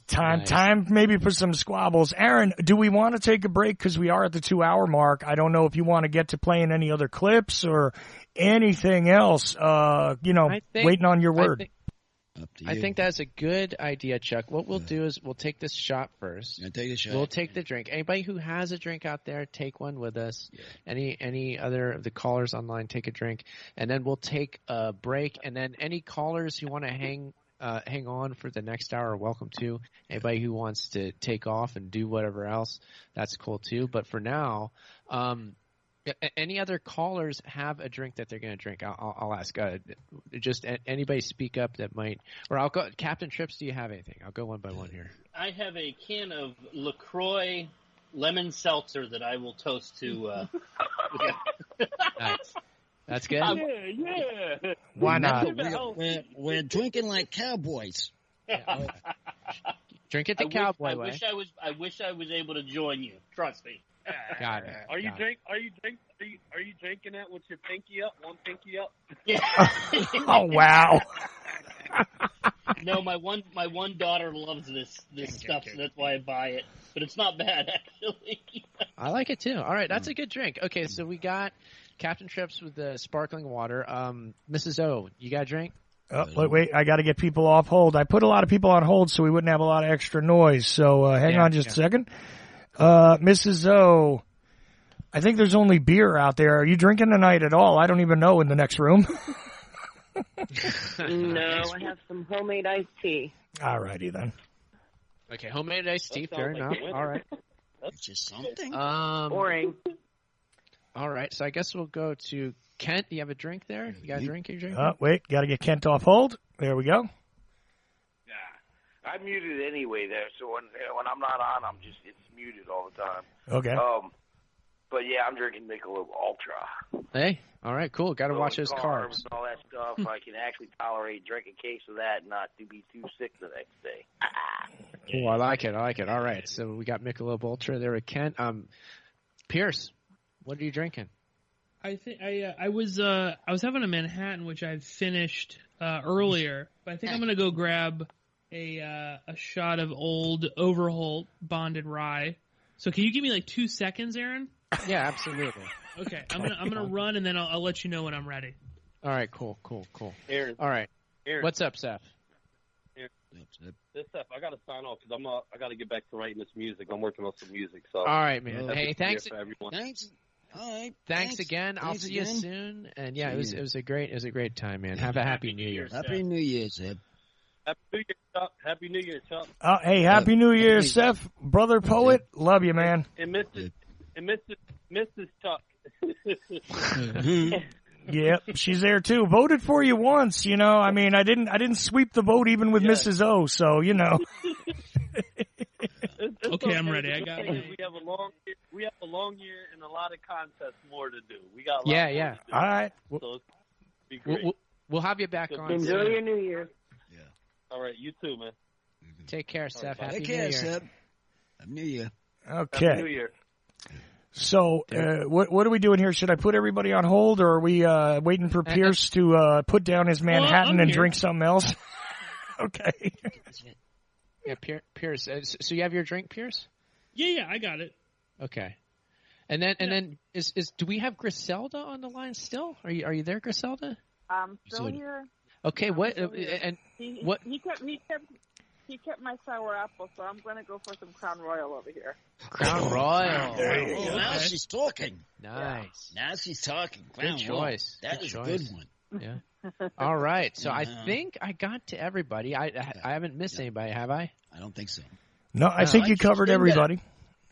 Time maybe for some squabbles. Aaron, do we want to take a break because we are at the 2 hour mark? I don't know if you want to get to playing any other clips or anything else. Waiting on your word. I think that's a good idea, Chuck. What we'll do is we'll take this shot first. Take a shot. We'll take the drink. Anybody who has a drink out there, take one with us. Yeah. Any other of the callers online, take a drink, and then we'll take a break. And then any callers who want to hang on for the next hour are welcome to. Anybody who wants to take off and do whatever else, that's cool too. But for now, any other callers have a drink that they're going to drink? I'll ask. Just anybody speak up that might, or I'll go. Captain Trips, do you have anything? I'll go one by one here. I have a can of LaCroix lemon seltzer that I will toast to. Nice. That's good. Yeah. Why not? We're drinking like cowboys. Yeah. Drink it the cowboy way. I wish I was able to join you. Trust me. Got it. Are you drinking that with your pinky up? One pinky up? Yeah. Oh wow. No, my one daughter loves this stuff, so that's why I buy it. But it's not bad actually. I like it too. All right, that's a good drink. Okay, so we got Captain Trips with the sparkling water. Mrs. O, you got a drink? Oh, wait, I got to get people off hold. I put a lot of people on hold so we wouldn't have a lot of extra noise. So hang on just a second. Mrs. O, I think there's only beer out there. Are you drinking tonight at all? I don't even know in the next room. No, I have some homemade iced tea. All righty then. Okay, homemade iced tea, fair enough. All right. That's just something. Boring. All right, so I guess we'll go to Kent. Do you have a drink there? You got a drink? Wait, got to get Kent off hold. There we go. I'm muted anyway there, so when I'm not on, it's muted all the time. Okay. But yeah, I'm drinking Michelob Ultra. Hey, all right, cool. Got to watch those carbs. And all that stuff. I can actually tolerate drinking a case of that and not to be too sick the next day. Cool, I like it. All right, so we got Michelob Ultra there with Kent. Pierce, what are you drinking? I think I was having a Manhattan, which I finished earlier, but I think I'm gonna go grab a shot of old Overholt bonded rye. So can you give me like 2 seconds, Aaron? Yeah, absolutely. Okay, I'm gonna run and then I'll let you know when I'm ready. All right, cool. Aaron. All right. Aaron. What's up, Seth? Aaron. This Seth, I got to sign off because I got to get back to writing this music. I'm working on some music. So. All right, man. Hey, thanks. For everyone. Thanks. All right. Thanks again. I'll see you soon. And yeah, it was a great time, man. Have a happy New Year. Happy New Year, Seth. Happy New Year, Chuck. Happy New Year, Chuck. Hey, Happy New Year, Seth. Brother Poet. Love you, man. And Mrs. Chuck. Yep, she's there too. Voted for you once, you know. I mean, I didn't sweep the vote even with Mrs. O, so you know. Okay, I'm ready. I got it. We have a long year and a lot of contests more to do. We got a lot yeah. more to do. All right. So it's be great. We'll have you back on. Enjoy soon. your New Year. Yeah. All right, you too, man. Take care, Seth. Right, Happy Take New care, Year. Seth. Happy New Year. Okay. Happy New Year. So, what are we doing here? Should I put everybody on hold, or are we waiting for Pierce to put down his Manhattan and drink something else? Okay. Yeah, Pierce. So you have your drink, Pierce? Yeah, I got it. Okay. And then do we have Griselda on the line still? Are you there, Griselda? I'm still here. Okay. What and what? He kept my sour apple, so I'm going to go for some Crown Royal over here. Crown Royal. Oh, now she's talking. Nice. Now she's talking. Good choice. That is a good one. Yeah. All right. So I think I got to everybody. I haven't missed anybody, have I? I don't think so. No, I think you covered everybody.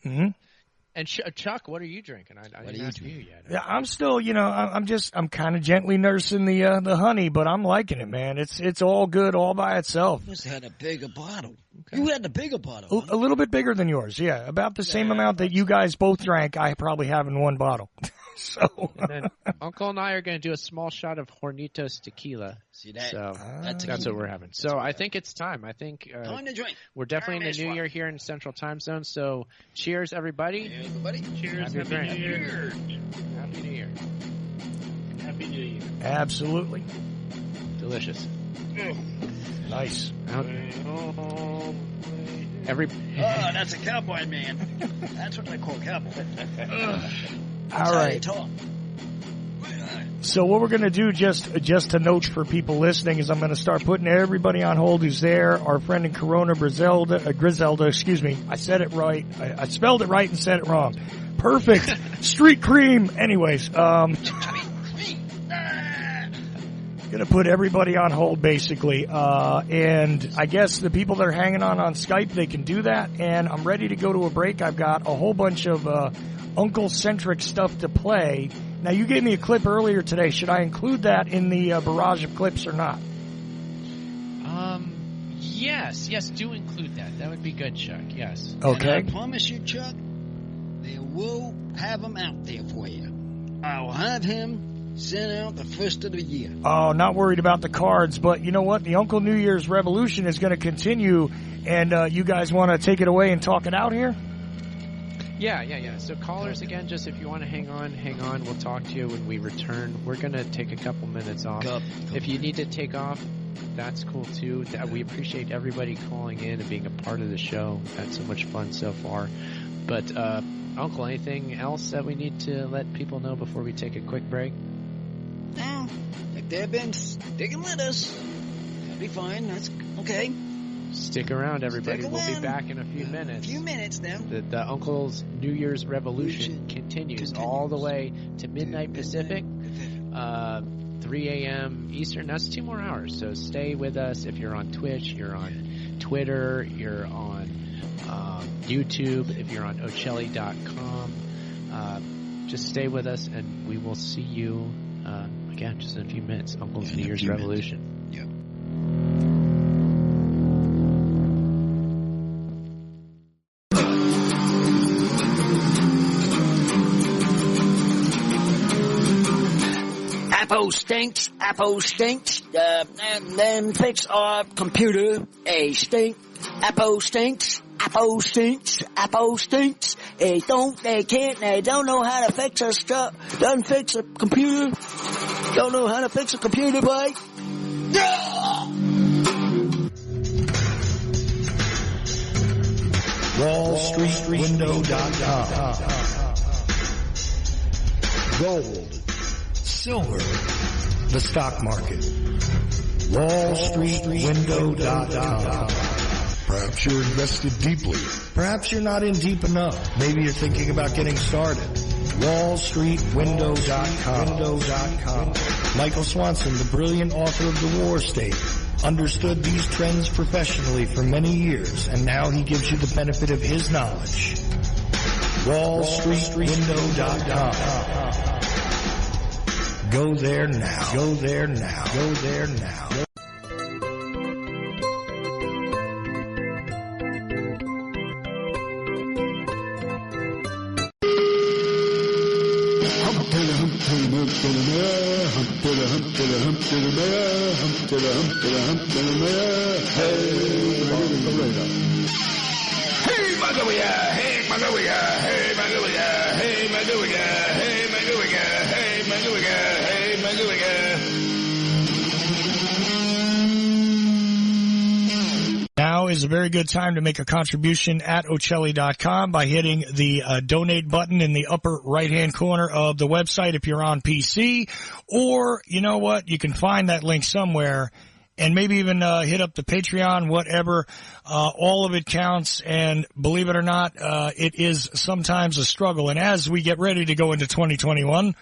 Mm-hmm. And Chuck, what are you drinking? I didn't ask you yet. Yeah, I'm still, I'm kind of gently nursing the honey, but I'm liking it, man. It's all good all by itself. You must have had a bigger bottle. Okay. You had the bigger bottle. Huh? A little bit bigger than yours, yeah. About the same amount that you guys both drank, I probably have in one bottle. So, and then Uncle and I are going to do a small shot of Hornitos tequila. See that? So that's what we're having. So I think it's time. I think time to drink. We're definitely in the new year here in Central Time Zone. So cheers, everybody. Cheers, everybody. Cheers. Happy New Year. Happy New Year. Happy New Year. Absolutely. Delicious. Nice. That's a cowboy man. That's what they call cowboy. All right. So what we're going to do, just to note for people listening, is I'm going to start putting everybody on hold who's there. Our friend in Corona, Griselda, excuse me. I said it right. I spelled it right and said it wrong. Perfect. Street cream. Anyways, going to put everybody on hold basically. And I guess the people that are hanging on Skype, they can do that. And I'm ready to go to a break. I've got a whole bunch of uncle-centric stuff to play. Now, you gave me a clip earlier today. Should I include that in the barrage of clips or not? Yes, do include that. That would be good, Chuck. Yes. Okay. And I promise you, Chuck, they will have him out there for you. I'll have him sent out the first of the year. Oh, not worried about the cards, but you know what? The Uncle New Year's Revolution is going to continue, and you guys want to take it away and talk it out here? Yeah. So callers, again, just if you want to hang on. We'll talk to you when we return. We're going to take a couple minutes off. If you need to take off, that's cool too. We appreciate everybody calling in and being a part of the show. Had so much fun so far. But, Uncle, anything else that we need to let people know before we take a quick break? No. If they've been sticking with us, that'll be fine. That's okay. Stick around, everybody. We'll be back in a few minutes. A few minutes now. The Uncle's New Year's Revolution continues all the way to midnight Pacific, 3 a.m. Eastern. That's 2 more hours. So stay with us. If you're on Twitch, you're on Twitter, you're on YouTube, if you're on Ocelli.com, just stay with us, and we will see you again just in a few minutes. Uncle's New Year's Revolution. Yep. Apple stinks, and then fix our computer, stink. Apple stinks, they don't know how to fix a stuff, doesn't fix a computer, don't know how to fix a computer, boy. Wall WallStreetWindow.com. Gold, silver, the stock market. WallStreetWindow.com. Perhaps you're invested deeply. Perhaps you're not in deep enough. Maybe you're thinking about getting started. WallStreetWindow.com. Michael Swanson, the brilliant author of The War State, understood these trends professionally for many years, and now he gives you the benefit of his knowledge. WallStreetWindow.com. Go there now. Go there now. Go there now. Now is a very good time to make a contribution at Ocelli.com by hitting the donate button in the upper right-hand corner of the website if you're on PC. Or, you know what, you can find that link somewhere and maybe even hit up the Patreon, whatever. All of it counts, and believe it or not, it is sometimes a struggle. And as we get ready to go into 2021,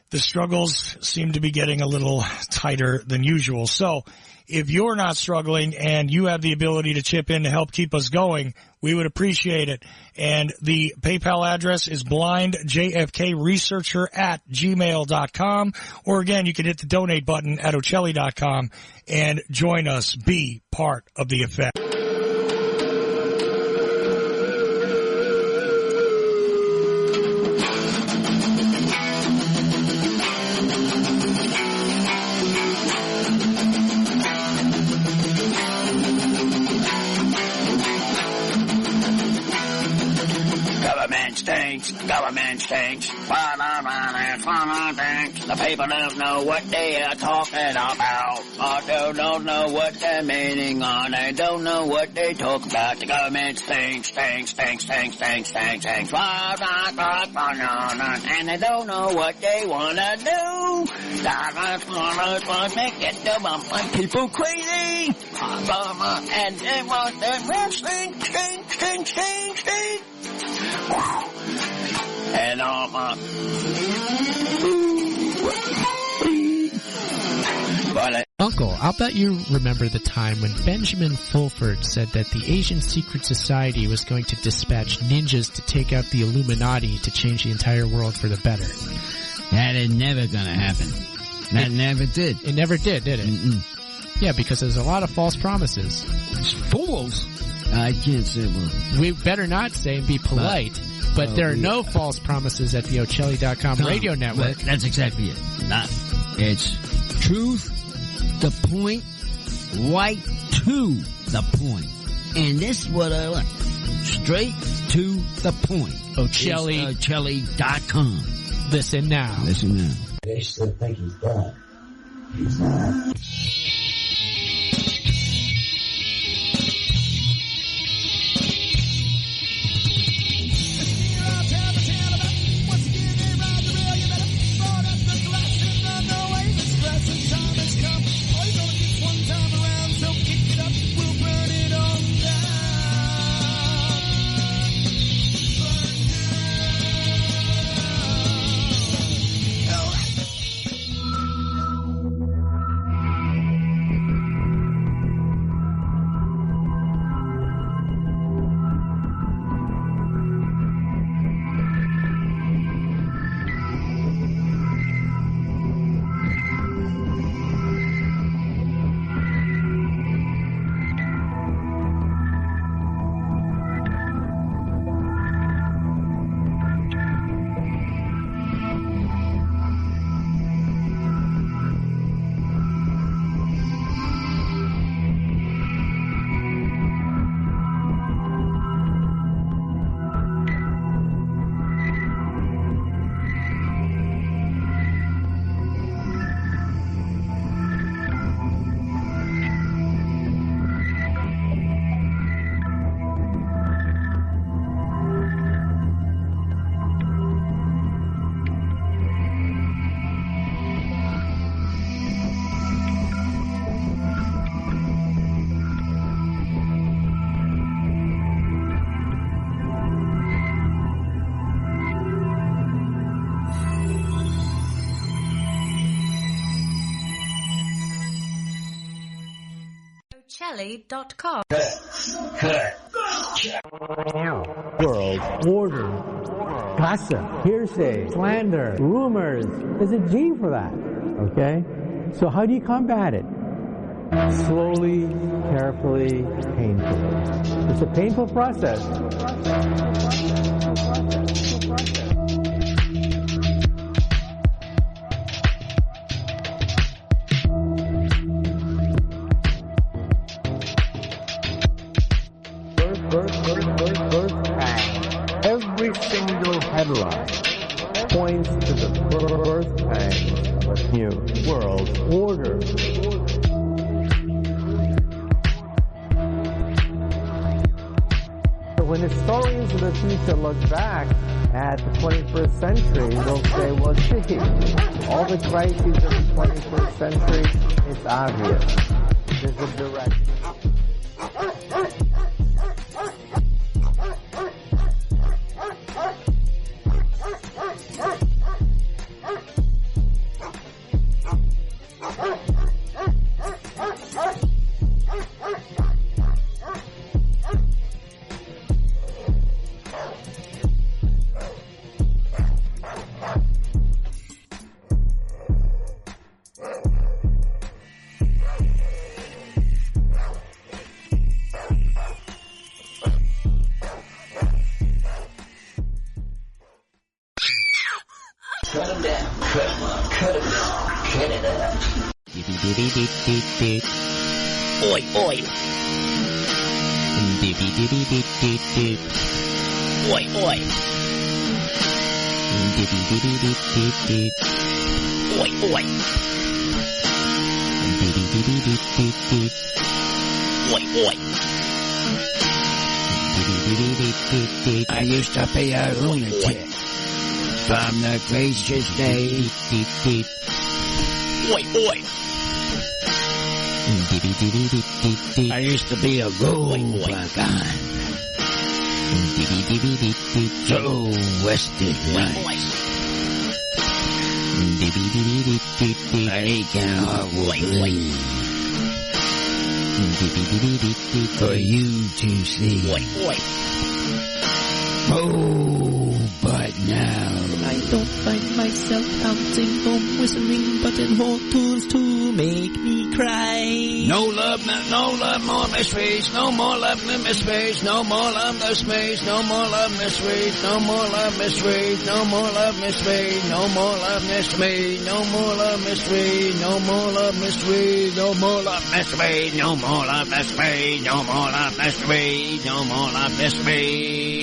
the struggles seem to be getting a little tighter than usual. So if you're not struggling and you have the ability to chip in to help keep us going, we would appreciate it. And the PayPal address is blindjfkresearcher@gmail.com. Or again, you can hit the donate button at Ocelli.com and join us. Be part of the effect. Government stinks. The people don't know what they are talking about. They don't know what they're meaning on. They don't know what they talk about. The government stinks. And they don't know what they want to do. They get the people crazy. And they want them stink. And Uncle, I'll bet you remember the time when Benjamin Fulford said that the Asian Secret Society was going to dispatch ninjas to take out the Illuminati to change the entire world for the better. That is never gonna happen. That never did. It never did it? Mm-mm. Yeah, because there's a lot of false promises. Fools? I can't say well. We better not say and be polite. But there are no false promises at the Ocelli.com radio network. That's exactly it. It's truth, the point, right to the point. And this is what I like. Straight to the point. Ocelli.com. Listen now. Listen now. They still think he's dead. He's not. livestream.ocelli.com. World order, gossip, hearsay, slander, rumors. There's a G for that, okay? So how do you combat it? Slowly, carefully, painfully. It's a painful process. Every single headline points to the birth pangs of a new world order. So when historians of the future look back at the 21st century, they'll say, well, gee, all the crises of the 21st century, it's obvious. There's a direction. Oi, oi. Oi, oi. Oi, oi. Oi, oi. I used to be a lunatic from the gracious day. Oi, oi. I used to be a gold wagon. So rested nights. I can hardly for you to see. Oh, but now I don't find myself counting home, whistling buttonhole tunes to make me cry. No love, more mysteries. No more love, mysteries. No more love, mysteries. No more love, mysteries. No more love, mysteries. No more love, mysteries. No more love, mysteries. No more love, mysteries. No more love, mysteries. No more love, mysteries. No more love, mysteries. No more love, mysteries. No more love, mysteries.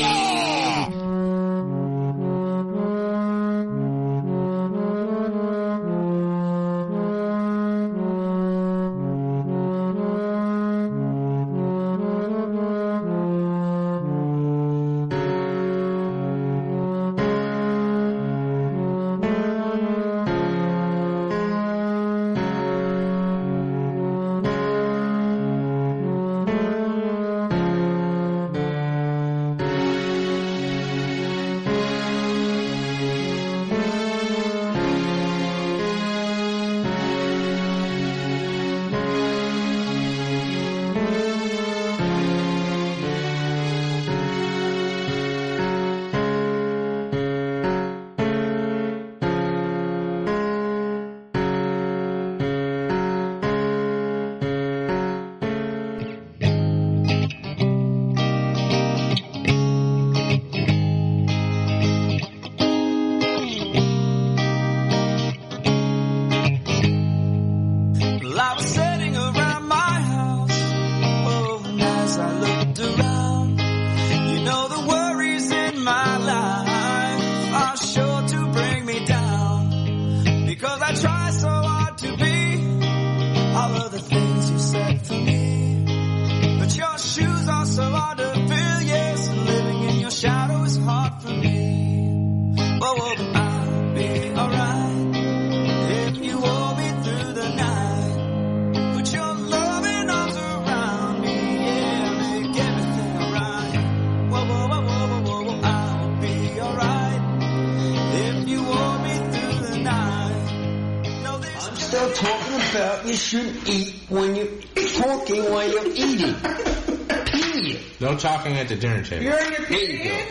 you shouldn't eat when you're talking while you're eating. Period. No talking at the dinner table. You're on your period?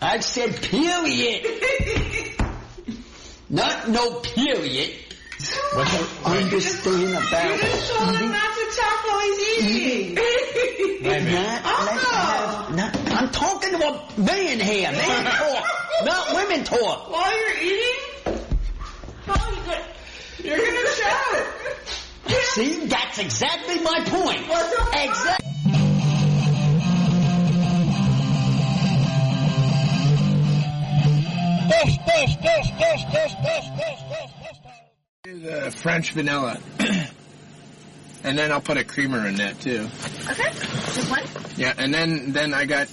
I said period. Not no period. Understand about You just told him not to talk while he's eating. I'm talking to a man here. Man talk, not women talk. While you're eating? Oh, you're gonna shout. See, that's exactly my point. Exactly. The French vanilla. And then I'll put a creamer in that too. Okay, just one? Yeah, and then I got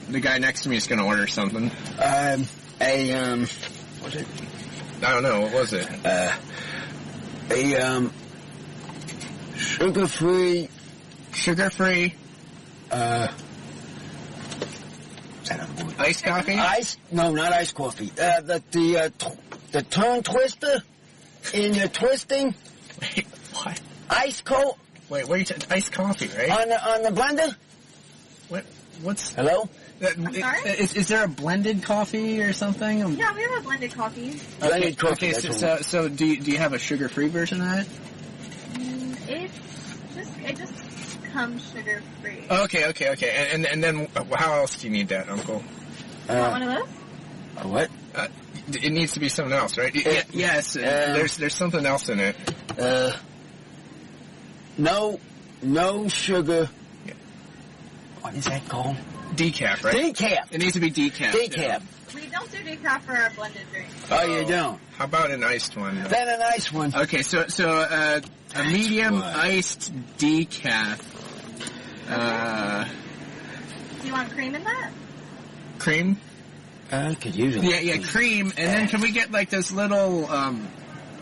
the guy next to me is going to order something. What's it? I don't know, what was it? Sugar-free. Iced coffee? No, not iced coffee. The tongue twister in your twisting. Wait, what? Ice cold. Wait, what are you iced coffee, right? On the blender? What's... Hello? I'm sorry? Is there a blended coffee or something? Yeah, we have a blended coffee. Blended coffee. Okay, so do you have a sugar-free version of that? It just comes sugar-free. Okay. And then how else do you need that, Uncle? You want one of those? What? It needs to be something else, right? Yes, there's something else in it. No sugar. What is that called? Decaf, right? Decaf. It needs to be decaf. Decaf. We don't do decaf for our blended drink. Oh, you don't? How about an iced one? Then an iced one. Okay, so a medium iced decaf. Do you want cream in that? Cream? I could use it. Yeah, cream. And then can we get like this little,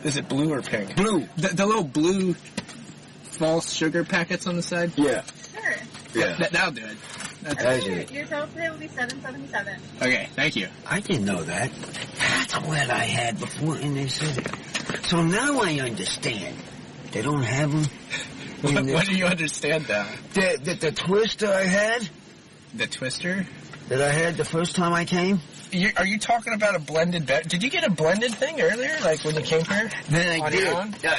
is it blue or pink? Blue. The little blue false sugar packets on the side? Yeah. Sure. Yeah. That'll do it. Your total today will be $7.77. Okay, thank you. I didn't know that. That's what I had before, and they said it. So now I understand. They don't have them. What do you understand now? The twister I had. The twister? That I had the first time I came. Are you talking about a blended Did you get a blended thing earlier, like when you came here? Then I did.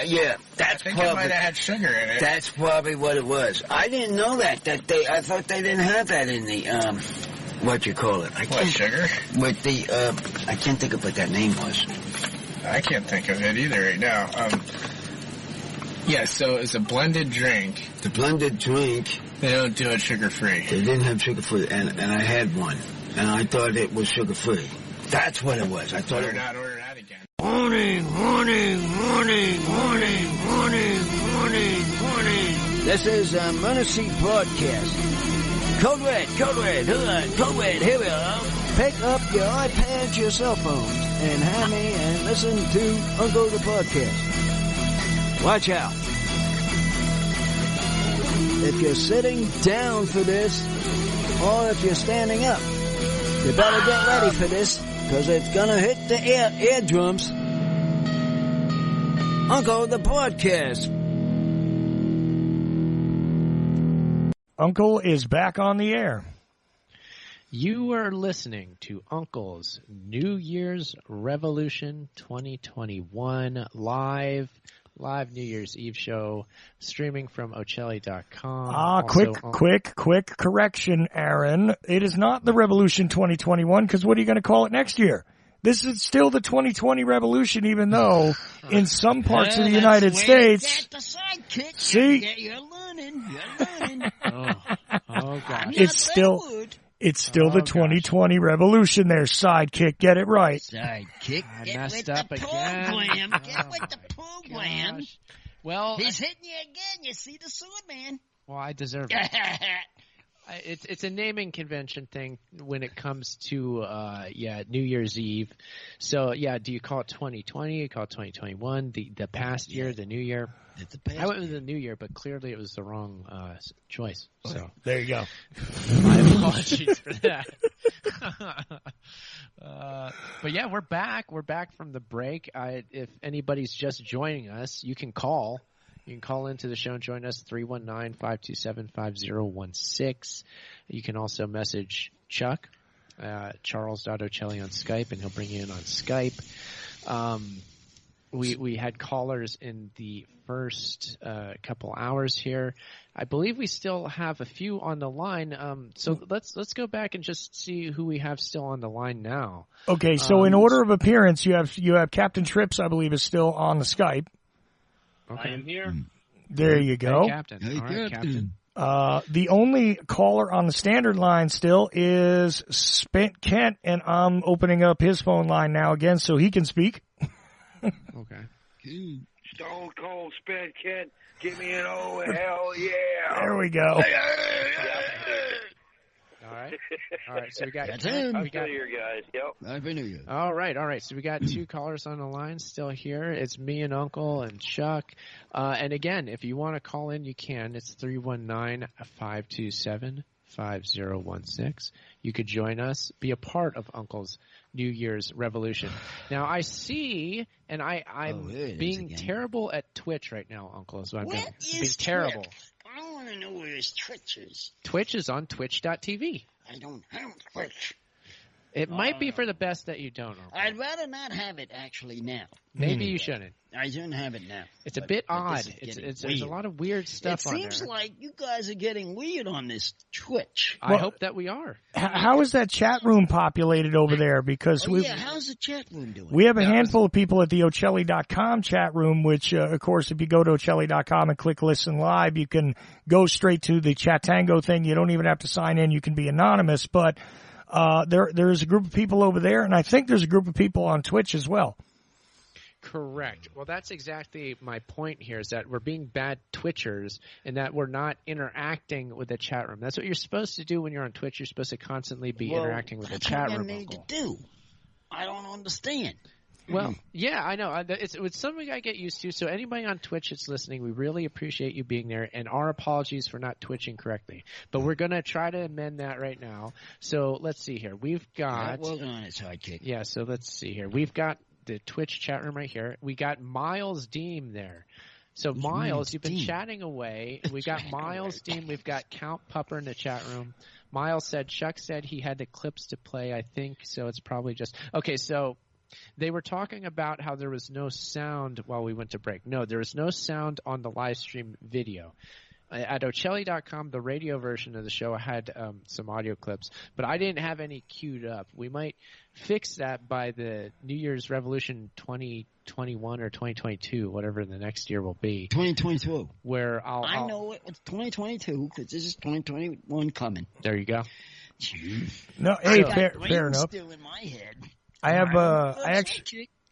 Yeah, I think it might have had sugar in it. That's probably what it was. I didn't know that. I thought they didn't have that in the what you call it? What, sugar? With the I can't think of what that name was. I can't think of it either right now. Yeah, so it's a blended drink. The blended drink. They don't do it sugar-free. They didn't have sugar-free, and I had one. And I thought it was sugar-free. That's what it was. I thought Better not order that again. Warning. This is a Murder Seat broadcast. Code Red, here we are. Pick up your iPads, your cell phones, and have me and listen to Uncle the Podcast. Watch out. If you're sitting down for this, or if you're standing up, you better get ready for this, because it's gonna hit the eardrums. Uncle the Podcast. Uncle is back on the air. You are listening to Uncle's New Year's Revolution 2021 live New Year's Eve show, streaming from Ocelli.com. Quick correction, Aaron. It is not the Revolution 2021, because what are you going to call it next year? This is still the 2020 Revolution, even though in some parts of the United States... See? You're learning. Oh gosh. It's still the 2020 Revolution there, sidekick. Get it right. Sidekick. I messed up again. Get with the program. Gosh. Well, he's hitting you again. You see the sword, man. Well, I deserve it. It's a naming convention thing when it comes to New Year's Eve. So do you call it 2020? You call it 2021? The past year, the new year. I went with the new year, but clearly it was the wrong choice. So there you go. My apologies for that. But yeah, we're back. We're back from the break. If anybody's just joining us, you can call You can call into the show and join us, 319-527-5016. You can also message Chuck, Charles.Ocelli on Skype, and he'll bring you in on Skype. We had callers in the first couple hours here. I believe we still have a few on the line. So let's go back and just see who we have still on the line now. Okay, so in order of appearance, you have Captain Trips, I believe, is still on the Skype. Okay. I am here. There you go. Hey, Captain. Hey, All right, Captain. The only caller on the standard line still is Spent Kent, and I'm opening up his phone line now again so he can speak. Okay. Stone Cold Spent Kent, give me an oh hell yeah! There we go. All right. So we got That's him. Happy New Year, guys. Yep. Happy New Year. All right. So we got two callers on the line still here. It's me and Uncle and Chuck. And again, if you want to call in, you can. It's 319-527-5016. You could join us, be a part of Uncle's New Year's revolution. Now I see, and I'm being terrible at Twitch right now, Uncle. So I'm being terrible. Twitch? I want to know where his Twitch is. Twitch is on twitch.tv. I don't have Twitch. It might be for the best that you don't, Uncle. I'd rather not have it actually now. Maybe you shouldn't. I don't have it now. It's a bit odd. There's a lot of weird stuff on there. It seems like you guys are getting weird on this Twitch. I hope that we are. How is that chat room populated over there? Because how's the chat room doing? We have a handful of people at the Ocelli.com chat room, which, of course, if you go to Ocelli.com and click Listen Live, you can go straight to the Chatango thing. You don't even have to sign in. You can be anonymous. But there's a group of people over there, and I think there's a group of people on Twitch as well. Correct. Well, that's exactly my point here, is that we're being bad Twitchers and that we're not interacting with the chat room. That's what you're supposed to do when you're on Twitch. You're supposed to constantly be interacting with the chat room. That's what I need to do. I don't understand. Well, yeah, I know. It's something I get used to. So anybody on Twitch that's listening, we really appreciate you being there, and our apologies for not twitching correctly. But we're going to try to amend that right now. So let's see here. We've got... working on it, sidekick. Yeah, so let's see here. We've got the Twitch chat room right here. We got Miles Deem there. So Miles, you've been chatting away. We got Miles Deem. We've got Count Pupper in the chat room. Miles said, Chuck said he had the clips to play, I think. So it's probably just... Okay, so... They were talking about how there was no sound while we went to break. No, there was no sound on the live stream video. At Ocelli.com, the radio version of the show had some audio clips, but I didn't have any queued up. We might fix that by the New Year's Revolution 2021 or 2022, whatever the next year will be. 2022. Where I know it's 2022 because this is 2021 coming. There you go. No, hey, fair enough. Still in my head. I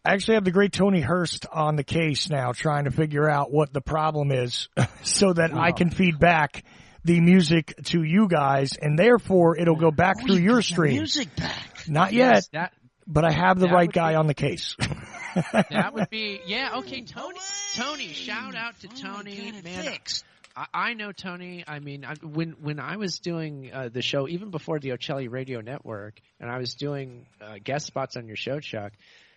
actually have the great Tony Hurst on the case now, trying to figure out what the problem is, so that I can feed back the music to you guys, and therefore it'll go back through your stream. Music back? Not yet, but I have the right guy on the case. That would be okay. Tony, shout out to Tony, man. Fixed. I know Tony. I mean, when I was doing the show, even before the Ocelli Radio Network, and I was doing guest spots on your show, Chuck,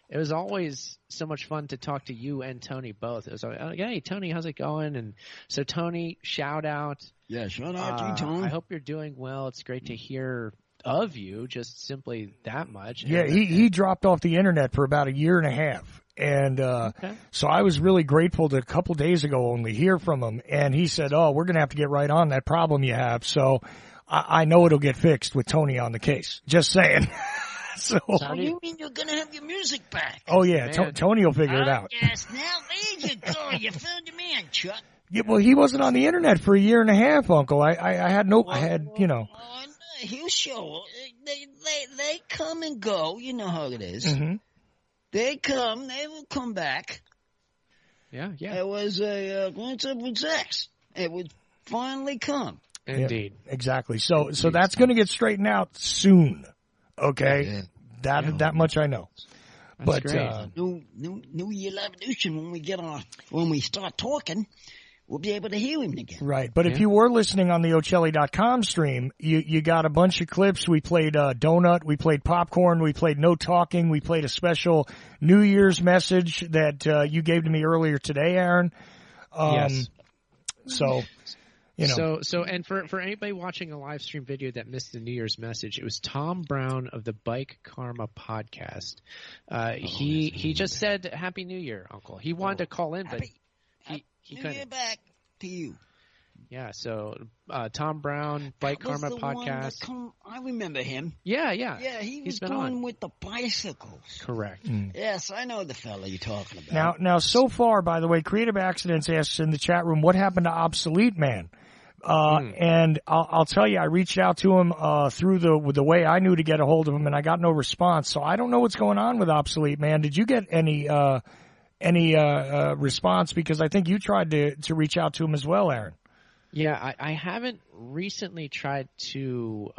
it was always so much fun to talk to you and Tony both. It was like, hey, Tony, how's it going? And so, Tony, shout out. Yeah, shout out to you, Tony. I hope you're doing well. It's great to hear of you, just simply that much. Yeah, he dropped off the internet for about a year and a half. And so I was really grateful to a couple days ago only hear from him. And he said, we're going to have to get right on that problem you have. So I know it'll get fixed with Tony on the case. Just saying. So you mean you're going to have your music back? Oh, yeah. Tony will figure it out. Yes, now there you go. You found your man, Chuck. Yeah, well, he wasn't on the internet for a year and a half, Uncle. I had he'll show. They come and go. You know how it is. Mm-hmm. They come, they will come back. Yeah. It was a glance up with sex. It would finally come. Indeed. Yeah, exactly. So that's going to get straightened out soon. Okay? Yeah. That much I know. That's but great. New Year Revolution, when we start talking, we'll be able to hear him again. Right. But if you were listening on the Ocelli.com stream, you got a bunch of clips. We played Donut. We played Popcorn. We played No Talking. We played a special New Year's message that you gave to me earlier today, Aaron. Yes. So, you know. So, and for anybody watching a live stream video that missed the New Year's message, it was Tom Brown of the Bike Karma podcast. He just said Happy New Year, Uncle. He wanted to call in, but he couldn't. New Year back to you. Yeah, so Tom Brown, Bike Karma podcast. I remember him. Yeah. Yeah, he was going with the bicycles. Correct. Yes, I know the fella you're talking about. Now, so far, by the way, Creative Accidents asks in the chat room, what happened to Obsolete Man? And I'll tell you, I reached out to him through the way I knew to get a hold of him, and I got no response. So I don't know what's going on with Obsolete Man. Did you get any response? Because I think you tried to reach out to him as well, Aaron. Yeah, I haven't recently tried to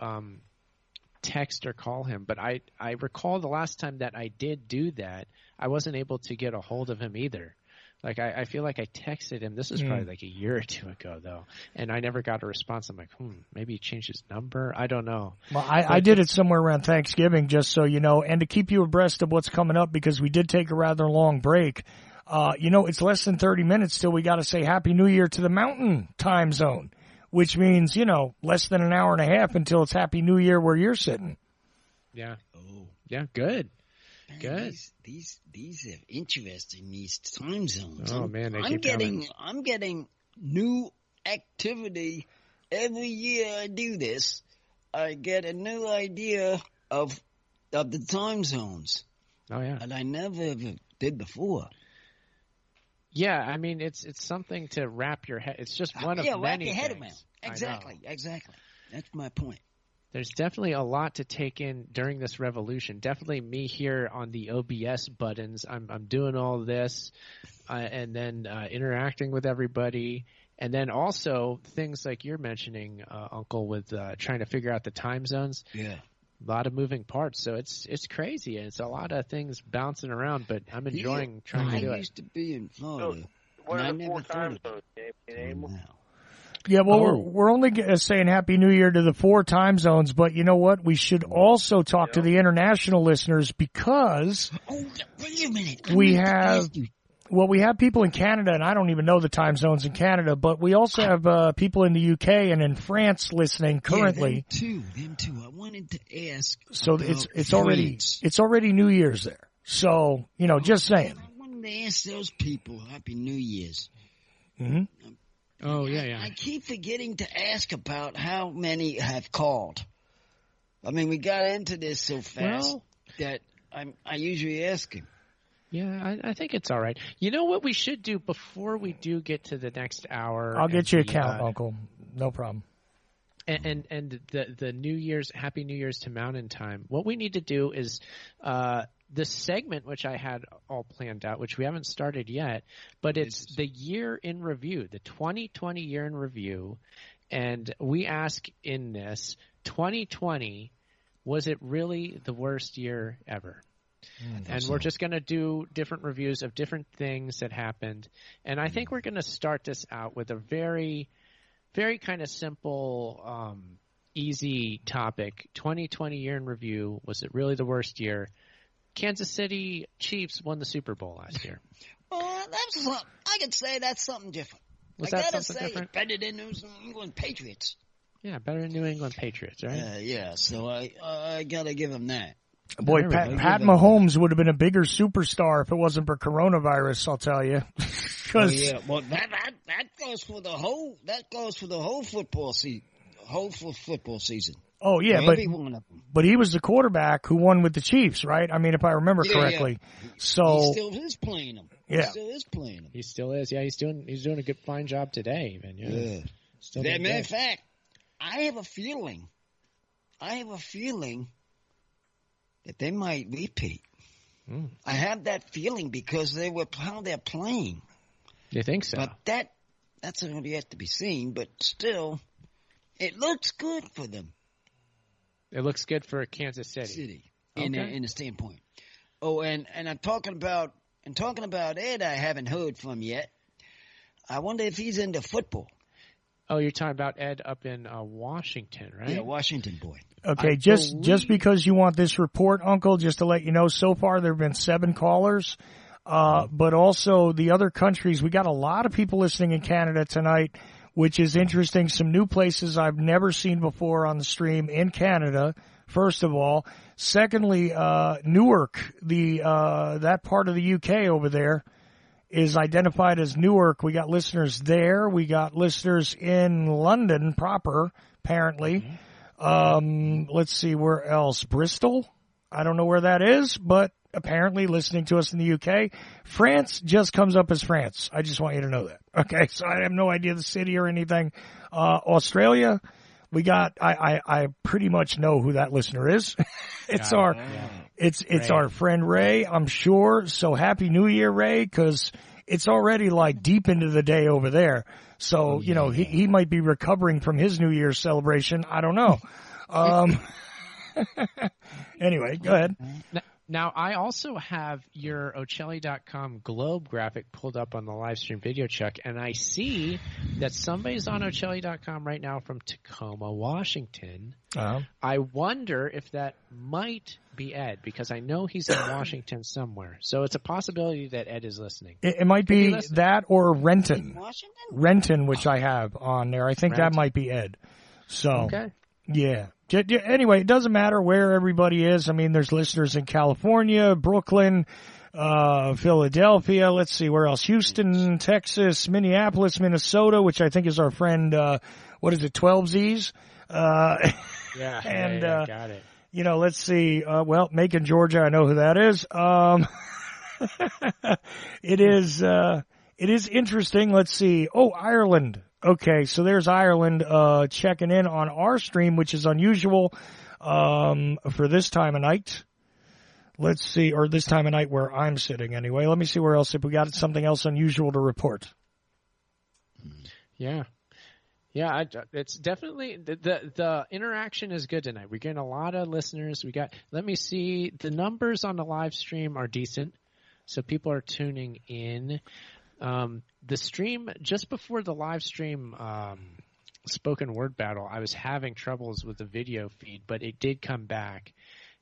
text or call him, but I recall the last time that I did do that, I wasn't able to get a hold of him either. Like, I feel like I texted him. This was probably like a year or two ago, though, and I never got a response. I'm like, maybe he changed his number. I don't know. Well, I did it somewhere around Thanksgiving, just so you know, and to keep you abreast of what's coming up, because we did take a rather long break. It's less than 30 minutes till we got to say Happy New Year to the Mountain Time Zone, which means, less than an hour and a half until it's Happy New Year where you're sitting. Yeah. Oh. Yeah, good. Man, good. These are interesting, these time zones. Oh, man, they keep coming. I'm getting new activity every year I do this. I get a new idea of the time zones. Oh, yeah. And I never ever did before. Yeah, I mean, it's something to wrap your head. It's just one of many wrap your head things. around. Exactly. That's my point. There's definitely a lot to take in during this revolution. Definitely me here on the OBS buttons. I'm doing all this, and then interacting with everybody, and then also things like you're mentioning, Uncle, with trying to figure out the time zones. Yeah. A lot of moving parts, so it's crazy, and it's a lot of things bouncing around. But I'm enjoying trying to do it. I used to be in Florida. What and are I the never 4 thought time of zones, Dave? Yeah, well, we're only saying Happy New Year to the 4 time zones, but you know what? We should also talk to the international listeners because wait a minute. we have people in Canada, and I don't even know the time zones in Canada, but we also have people in the UK and in France listening currently. Yeah, them too. I wanted to ask. So it's already New Year's there. So, just saying. I wanted to ask those people Happy New Year's. Mm-hmm. Oh, yeah. I keep forgetting to ask about how many have called. I mean, we got into this so fast that I usually ask him. Yeah, I think it's all right. You know what we should do before we do get to the next hour? I'll get you a count, Uncle. No problem. And the New Year's, Happy New Year's to Mountain Time. What we need to do is this segment, which I had all planned out, which we haven't started yet, but it's the year in review, the 2020 year in review. And we ask in this, 2020, was it really the worst year ever? And we're just going to do different reviews of different things that happened. And I think we're going to start this out with a very, very kind of simple, easy topic. 2020 year in review. Was it really the worst year? Kansas City Chiefs won the Super Bowl last year. I could say that's something different. Was that something different? Better than New England Patriots. Yeah, better than New England Patriots, right? Yeah, so I got to give them that. Boy, Pat Mahomes would have been a bigger superstar if it wasn't for coronavirus, I'll tell you. Well, that goes for the whole football season. Oh yeah, but he was the quarterback who won with the Chiefs, right? I mean, if I remember correctly. Yeah. So he still is playing them. Yeah, he still is. Yeah, he's doing a fine job today, even. Yeah. Still matter of fact, I have a feeling that they might repeat. I have that feeling because how they're playing. You think so? But that's only yet to be seen. But still, it looks good for them. It looks good for Kansas City. In the standpoint. Oh, and I'm talking about Ed. I haven't heard from yet. I wonder if he's into football. Oh, you're talking about Ed up in Washington, right? Yeah, Washington boy. Okay, just because you want this report, Uncle, just to let you know, so far there have been 7 callers. but also the other countries. We got a lot of people listening in Canada tonight, which is interesting. Some new places I've never seen before on the stream in Canada, first of all. Secondly, Newark, that part of the UK over there is identified as Newark. We got listeners there. We got listeners in London proper, apparently. Let's see, where else? Bristol? I don't know where that is, but apparently listening to us in the UK. France just comes up as France. I just want you to know that. Okay, so I have no idea the city or anything. Australia, we got, I pretty much know who that listener is. It's our friend Ray, I'm sure. So happy New Year, Ray, because it's already like deep into the day over there. So, he might be recovering from his New Year's celebration. I don't know. Anyway, go ahead. Now, I also have your Ocelli.com globe graphic pulled up on the live stream video check, and I see that somebody's on Ocelli.com right now from Tacoma, Washington. Uh-huh. I wonder if that might be Ed, because I know he's in Washington somewhere. So it's a possibility that Ed is listening. It might be that or Renton. Renton, which I have on there. I think that might be Ed. So, okay. Yeah. Anyway, it doesn't matter where everybody is. I mean, there's listeners in California, Brooklyn, Philadelphia. Let's see, where else? Houston, Texas, Minneapolis, Minnesota, which I think is our friend, 12Z's? Got it. Let's see, Macon, Georgia, I know who that is. It is interesting. Let's see. Oh, Ireland. Okay, so there's Ireland checking in on our stream, which is unusual for this time of night. Let's see, or this time of night where I'm sitting anyway. Let me see where else, if we got something else unusual to report. Yeah, it's definitely, the interaction is good tonight. We're getting a lot of listeners. Let me see, the numbers on the live stream are decent, so people are tuning in. The stream, just before the live stream spoken word battle, I was having troubles with the video feed, but it did come back,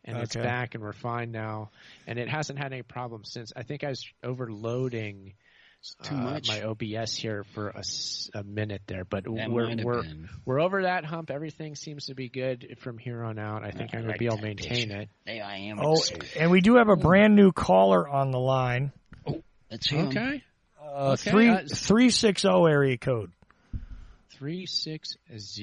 and it's back, and we're fine now. And it hasn't had any problems since. I think I was overloading my OBS here for a minute there, but we're over that hump. Everything seems to be good from here on out. I think I'm going to be able to maintain it. There I am. Oh, and we do have a brand new caller on the line. Oh, that's him. Okay. 360 area code. 360.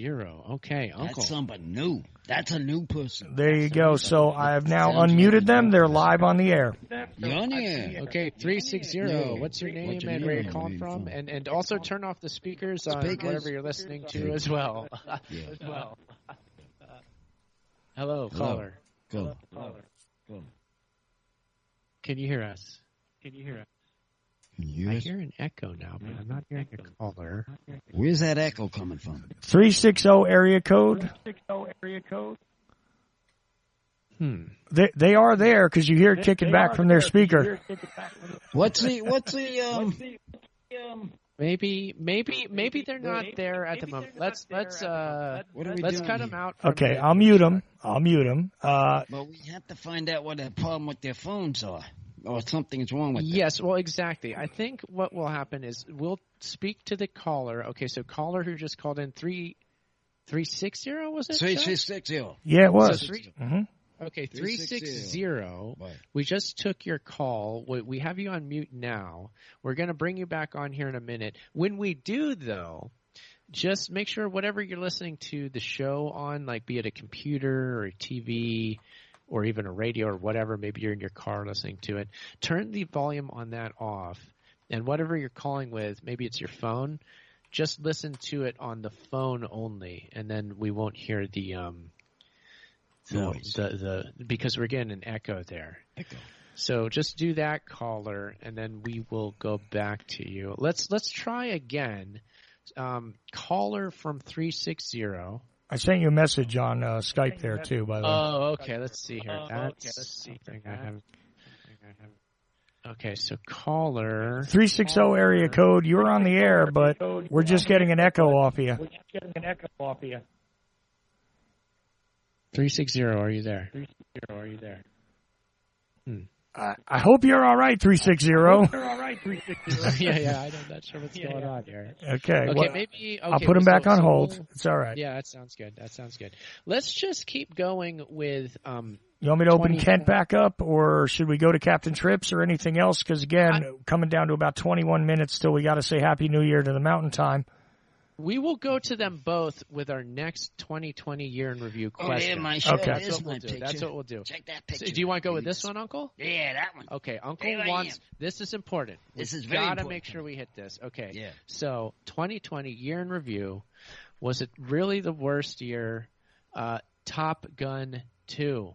Okay, Uncle. That's somebody new. That's a new person. There you go. So I have now unmuted them. They're live on the air. You're on the air. Okay, 360. What's your name and where you're calling from? And also turn off the speakers on whatever you're listening to as well. Hello, caller. Go. Can you hear us? I hear an echo now, but I'm not hearing a caller. Where's that echo coming from? 360 area code. They are there because you hear it kicking back from their speaker. What's the Maybe they're not there at the moment. Let's cut them out. Okay, I'll mute them. But we have to find out what the problem with their phones are. Or something's wrong with them. Yes, well, exactly. I think what will happen is we'll speak to the caller. Okay, so caller who just called in 360, was it? 360. Yeah, it was. So okay, 360. Right. We just took your call. We have you on mute now. We're going to bring you back on here in a minute. When we do, though, just make sure whatever you're listening to the show on, like be it a computer or a TV or even a radio or whatever, maybe you're in your car listening to it, turn the volume on that off, and whatever you're calling with, maybe it's your phone, just listen to it on the phone only, and then we won't hear the because we're getting an echo there. So just do that, caller, and then we will go back to you. Let's try again. Caller from 360. I sent you a message on Skype there too, by the way. Oh, okay. Let's see here. That's something I haven't. Okay, so caller 360 area code. You're on the air, but we're just getting an echo off of you. 360. Are you there? I hope you're all right, 360. yeah, I'm not sure what's going on here. Okay, maybe I'll put him back on hold. We'll, it's all right. Yeah, that sounds good. Let's just keep going with. You want me to open Kent back up, or should we go to Captain Trips or anything else? Because again, coming down to about 21 minutes till we got to say Happy New Year to the Mountain Time. We will go to them both with our next 2020 year in review question. Oh, yeah, my show. Okay. That's what we'll do. That's what we'll do. Check that picture. So, do you want to go with this one, Uncle? Yeah, that one. Okay, Uncle wants. This is important. This is very important. Gotta make sure we hit this. Okay. Yeah. So, 2020 year in review. Was it really the worst year? Top Gun 2.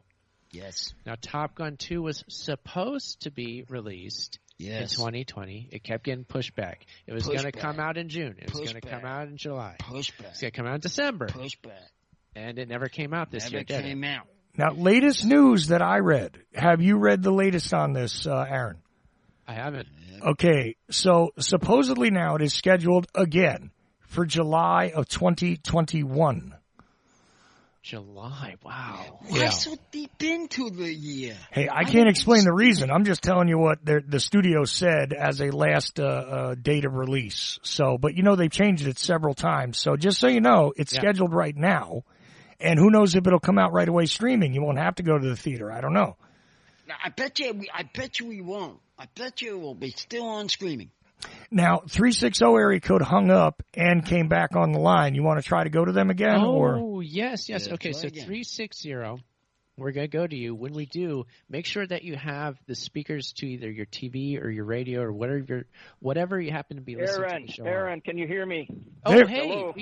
Yes. Now, Top Gun 2 was supposed to be released. Yes. In 2020, it kept getting pushed back. It was going to come out in June. It was going to come out in July. Push back. It's going to come out in December. Push back. And it never came out this year, did it? Never came out. Now, latest news that I read. Have you read the latest on this, Aaron? I haven't. Okay, so supposedly now it is scheduled again for July of 2021. July, wow. Why so deep into the year? Hey, I can't explain the reason. I'm just telling you what the studio said as a last date of release. So, but they've changed it several times. So just so you know, it's scheduled right now. And who knows if it'll come out right away streaming. You won't have to go to the theater. I don't know. Now, I bet you we won't. I bet you it will be still on streaming. Now, 360 area code hung up and came back on the line. You want to try to go to them again? Oh, yes. Okay, so 360, we're going to go to you. When we do, make sure that you have the speakers to either your TV or your radio or whatever you happen to be listening to the show. Aaron, can you hear me? Oh, there. Hey. Hello.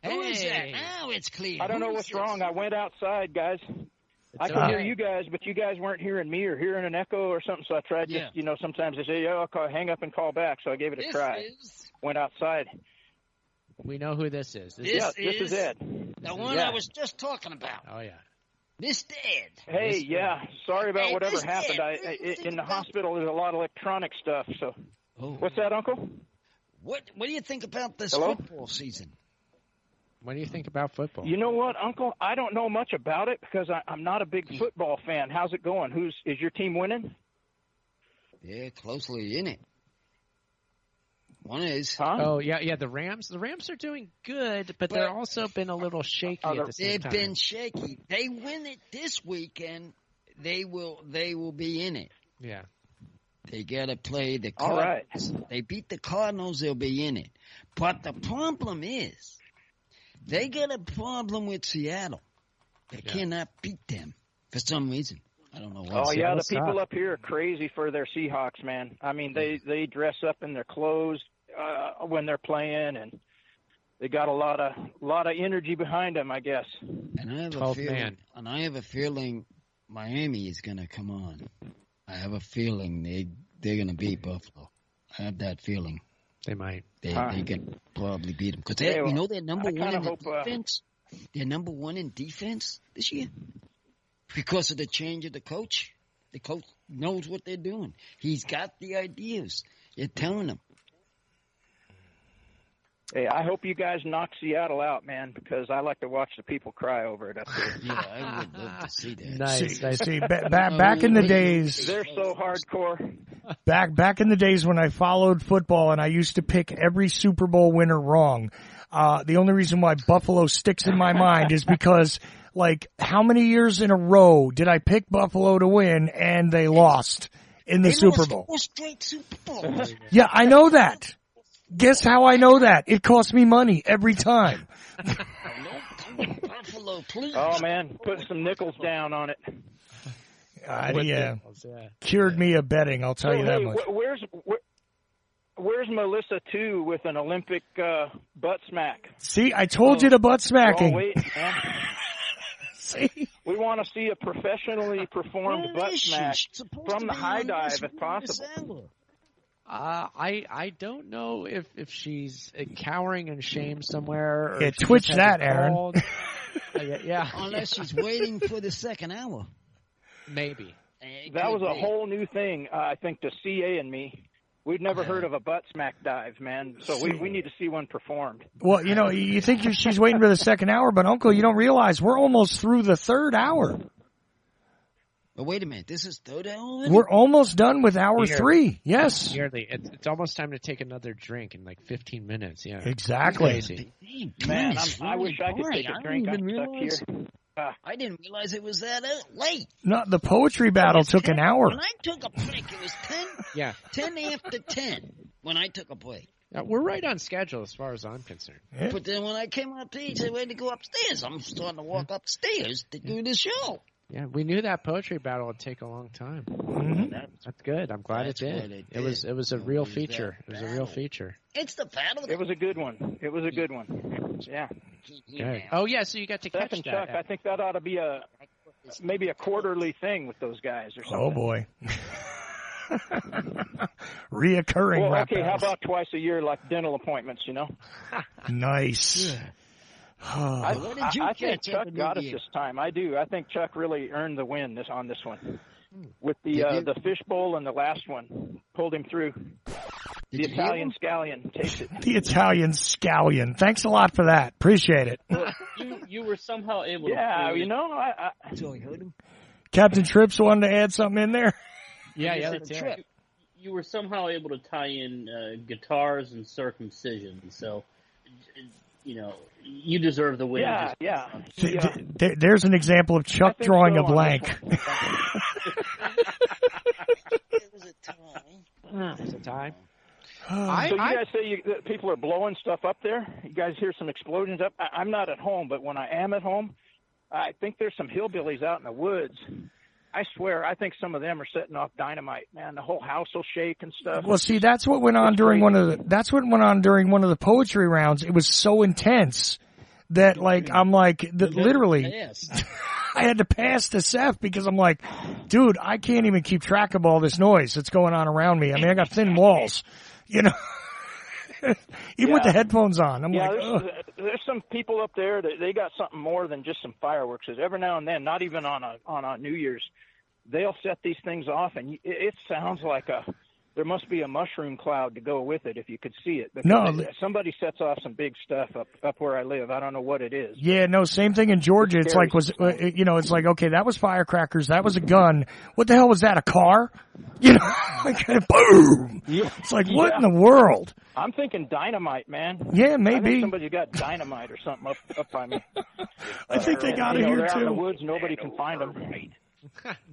Who is that? Now it's clear. I don't know what's wrong. I went outside, guys. I can hear you guys, but you guys weren't hearing me or hearing an echo or something, so I tried to, sometimes they say, I'll hang up and call back, so I gave it a try. Went outside. We know who this is. This is Ed. The one I was just talking about. Oh, yeah. Mr. Ed. Hey, sorry about whatever happened. In the hospital, there's a lot of electronic stuff, so. What's that, Uncle? What do you think about this football season? What do you think about football? You know what, Uncle? I don't know much about it because I'm not a big football fan. How's it going? Is your team winning? Yeah, closely in it. One is. Huh? Oh, yeah, the Rams. The Rams are doing good, but they're also been a little shaky at the same time. They've been shaky. They win it this weekend, they will be in it. Yeah. They got to play the Cardinals. All right. They beat the Cardinals, they'll be in it. But the problem is, they got a problem with Seattle. They cannot beat them for some reason. I don't know why. Oh, yeah, the people up here are crazy for their Seahawks, man. I mean, they dress up in their clothes when they're playing, and they got a lot of energy behind them, I guess. And I have a feeling Miami is going to come on. I have a feeling they're going to beat Buffalo. I have that feeling. They might. They can probably beat them because they're number one in defense. They're number one in defense this year because of the change of the coach. The coach knows what they're doing. He's got the ideas. You're telling them. Hey, I hope you guys knock Seattle out, man, because I like to watch the people cry over it up there. Yeah, I would love to see that. Nice. See, back in the days, they're so hardcore. Back in the days when I followed football and I used to pick every Super Bowl winner wrong. The only reason why Buffalo sticks in my mind is because, how many years in a row did I pick Buffalo to win and they lost in the Super Bowl? 4 straight Super Bowls. Yeah, I know that. Guess how I know that? It costs me money every time. Buffalo, please. Oh, man, put some nickels down on it. Cured me of betting, I'll tell you that much. Where's Melissa 2 with an Olympic butt smack? See, I told you the butt smacking. See? We want to see a professionally performed butt smack from the high dive if possible. I don't know if she's cowering in shame somewhere. Or twitch that, Aaron. Yeah. Unless she's waiting for the second hour. Maybe. That was a whole new thing, I think, to CA and me. We'd never heard of a butt smack dive, man. So we need to see one performed. Well, you think she's waiting for the second hour, but Uncle, you don't realize we're almost through the third hour. Oh, wait a minute. This is third hour? We're almost done with hour Nearly. 3. Yes. Nearly. It's almost time to take another drink in like 15 minutes. Yeah. Exactly. Crazy. Man, I wish I could take a drink. I'm stuck here. I didn't realize it was that late. No, the poetry battle took an hour. When I took a break, it was 10 after 10 when I took a break. We're right on schedule as far as I'm concerned. Yeah. But then when I came up to he said, ready to go upstairs. I'm starting to walk upstairs to do the show. Yeah, we knew that poetry battle would take a long time. Mm-hmm. That's good. I'm glad it did. It was a real feature. It was a real feature. It's the battle. It was a good one. Yeah. Good. Oh yeah, so you got to catch Steph and that. Chuck, I think that ought to be maybe a quarterly thing with those guys or something. Oh boy. Reoccurring Well, rap okay, how battles. about twice a year like dental appointments, Nice. I think Chuck got us this time. I do. I think Chuck really earned the win on this one. With the fishbowl and the last one. Pulled him through. The Italian scallion. Taste it. The Italian scallion. Thanks a lot for that. Appreciate it. You were somehow able to. Yeah, I heard him. Captain Trips wanted to add something in there? Yeah, that's it. You were somehow able to tie in guitars and circumcision, so you deserve the win. Yeah. There's an example of Chuck drawing a blank. It was a tie. It's a tie. So you guys say that people are blowing stuff up there? You guys hear some explosions up? I'm not at home, but when I am at home, I think there's some hillbillies out in the woods. I swear, I think some of them are setting off dynamite. Man, the whole house will shake and stuff. Well, see, that's what went on during one of the poetry rounds. It was so intense that literally I had to pass to Seth because I'm like, dude, I can't even keep track of all this noise that's going on around me. I mean, I got thin walls, even with the headphones on. I'm there's some people up there that they got something more than just some fireworks. 'Cause every now and then, not even on a New Year's, they'll set these things off, and it sounds like there must be a mushroom cloud to go with it if you could see it. Somebody sets off some big stuff up where I live. I don't know what it is. Yeah, no, same thing in Georgia. It's like it's like, okay, that was firecrackers, that was a gun. What the hell was that? A car? Boom. Yeah. It's like, what in the world? I'm thinking dynamite, man. Yeah, maybe. I think somebody got dynamite or something up by me. I think they got it here they're too. out in the woods, nobody can find them.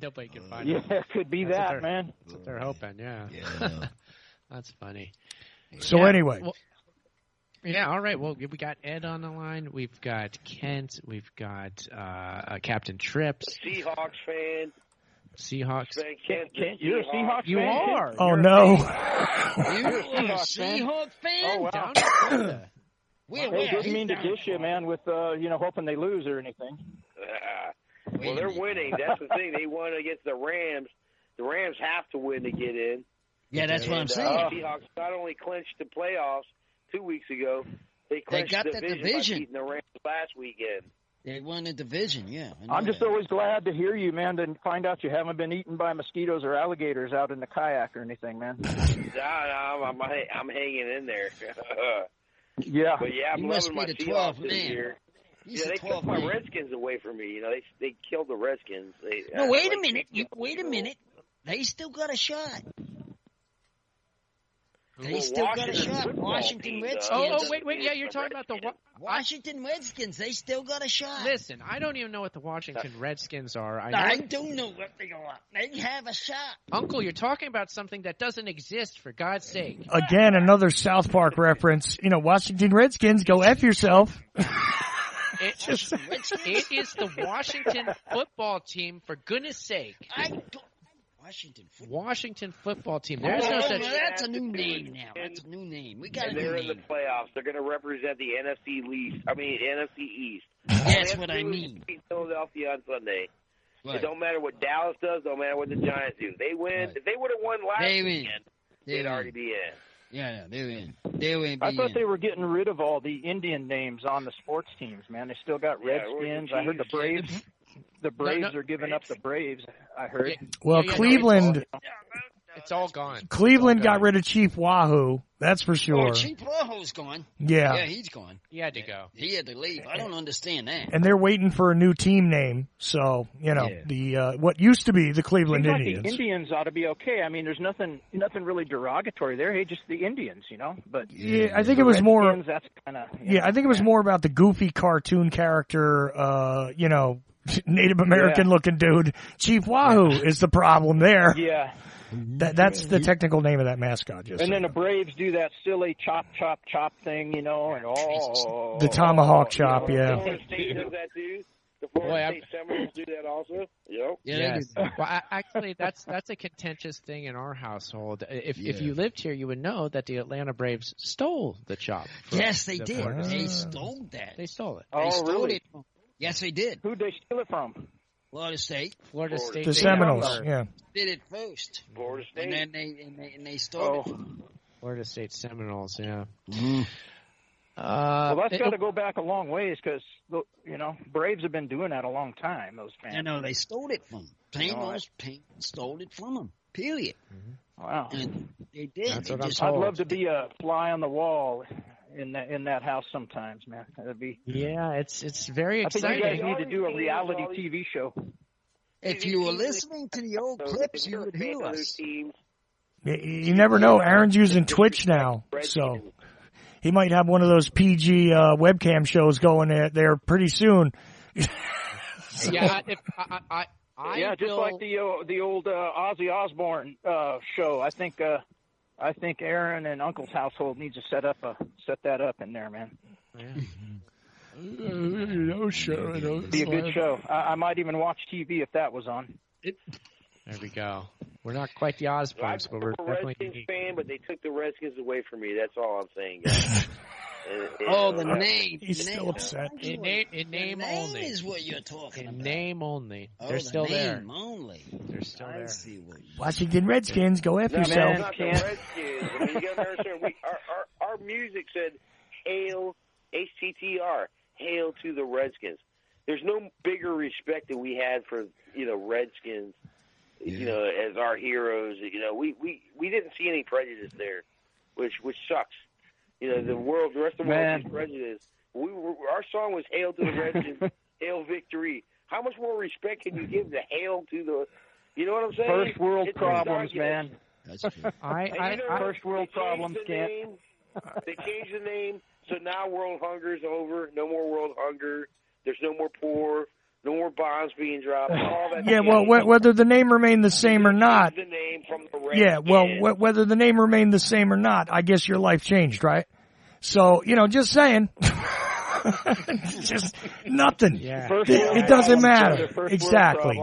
Nobody can find it. Yeah, it could be that, man. That's what they're hoping, yeah. That's funny. So anyway. Well, yeah, all right. Well, we got Ed on the line. We've got Kent. We've got Captain Trips. Seahawks fan. Seahawks. Kent, you're a Seahawks fan? You are. Oh, no. You're a Seahawks fan? Oh, wow. Down in Florida. Hey, didn't mean to dish you, man, with, hoping they lose or anything. Well, they're winning. That's the thing. They won against the Rams. The Rams have to win to get in. Yeah, that's what I'm saying. Seahawks not only clinched the playoffs 2 weeks ago, they clinched got the the division by beating the Rams last weekend. They won the division, yeah. I'm just always glad to hear you, man, to find out you haven't been eaten by mosquitoes or alligators out in the kayak or anything, man. No, I'm hanging in there. Yeah. But yeah, I'm You must loving be my the Seahawks 12th this man. year. He's Yeah, the they took 12th my man. Redskins away from me. They killed the Redskins. No, wait a minute. Wait a minute. They still got a shot. They still got a shot. Washington Redskins. Oh, wait. Yeah, you're talking about the Washington Redskins. They still got a shot. Listen, I don't even know what the Washington Redskins are. I don't know what they are. They have a shot. Uncle, you're talking about something that doesn't exist, for God's sake. Again, another South Park reference. Washington Redskins, go F yourself. It is the Washington football team, for goodness sake. Washington football team. There's no such. That's a new name now. That's a new name. We got a new they're name. in the playoffs. They're going to represent the NFC East. That's what I mean. Beat Philadelphia on Sunday. Right. It don't matter what Dallas does. Don't matter what the Giants do. They win. Right. If they would have won last weekend, they'd win. already be in. Yeah, they're in. They're in. I thought they were getting rid of all the Indian names on the sports teams, man. They still got Redskins. I heard the Braves. The Braves are giving up the Braves, I heard. Well, Cleveland. It's all gone. Cleveland got rid of Chief Wahoo. That's for sure. Oh, Chief Wahoo's gone. Yeah. Yeah, he's gone. He had to go. He had to leave. I don't understand that. And they're waiting for a new team name. So, the what used to be the Cleveland Seems like Indians. the Indians ought to be okay. I mean, there's nothing really derogatory there. Hey, just the Indians, But yeah, I think it was more. Redskins, that's kind of. Yeah, I think it was more about the goofy cartoon character. Native American looking dude. Chief Wahoo is the problem there. Yeah. That's the technical name of that mascot. Just and then the Braves do that silly chop thing, and the tomahawk chop, yeah. Florida State does that too. The Florida State Seminoles do that also. Yep. Yes. Well, actually, that's a contentious thing in our household. If you lived here, you would know that the Atlanta Braves stole the chop. Yes, they did. They stole that. They stole it. Oh, they stole really? it. Yes, they did. Who'd they steal it from? Florida State. Florida State. The Seminoles, yeah. Did it first. Florida State. And then they stole it. Florida State Seminoles, yeah. Mm. Well, that's got to go back a long ways because, Braves have been doing that a long time, those fans. I know, they stole it from them. Stole it from them, period. Mm-hmm. Wow. And they did. That's they what just, I'd love to be a fly on the wall in that house sometimes, man. That'd be. Yeah, it's very exciting. I think you guys need to do a reality TV show. If you were listening to the old clips, you would hear us. You never know. Aaron's using Twitch now, so he might have one of those PG webcam shows going there pretty soon. Yeah, just like the old Ozzy Osbourne show. I think Aaron and Uncle's household needs to set that up in there, man. Be a good show. I might even watch TV if that was on. There we go. We're not quite the Osbournes, but we're definitely a Redskins fan, but they took the Redskins away from me. That's all I'm saying, guys. The name. He's still upset. In name only. Is what you're talking about. Name only. They're still there. Name only. They're still there. Washington Redskins, go F yourself. Man, not the Redskins. I mean, you got to understand, our music said, hail, HTTR, hail to the Redskins. There's no bigger respect that we had for, Redskins, as our heroes. We didn't see any prejudice there, which sucks. The rest of the world sees prejudice. Our song was hail to the Redskins, hail victory. How much more respect can you give to hail to the, you know what I'm saying? First world problems, man. That's true. First world problems, Kent. They changed the name, so now world hunger is over. No more world hunger. There's no more poor. No more bombs being dropped. All that. Yeah, well, whether the name remained the same or not. The name from the whether the name remained the same or not, I guess your life changed, right? So, just saying. Just nothing. Yeah. It doesn't matter. Exactly,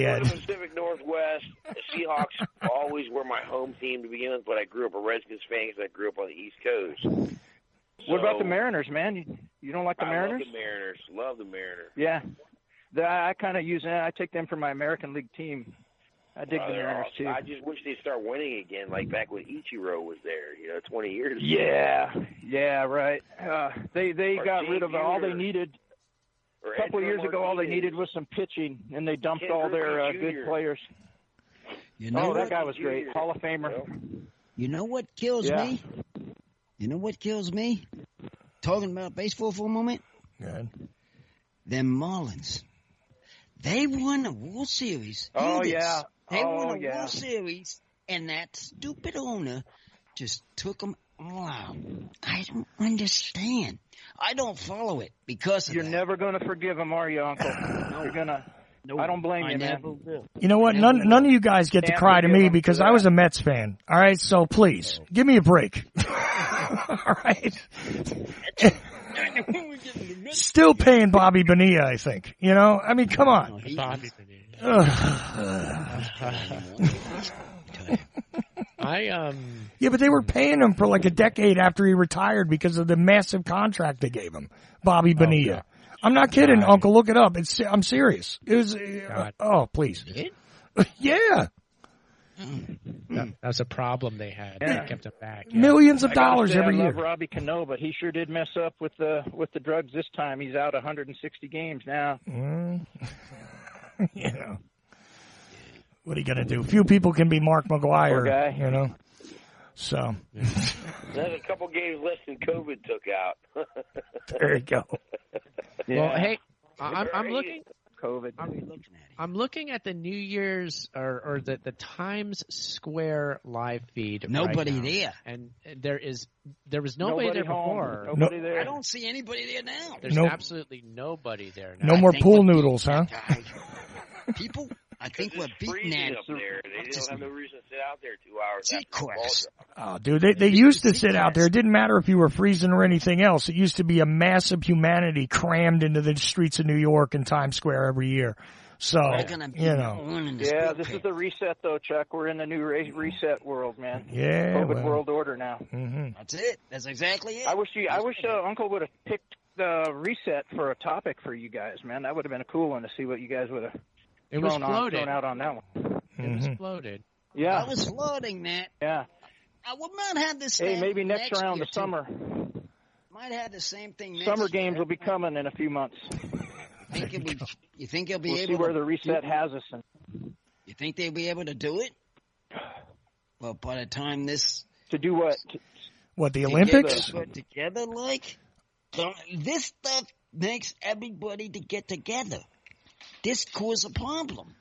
Ed. In the Pacific Northwest, the Seahawks always were my home team to begin with, but I grew up a Redskins fan because I grew up on the East Coast. What about the Mariners, man? You don't like the Mariners? I love the Mariners. Love the Mariners. Yeah. I kind of use that. I take them for my American League team. I dig the Mariners, awesome. too. I just wish they'd start winning again, like back when Ichiro was there, 20 years ago. Yeah, right. They got rid of all they needed. A couple of years ago, all they needed was some pitching, and they dumped all their good players. That guy was great. Hall of Famer. You know what kills me? You know what kills me? Talking about baseball for a moment? Good. Them Marlins. They won the World Series. They won the World Series, and that stupid owner just took them all out. I don't understand. I don't follow it because of You're never going to forgive him, are you, Uncle? No. You're going to. No, I don't blame you, man. You know what? None of you guys get to cry to me because I was a Mets fan. All right, so please give me a break. All right. Still paying Bobby Bonilla, I think. I mean, come on. Bobby Yeah, but they were paying him for like a decade after he retired because of the massive contract they gave him, Bobby Bonilla. I'm not kidding, Uncle. Look it up. I'm serious. It was. Please. Yeah. That's a problem they had. They kept him back. Yeah. Millions of dollars every year. I love Robbie Cano, but he sure did mess up with the drugs this time. He's out 160 games now. Yeah. What are you going to do? Few people can be Mark Poor McGuire, guy. you know. So There's a couple games less than COVID took out. there you go. Well, hey, I'm looking. COVID. I'm looking at the New Year's or the Times Square live feed. Nobody right now, there. and there was nobody there before. Nobody there. I don't see anybody there now. There's absolutely nobody there now. No more pool noodles, huh? People, I think we're beating freezing that. up there. They don't have no reason to sit out there 2 hours. Of course. Oh, dude, they used to sit out there. It didn't matter if you were freezing or anything else. It used to be a mass of humanity crammed into the streets of New York and Times Square every year. So, you know. Yeah, this is the reset, though, Chuck. We're in the new reset world, man. Yeah, COVID world order now. Mm-hmm. That's it. That's exactly it. I wish Uncle would have picked the reset for a topic for you guys, man. That would have been a cool one to see what you guys would have thrown out on that one. It was floated. Yeah. I was floating, Matt. Yeah. I would not have this. Hey, maybe next round, the summer. Might have the same thing next Summer year. games will be coming in a few months. You think they'll be we'll able see where to the reset has us. You think they'll be able to do it? Well, by the time this... To do what? What, the Olympics? Put together, like... This stuff makes everybody to get together. This causes a problem.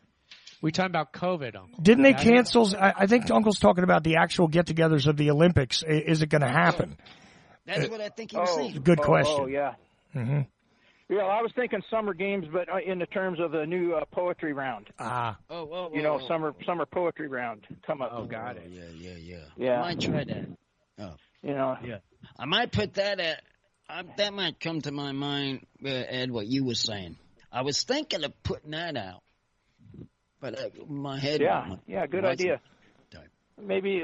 We talking about COVID, Uncle. Didn't they cancel? I think Uncle's talking about the actual get-togethers of the Olympics. Is it going to happen? That's what I think he was saying. Good question. Oh, yeah. Mm-hmm. Yeah, I was thinking summer games, but in the terms of the new poetry round. Summer poetry round come up. Oh, got it. Yeah. Yeah. I might try that. Oh. Yeah. I might put that at... that might come to my mind, Ed, what you were saying. I was thinking of putting that out, but my head... Yeah, good idea. Maybe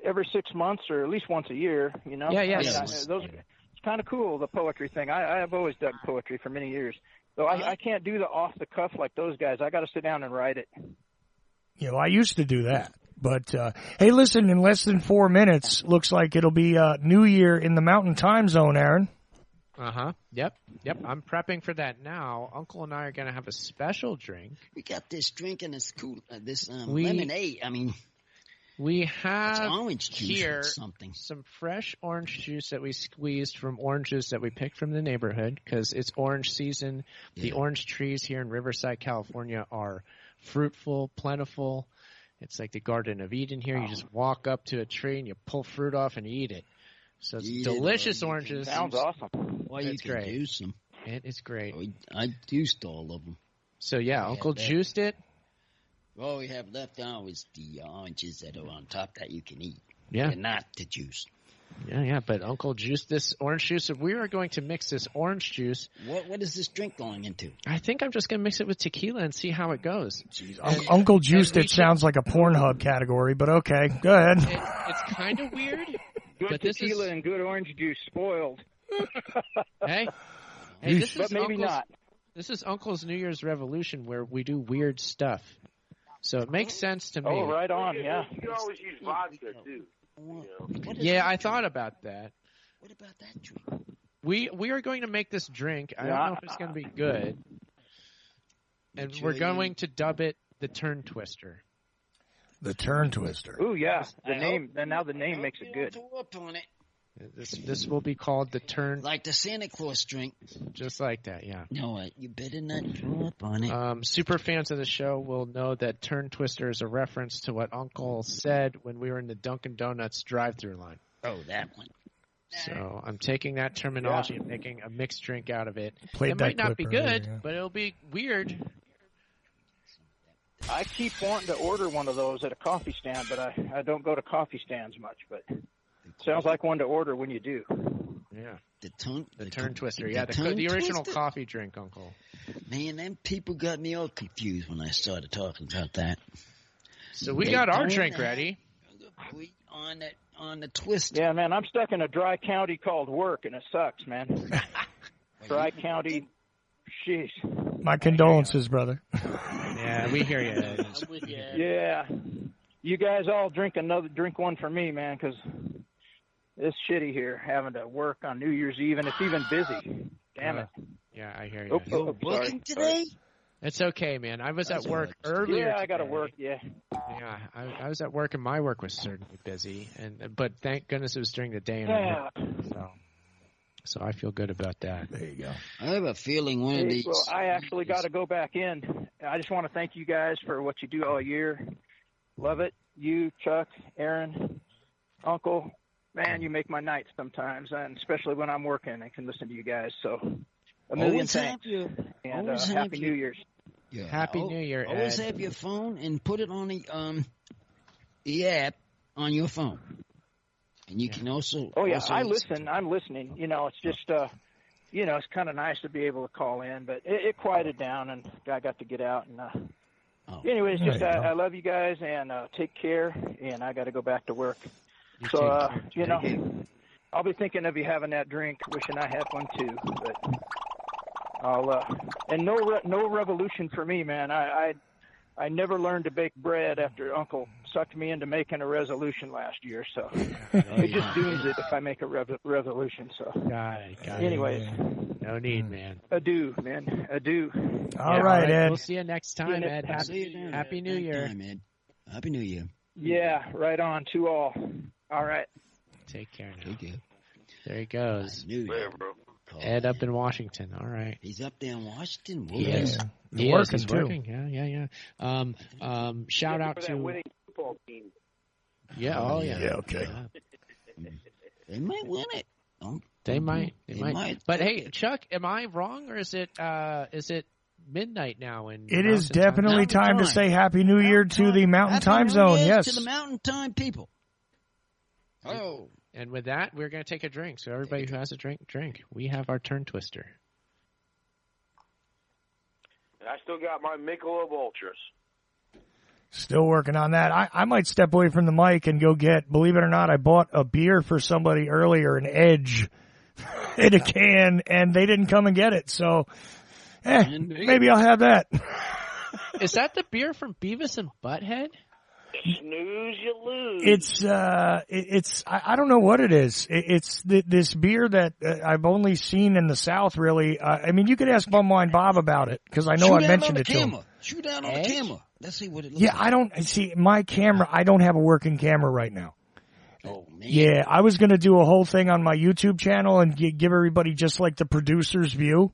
every 6 months or at least once a year, you know? Yeah. It's kind of cool, the poetry thing. I have always dug poetry for many years. Though I can't do the off-the-cuff like those guys. I got to sit down and write it. You know, I used to do that. But, hey, listen, in less than 4 minutes, looks like it'll be New Year in the Mountain Time Zone, Aaron. Uh-huh. Yep. I'm prepping for that now. Uncle and I are going to have a special drink. We got this drink and it's cool. Lemonade. I mean... We have orange juice here or something. Some fresh orange juice that we squeezed from oranges that we picked from the neighborhood because it's orange season. Yeah. The orange trees here in Riverside, California are fruitful, plentiful. It's like the Garden of Eden here. You just walk up to a tree and you pull fruit off and you eat it. So it's delicious oranges. Sounds awesome. Well, you can great. juice them. It is great. I juiced all of them. So, yeah, Uncle juiced it. All we have left now is the oranges that are on top that you can eat. Yeah. And not the juice. Yeah, but Uncle juiced this orange juice. We are going to mix this orange juice. What is this drink going into? I think I'm just going to mix it with tequila and see how it goes. Uncle juiced it sounds like a Pornhub category, but okay, go ahead. It's kind of weird. Good tequila and good orange juice spoiled. Hey, this but is maybe not. This is Uncle's New Year's Revolution where we do weird stuff. So it makes sense to me. Oh, right on, yeah. You can always use vodka, too. Yeah, I thought about that. What about that drink? We are going to make this drink. I don't know if it's going to be good. And we're going to dub it the Turn Twister. The Turn Twister. Ooh, yeah. Now the name makes it good. This will be called the Turn... Like the Santa Claus drink. Just like that, yeah. No, you better not draw up on it. Super fans of the show will know that Turn Twister is a reference to what Uncle said when we were in the Dunkin' Donuts drive-thru line. Oh, that one. So I'm taking that terminology and making a mixed drink out of it. It might not be good, but it'll be weird. I keep wanting to order one of those at a coffee stand, but I don't go to coffee stands much, but... Sounds like one to order when you do. Yeah. The Turn Twister. Yeah, the original coffee drink, Uncle. Man, them people got me all confused when I started talking about that. So we got our drink ready. On the Twister. Yeah, man, I'm stuck in a dry county called work, and it sucks, man. Dry county, jeez. My condolences, brother. Yeah, we hear you. Yeah. You guys all drink one for me, man, because it's shitty here having to work on New Year's Eve, and it's even busy. Damn it. Yeah, I hear you. Working today? It's okay, man. I was at work earlier. Yeah, I got to today. work. Yeah. Yeah, I was at work and my work was certainly busy, but thank goodness it was during the day. So I feel good about that. There you go. I have a feeling one of these. Well, I actually got to go back in. I just want to thank you guys for what you do all year. Love it. You, Chuck, Aaron, Uncle, man, you make my nights sometimes, and especially when I'm working, I can listen to you guys. So a million thanks. And Happy New Year's. Yeah. Happy New Year, Always Ed. have your phone and put it on the app on your phone. And you can also... Oh, yeah, also I listen. I'm listening. You know, it's just, you know, it's kind of nice to be able to call in, but it quieted down, and I got to get out. And anyways, just I love you guys, and take care, and I got to go back to work. So, you know, I'll be thinking of you having that drink, wishing I had one too. But and no revolution for me, man. I never learned to bake bread after Uncle sucked me into making a resolution last year. So it just dooms it if I make a resolution. So anyways, no need, man. Adieu, man. Adieu. All right, Ed. We'll see you next time, Ed. Happy New Year. Time, Ed. Happy New Year. Yeah, right on to all. All right. Take care now. Take care. There he goes. Where, bro? Ed up in Washington. All right. He's up there in Washington. Yes. He's working, He's working. Yeah. Shout out for to that winning football team. Yeah. Oh yeah. Yeah. Okay. They might win it. They might. But hey, Chuck, am I wrong, or is it midnight now? It is definitely time to say Happy New Year to the Mountain Time Zone. Yes, to the Mountain Time people. Oh. And with that, we're going to take a drink. So everybody who has a drink. We have our turn twister. And I still got my Michelob Ultras. Still working on that. I might step away from the mic and go get, believe it or not, I bought a beer for somebody earlier, an Edge, in a can, and they didn't come and get it. So, maybe I'll have that. Is that the beer from Beavis and Butthead? Snooze, you lose. It's I don't know what it is. It's this beer that I've only seen in the South, really. I mean, you could ask Bum Wine Bob about it, because I know I mentioned it to him. Shoot out on the camera. Let's see what it looks like. Yeah, I don't see my camera. I don't have a working camera right now. Oh, man. Yeah, I was going to do a whole thing on my YouTube channel and give everybody just like the producer's view.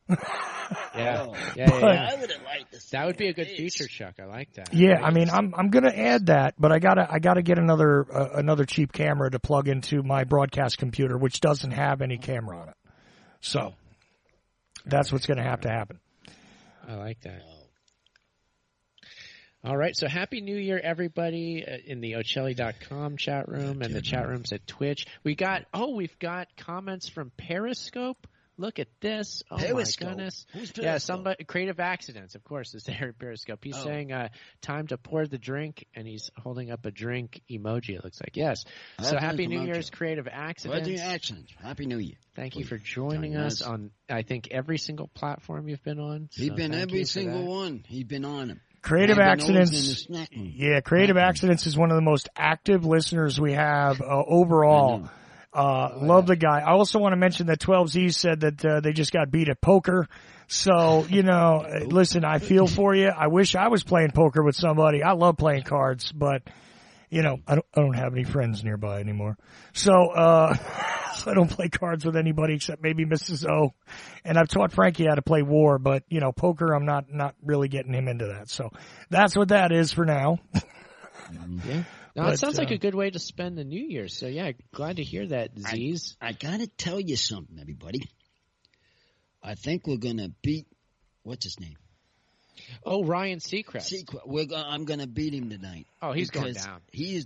Yeah. I would have liked this. That would be a good feature, Chuck. I like that. Yeah, I mean, I'm going to add that, but I gotta get another cheap camera to plug into my broadcast computer, which doesn't have any camera on it. So that's what's going to have to happen. I like that. All right, so Happy New Year, everybody, in the Ocelli.com chat room and the chat rooms at Twitch. We've got comments from Periscope. Look at this. Oh, Periscope. my goodness. Who's Periscope? Yeah, somebody, Creative Accidents, of course, is there at Periscope. He's saying, time to pour the drink, and he's holding up a drink emoji, it looks like. Yes. So Happy New Year's, Creative Accidents. Happy New Year. Thank you for joining us on, I think, every single platform you've been on. So He's been every single one. He's been on them. Creative Accidents. Yeah, Creative Accidents is one of the most active listeners we have overall. Love the guy. I also want to mention that 12Z said that they just got beat at poker. So, listen, I feel for you. I wish I was playing poker with somebody. I love playing cards, but I don't have any friends nearby anymore. So I don't play cards with anybody except maybe Mrs. O. And I've taught Frankie how to play war, but poker, I'm not really getting him into that. So that's what that is for now. Yeah. No, it sounds like a good way to spend the New Year. So, yeah, glad to hear that, Z's. I got to tell you something, everybody. I think we're going to beat, what's his name? Oh, Ryan Seacrest. I'm going to beat him tonight. Oh, he's going down. He's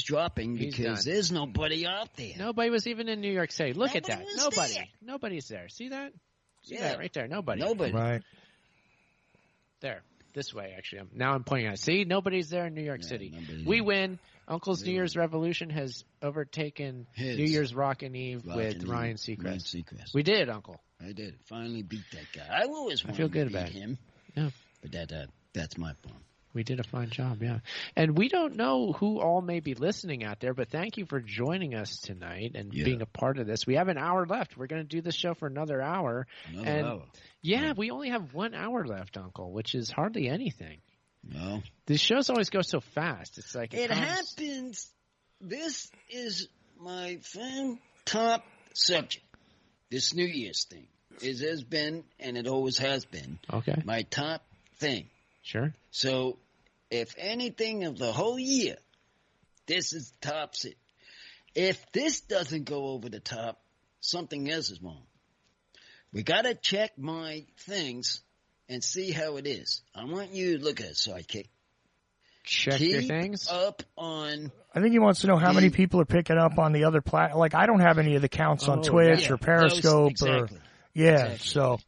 dropping because there's nobody out there. Nobody was even in New York City. Look at that. Nobody's there. See that? See that right there? Nobody. Right. There. This way, actually. Now I'm pointing out. See, nobody's there in New York City. We win. Uncle's New Year's Revolution has overtaken New Year's Rockin' Eve with Ryan Seacrest. We did, Uncle. I did. Finally beat that guy. I always wanted feel good to beat about him. Yeah. But that's my fault. We did a fine job, yeah. And we don't know who all may be listening out there, but thank you for joining us tonight and being a part of this. We have an hour left. We're going to do this show for another hour. Another hour. Yeah, we only have 1 hour left, Uncle, which is hardly anything. No. The shows always go so fast. It's like it happens. This is my top subject. This New Year's thing. It has been, and it always has been, my top thing. Sure. So, if anything of the whole year, this is tops it. If this doesn't go over the top, something else is wrong. We got to check my things and see how it is. I want you to look at it, Sidekick. Check your things? Up on... I think he wants to know how many people are picking up on the other Like, I don't have any of the counts on Twitch or Periscope. Exactly. So...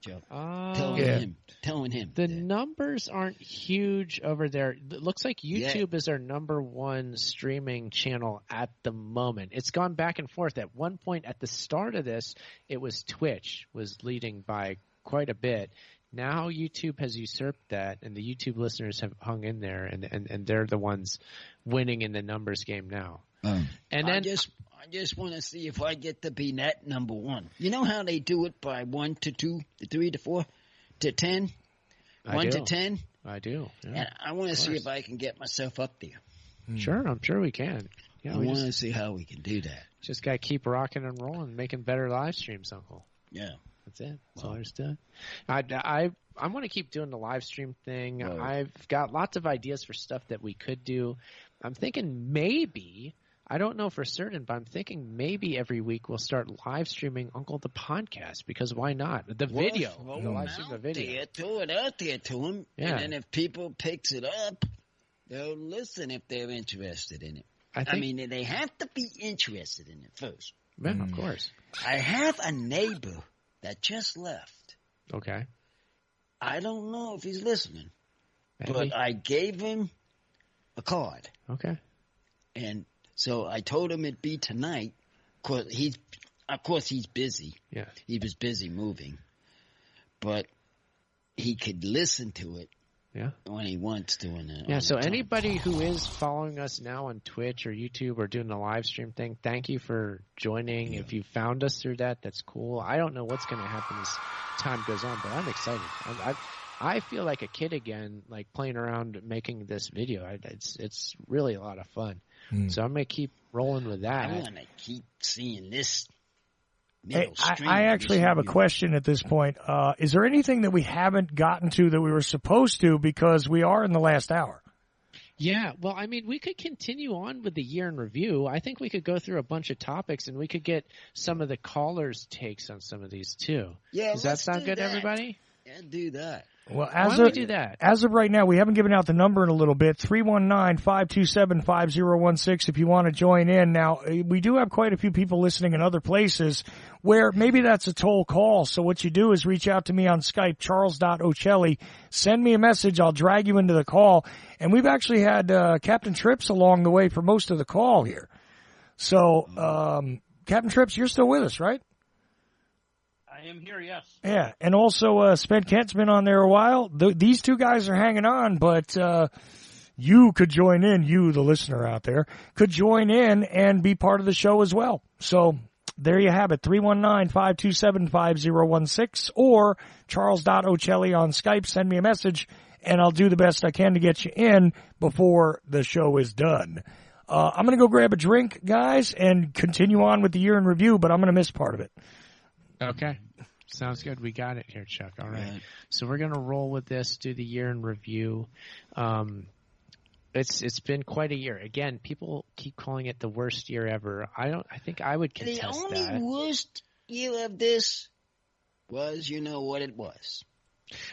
Telling him. The numbers aren't huge over there. It looks like YouTube is our number one streaming channel at the moment. It's gone back and forth. At one point at the start of this, it was Twitch was leading by quite a bit. Now YouTube has usurped that, and the YouTube listeners have hung in there, and they're the ones winning in the numbers game now. And then I just want to see if I get to be that number one. You know how they do it by 1 to 2 to 3 to 4 to 10? 1 to 10? I do. Yeah, and I want to see if I can get myself up there. Sure, I'm sure we can. Yeah, I want to see how we can do that. Just got to keep rocking and rolling, making better live streams, Uncle. Yeah. That's it. That's all there's to it. I want to keep doing the live stream thing. Whoa. I've got lots of ideas for stuff that we could do. I'm thinking maybe, I don't know for certain, but I'm thinking maybe every week we'll start live streaming Uncle the podcast, because why not? The video. The live stream the video. Throw it out there to him. Yeah. And then if people picks it up, they'll listen if they're interested in it. I mean, they have to be interested in it first. Yeah, of course. I have a neighbor that just left. Okay. I don't know if he's listening, but I gave him a card. Okay. And so I told him it'd be tonight. Of course, he's busy. Yeah. He was busy moving, but he could listen to it. Yeah. When he wants to. Yeah, so anybody who is following us now on Twitch or YouTube or doing the live stream thing, thank you for joining. Yeah. If you found us through that, that's cool. I don't know what's going to happen as time goes on, but I'm excited. I feel like a kid again, like playing around making this video. It's really a lot of fun. So I'm going to keep rolling with that. I want to keep seeing this. Hey, I actually have a question at this point. Is there anything that we haven't gotten to that we were supposed to, because we are in the last hour? Yeah, well, I mean, we could continue on with the year in review. I think we could go through a bunch of topics, and we could get some of the callers' takes on some of these, too. Yeah, does that sound good to everybody? Yeah, do that. Well, why don't we do that? As of right now, we haven't given out the number in a little bit, 319-527-5016 if you want to join in. Now, we do have quite a few people listening in other places where maybe that's a toll call. So what you do is reach out to me on Skype, charles.ocelli. Send me a message. I'll drag you into the call. And we've actually had Captain Trips along the way for most of the call here. So, Captain Trips, you're still with us, right? I am here, yes. Yeah, and also Spent Kent's been on there a while. These two guys are hanging on, but you could join in, you, the listener out there, could join in and be part of the show as well. So there you have it, 319-527-5016 or charles.ocelli on Skype. Send me a message, and I'll do the best I can to get you in before the show is done. I'm going to go grab a drink, guys, and continue on with the year in review, but I'm going to miss part of it. Okay. Sounds good. We got it here, Chuck. All right. So we're going to roll with this, do the year in review. It's been quite a year. Again, people keep calling it the worst year ever. I think I would contest that. The only worst year of this was, you know what it was.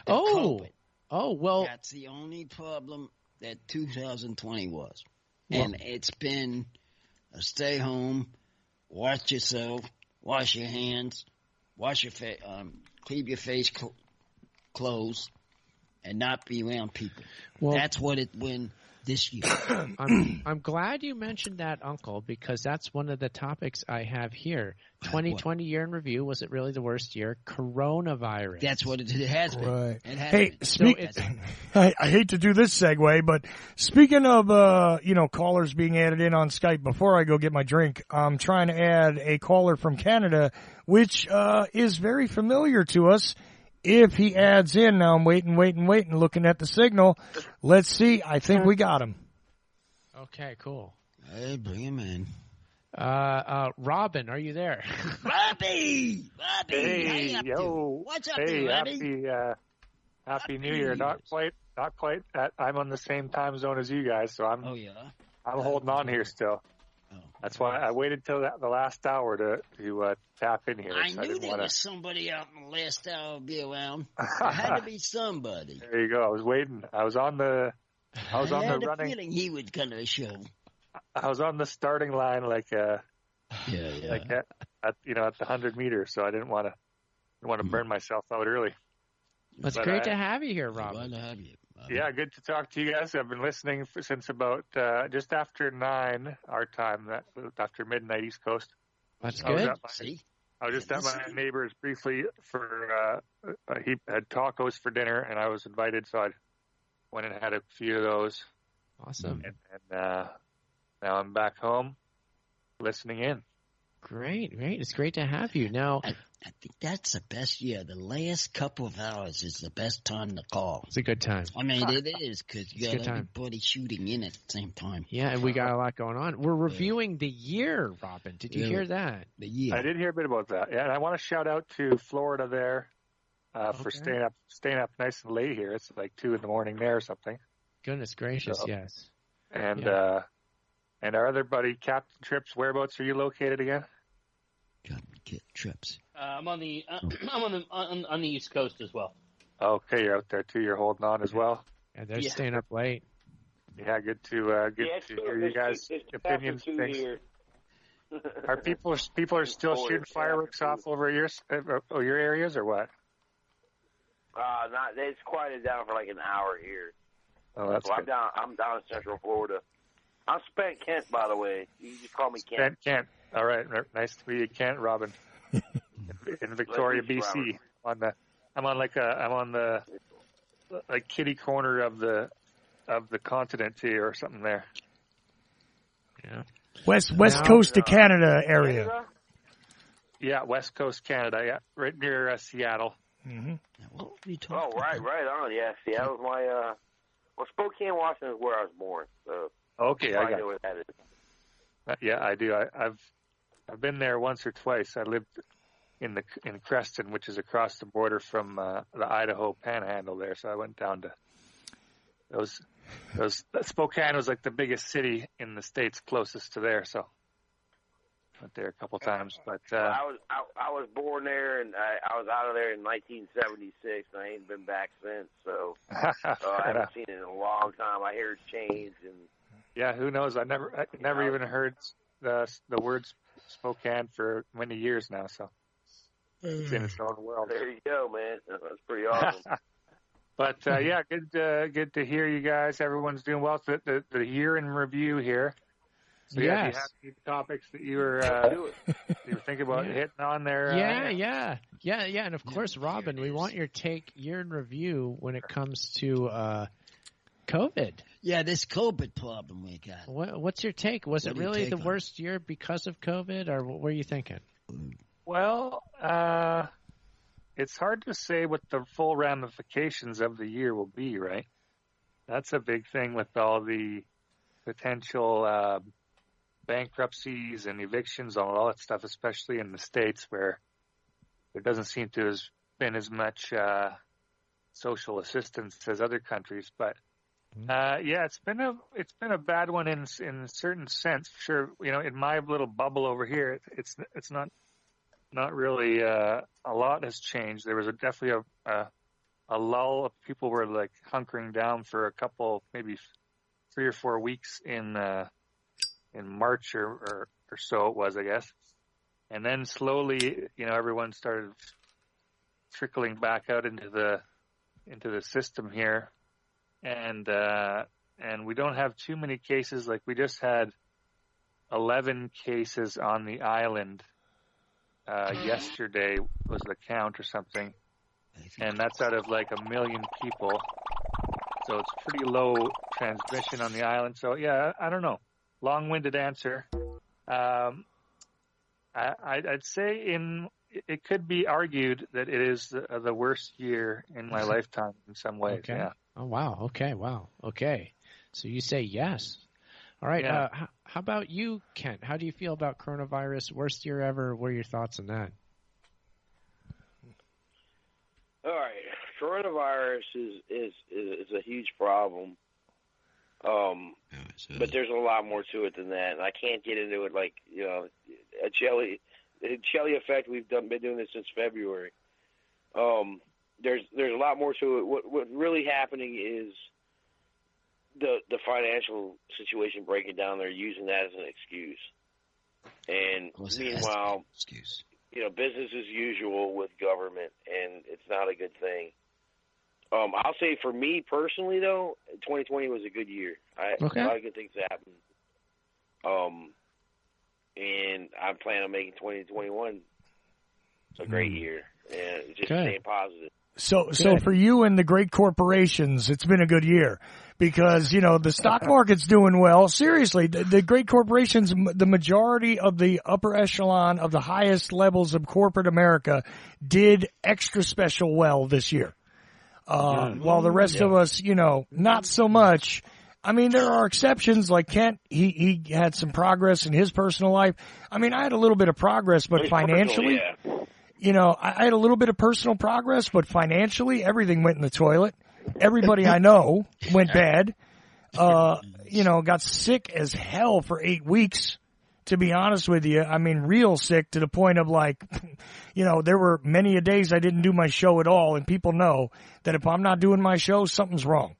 COVID. Oh, well. That's the only problem that 2020 was. Well, and it's been a stay home, watch yourself, wash your hands, wash your face, keep your face closed, and not be around people. Well, that's what it when this year. I'm glad you mentioned that, Uncle, because that's one of the topics I have here. 2020 year in review. Was it really the worst year? Coronavirus. That's what it has been. Right. It has Hey, been. I hate to do this segue, but speaking of callers being added in on Skype, before I go get my drink, I'm trying to add a caller from Canada, which is very familiar to us. If he adds in, now I'm waiting, looking at the signal. Let's see. I think we got him. Okay, cool. Hey, bring him in. Robin, are you there? Robbie! Hey, yo. What's up, hey, Robbie? Happy New Year. Not quite. I'm on the same time zone as you guys, so I'm holding on here still. That's why I waited till the last hour to tap in here. I knew there was somebody out in the last hour be around. There had to be somebody. There you go. I was waiting. I was on the running. feeling he was gonna show. I was on the starting line like at the 100 meters, so I didn't want to burn myself out early. It's great to have you here, Rob. Glad to have you. Yeah, good to talk to you guys. I've been listening since about just after 9 our time, after midnight East Coast. That's good. I was just at my neighbor's briefly for he had tacos for dinner, and I was invited, so I went and had a few of those. Awesome. And now I'm back home, listening in. Great. It's great to have you. Now, I think that's the best. Yeah, the last couple of hours is the best time to call. It's a good time. I mean, it is because you got everybody shooting in at the same time. Yeah, and we got a lot going on. We're reviewing the year, Robin. Did you hear that? The year. I did hear a bit about that. Yeah, and I want to shout out to Florida there for staying up nice and late here. It's like 2 a.m. there or something. Goodness gracious, yes. And and our other buddy, Captain Trips, whereabouts are you located again? Captain Trips. I'm on the on the East Coast as well. Okay, you're out there too. You're holding on as well. And they're staying up late. Yeah, good to hear you guys' opinions. Things. Are people are still shooting fireworks off over your areas or what? Not. It's quieted down for like an hour here. Oh, that's so good. I'm down in Central Florida. I'm Spent Kent, by the way. You just call me Kent. Kent. All right. Nice to meet you, Kent, Robin. In Victoria, BC. I'm on the like kitty corner of the continent here or something there. Yeah. West Coast of Canada area. Yeah, West Coast Canada. Yeah, right near Seattle. Mm-hmm. Right on. Yeah, Seattle's my. Well, Spokane, Washington is where I was born. So okay, I got know what that is. Yeah, I do. I've been there once or twice. I lived in Creston, which is across the border from the Idaho Panhandle there. So I went down to those. Spokane was like the biggest city in the states closest to there. So went there a couple times. But I was born there, and I was out of there in 1976, and I ain't been back since. So I haven't seen it in a long time. I hear it's changed, and yeah, who knows? I never even heard the words Spokane for many years now. So it's in its own world. There you go, man. That's pretty awesome. But yeah, good to hear you guys. Everyone's doing well. So the year in review here. So yeah, you have any topics that you were thinking about hitting on there? Yeah. And of course, Robin, we want your year in review when it comes to COVID. Yeah, this COVID problem we got. What's your take? Was it really the worst year because of COVID, or what were you thinking? Well, it's hard to say what the full ramifications of the year will be, right? That's a big thing with all the potential bankruptcies and evictions and all that stuff, especially in the States where there doesn't seem to have been as much social assistance as other countries. But yeah, it's been a bad one in a certain sense. Sure, in my little bubble over here, it's not really a lot has changed. There was definitely a lull of people were like hunkering down for a couple, maybe 3 or 4 weeks in March or so it was, I guess. And then slowly, everyone started trickling back out into the system here. And and we don't have too many cases. Like we just had 11 cases on the island yesterday was the count or something, and that's out of like 1 million people. So it's pretty low transmission on the island. So yeah, I don't know. Long-winded answer. I'd say it could be argued that it is the worst year in my lifetime in some ways. Okay. Yeah. Oh, wow. Okay. Wow. Okay. So you say yes. All right. Yeah. How about you, Kent? How do you feel about coronavirus? Worst year ever? What are your thoughts on that? All right. Coronavirus is a huge problem. But there's a lot more to it than that, and I can't get into it like, a jelly effect. We've been doing this since February. There's a lot more to it. What really happening is the financial situation breaking down. They're using that as an excuse, and meanwhile, business as usual with government, and it's not a good thing. I'll say for me personally, though, 2020 was a good year. A lot of good things happened. And I plan on making 2021 a great year, and just staying positive. So for you and the great corporations, it's been a good year because, the stock market's doing well. Seriously, the great corporations, the majority of the upper echelon of the highest levels of corporate America did extra special well this year. While the rest of us, not so much. I mean, there are exceptions like Kent. He had some progress in his personal life. I mean, I had a little bit of progress, but financially, I had a little bit of personal progress, but financially, everything went in the toilet. Everybody I know went bad. Got sick as hell for 8 weeks. To be honest with you, I mean, real sick to the point of like, there were many a days I didn't do my show at all, and people know that if I'm not doing my show, something's wrong.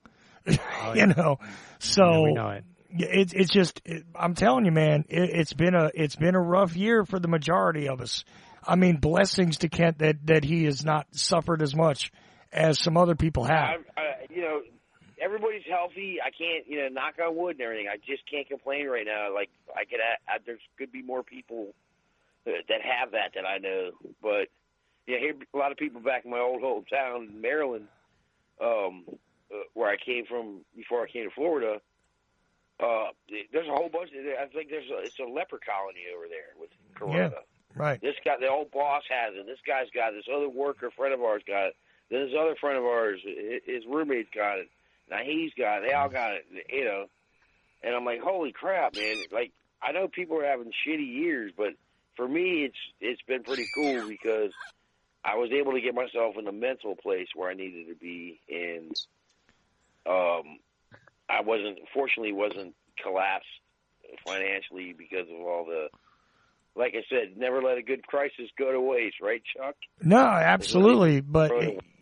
So we know it. It's just, I'm telling you, man, it's been a rough year for the majority of us. I mean, blessings to Kent that he has not suffered as much as some other people have. Everybody's healthy. I can't, knock on wood and everything. I just can't complain right now. Like there could be more people that have that I know. But here a lot of people back in my old hometown in Maryland, where I came from before I came to Florida. There's a whole bunch of. I think it's a leper colony over there with Corona. Yeah, right. This guy, the old boss has it. This guy's got it. This other worker friend of ours got it. Then this other friend of ours, his roommate's got it. Now he's got it. They all got it, And I'm like, holy crap, man! Like, I know people are having shitty years, but for me, it's been pretty cool because I was able to get myself in the mental place where I needed to be, and I fortunately wasn't collapsed financially because of all the. Like I said, never let a good crisis go to waste, right, Chuck? No, absolutely. But,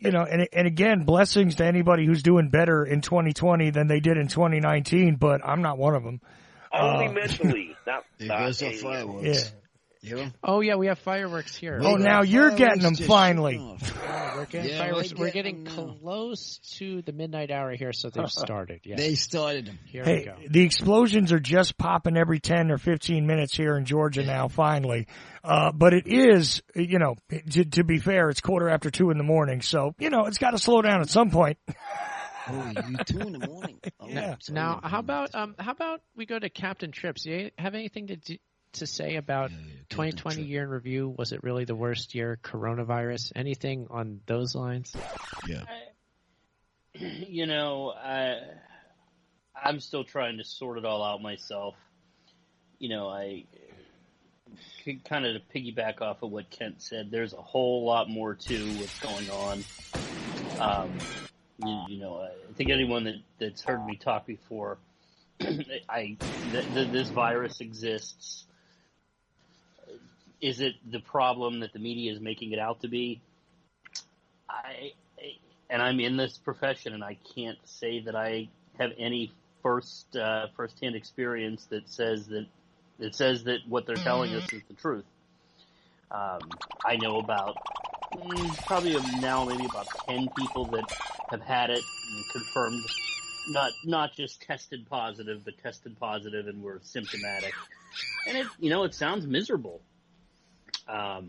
and again, blessings to anybody who's doing better in 2020 than they did in 2019, but I'm not one of them. Only mentally. Not fireworks. Yeah. Oh, yeah, we have fireworks here. Now you're getting them finally. We're getting fireworks. We're getting close to the midnight hour here, so they've started. Yeah. They started them. Here we go. The explosions are just popping every 10 or 15 minutes here in Georgia now, finally. But it is, to be fair, it's 2:15 in the morning, so, it's got to slow down at some point. Oh, you 2 in the morning. Oh, yeah. Now, how about we go to Captain Trips? Do you have anything to say about 2020 year in review? Was it really the worst year? Coronavirus? Anything on those lines? Yeah. I'm still trying to sort it all out myself. I kind of to piggyback off of what Kent said. There's a whole lot more to what's going on. I think anyone that's heard me talk before, this virus exists. Is it the problem that the media is making it out to be? I'm in this profession, and I can't say that I have any firsthand experience that says that what they're telling us is the truth. I know about probably now maybe about 10 people that have had it and confirmed not just tested positive, but tested positive and were symptomatic. And it sounds miserable. I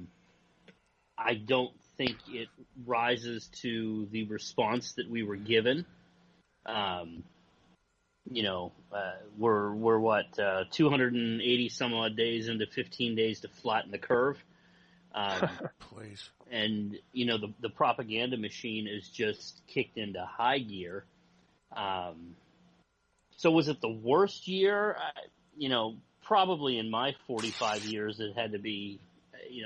don't think it rises to the response that we were given. We're what 280 some odd days into 15 days to flatten the curve. Please. And the propaganda machine is just kicked into high gear. So was it the worst year? Probably in my 45 years, it had to be,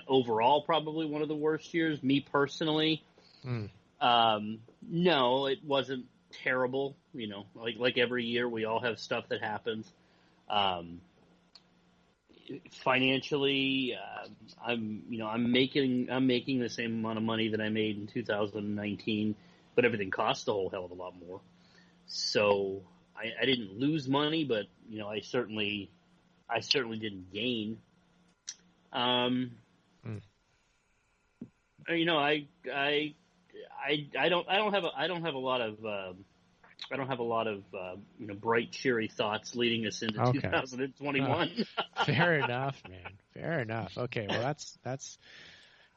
overall probably one of the worst years. Me personally, no, it wasn't terrible. Like every year, we all have stuff that happens. Financially, I'm making the same amount of money that I made in 2019, but everything costs a whole hell of a lot more. So I didn't lose money, but I certainly didn't gain. I don't have a lot of bright, cheery thoughts leading us into 2021. Fair enough, man. Fair enough. Okay, well that's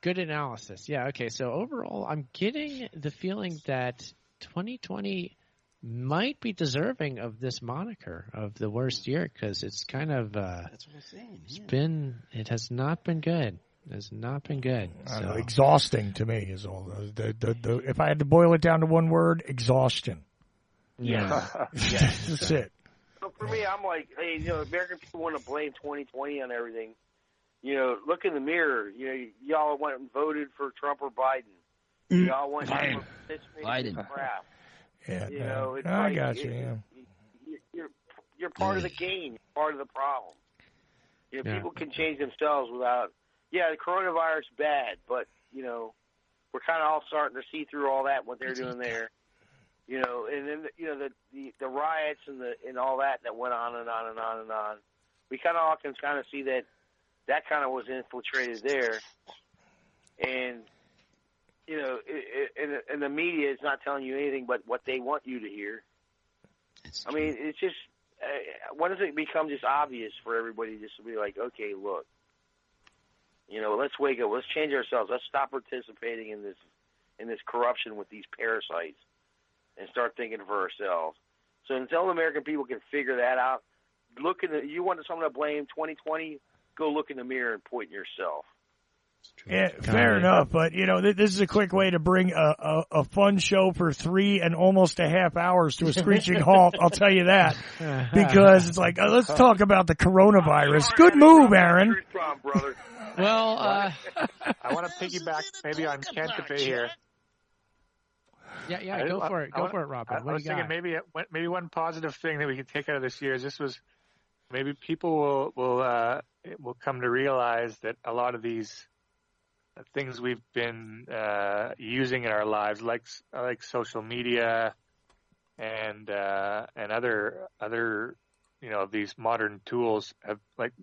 good analysis. Yeah. Okay. So overall, I'm getting the feeling that 2020 might be deserving of this moniker of the worst year, because it's kind of that's what I'm saying. It has not been good. It has not been good. So. Exhausting to me is all. If I had to boil it down to one word, exhaustion. Yeah. That's it. So for me, I'm like, hey, American people want to blame 2020 on everything. Look in the mirror. Y'all went and voted for Trump or Biden. Y'all went and participated in crap. Yeah, it's I like, got you. You're part of the game. You're part of the problem. People can change themselves without. Yeah, the coronavirus bad, but we're kind of all starting to see through all that, what they're doing there. And then the riots and all that went on and on and on and on. We kind of all can kind of see that kind of was infiltrated there, and and the media is not telling you anything but what they want you to hear. I mean, it's just when does it become just obvious for everybody just to be like, okay, look, let's wake up, let's change ourselves, let's stop participating in this corruption with these parasites, and start thinking for ourselves. So until the American people can figure that out, you want someone to blame 2020, go look in the mirror and point yourself. Yeah, fair enough. But, this is a quick way to bring a fun show for 3 and almost a half hours to a screeching halt. I'll tell you that. Because it's like, let's talk about the coronavirus. Good move, Aaron. Well, I want to piggyback maybe on Kent a bit here. Yeah, go for it. Go for it, Robin. I was thinking maybe one positive thing that we could take out of this year is this was maybe people will come to realize that a lot of these things we've been using in our lives, like social media and other these modern tools, have like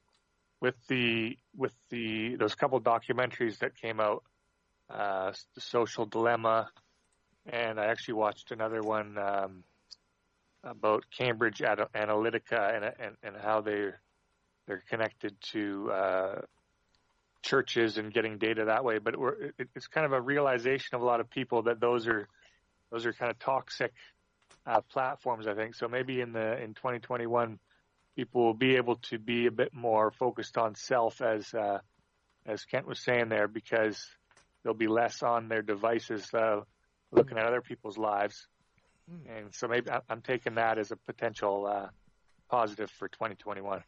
with those couple documentaries that came out, The Social Dilemma, and I actually watched another one about Cambridge Analytica and how they're connected to churches and getting data that way. But it's kind of a realization of a lot of people that those are kind of toxic platforms, I think. So maybe in 2021, people will be able to be a bit more focused on self, as Kent was saying there, because they'll be less on their devices looking at other people's lives. And so maybe I'm taking that as a potential positive for 2021.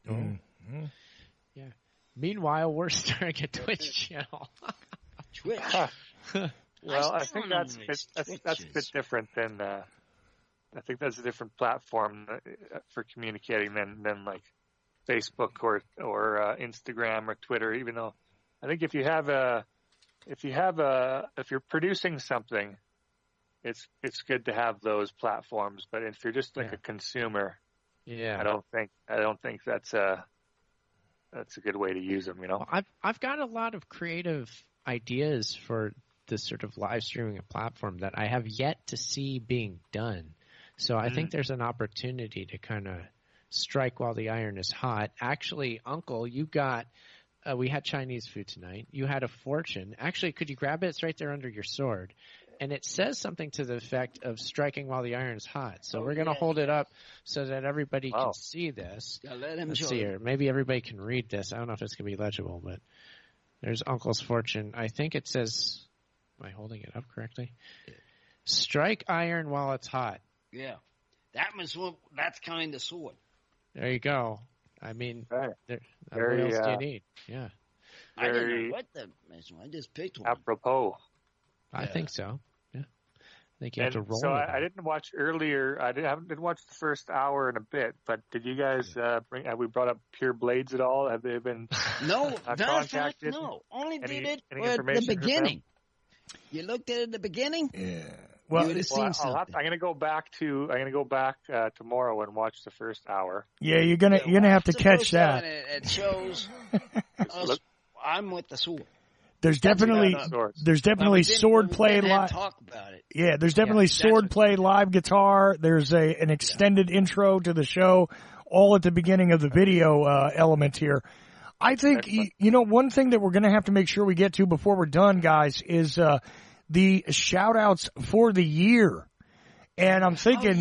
Mm-hmm. Yeah. Meanwhile, we're starting a Twitch channel. Twitch. Well, I think that's a bit different than. I think that's a different platform for communicating than like Facebook or Instagram or Twitter. Even though I think if you're producing something, it's good to have those platforms. But if you're just like a consumer, I don't think that's a good way to use them. Well, I've got a lot of creative ideas for this sort of live streaming platform that I have yet to see being done. So I think there's an opportunity to kind of strike while the iron is hot. Actually, Uncle, you got we had Chinese food tonight. You had a fortune. Actually, could you grab it? It's right there under your sword. And it says something to the effect of striking while the iron is hot. So we're going to hold it up so that everybody can see this. Let him Let's show see you. here. Maybe everybody can read this. I don't know if it's going to be legible, but there's Uncle's fortune. I think it says, am I holding it up correctly? Strike iron while it's hot. Yeah. That's kind of sword. There you go. I mean, what Very, else do you need? Yeah. I didn't know what the measurement. I just picked one. Apropos. I think so. Yeah. I think you have And to roll so it. I didn't watch earlier. I didn't watch the first hour in a bit. But did you guys bring? Have we brought up Pure Blades at all? Have they been No, matter of fact, contacted? no. Only did it any at the information from them? beginning. You looked at it at the beginning. Yeah. Well, you would have seen something. I'm going to go back tomorrow and watch the first hour. Yeah, you're gonna have to catch that. It shows. I'm with the sword. There's definitely sword play live. Talk about it. Yeah, there's definitely sword play live guitar. There's an extended intro to the show, all at the beginning of the video element here. I think one thing that we're going to have to make sure we get to before we're done, guys, is the shout outs for the year. And I'm thinking,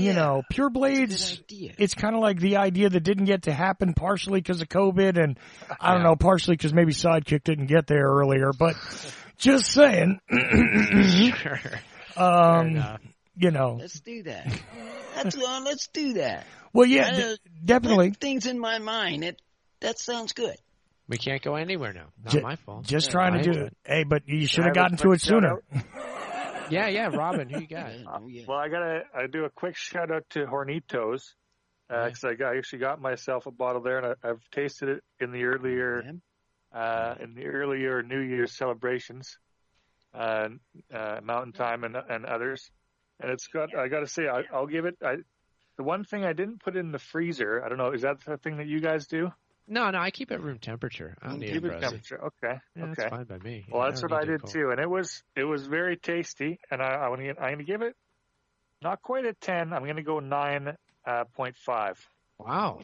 Pure Blades, it's kind of like the idea that didn't get to happen partially because of COVID, and I don't know, partially because maybe Sidekick didn't get there earlier, but just saying. Let's do that. Let's do that. Well, yeah, definitely. Things in my mind. That sounds good. We can't go anywhere now. Not my fault. Just trying to do it. Hey, but you should have gotten to it sooner. Yeah, Robin, who you got? Well, I do a quick shout out to Hornitos because I actually got myself a bottle there, and I've tasted it in the earlier New Year's celebrations, Mountain Time and others, and it's got. I got to say, I'll give it. The one thing I didn't put in the freezer. I don't know. Is that the thing that you guys do? No, I keep it room temperature. I don't need it frozen. Temperature. Okay. Yeah, okay. That's fine by me. Well, that's what I did too, and it was very tasty. And I'm going to give it not quite a 10. I'm going to go 9.5. Wow,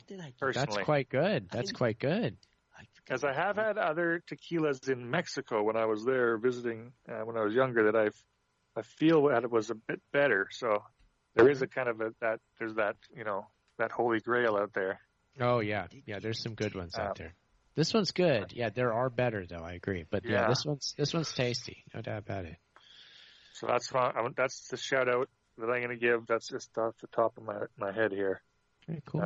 that's quite good. That's quite good. Because I have had other tequilas in Mexico when I was there visiting when I was younger that I feel that it was a bit better. So there is a kind of there's that that holy grail out there. Oh yeah. There's some good ones out there. This one's good. Yeah, there are better though. I agree. But yeah, this one's tasty. No doubt about it. So that's that's the shout out that I'm going to give. That's just off the top of my head here. Okay, cool.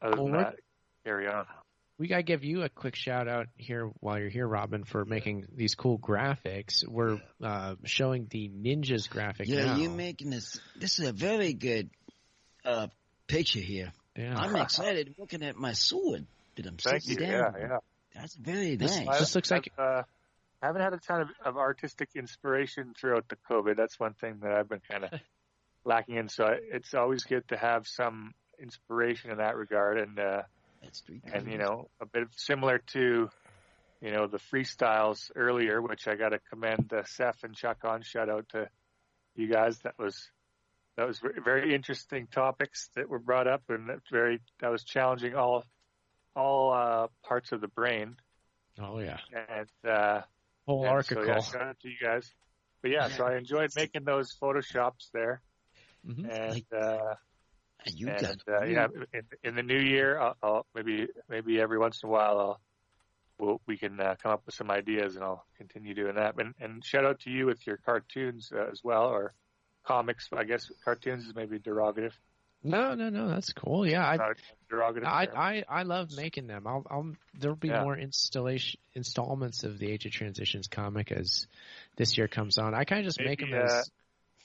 Other than that, carry on. We got to give you a quick shout out here while you're here, Robin, for making these cool graphics. We're showing the Ninjas graphic now. Yeah, you're making this. This is a very good picture here. Yeah. I'm excited looking at my sword that I'm Thank sitting you. down. Yeah. That's very nice. This looks like. I haven't had a ton of artistic inspiration throughout the COVID. That's one thing that I've been kind of lacking in. So it's always good to have some inspiration in that regard. And a bit similar to, the freestyles earlier, which I got to commend Seth and Chuck on. Shout out to you guys. That was very, very interesting topics that were brought up, and that was challenging all parts of the brain. Oh yeah, and whole article. So, shout out to you guys. But so I enjoyed making those photoshops there, and in the new year, I'll maybe every once in a while we can come up with some ideas, and I'll continue doing that. And shout out to you with your cartoons as well, or comics. I guess cartoons is maybe derogative. No, that's cool. Yeah, derogative. I love making them. There'll be more installments of the Age of Transitions comic as this year comes on. I kind of just make them as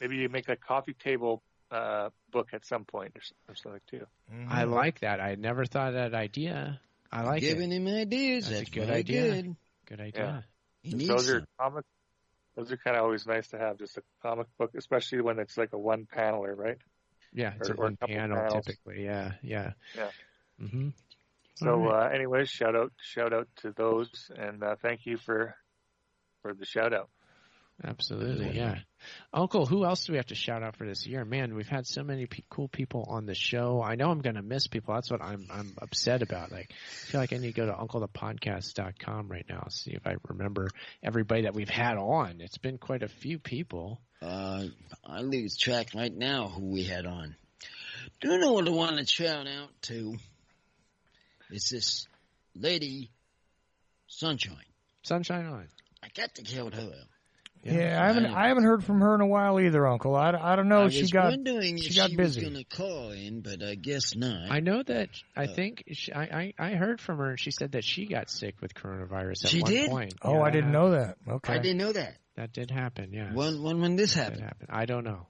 maybe you make a coffee table book at some point or something too. Mm-hmm. I like that. I never thought of that idea. I like giving him ideas. That's a good idea. Good idea. Yeah. Those are comics. Those are kind of always nice to have, just a comic book, especially when it's like a one paneler, right? Yeah, it's a one panel typically. Yeah. Mm-hmm. So, anyways, shout out to those, and thank you for the shout out. Absolutely, yeah. Uncle, who else do we have to shout out for this year? Man, we've had so many cool people on the show. I know I'm going to miss people. That's what I'm upset about. Like, I feel like I need to go to UncleThePodcast.com right now, see if I remember everybody that we've had on. It's been quite a few people. I lose track right now who we had on. Do you know what I want to shout out to? It's this lady, Sunshine. Sunshine on. I got to count her out. Yeah, I haven't heard from her in a while either, Uncle. I don't know. She got busy. She was going to call in, but I guess not. I know that. I think I heard from her. She said that she got sick with coronavirus at one point. Oh, yeah, I didn't know that. Okay, I didn't know that. That did happen. Yeah. When this happened? I don't know.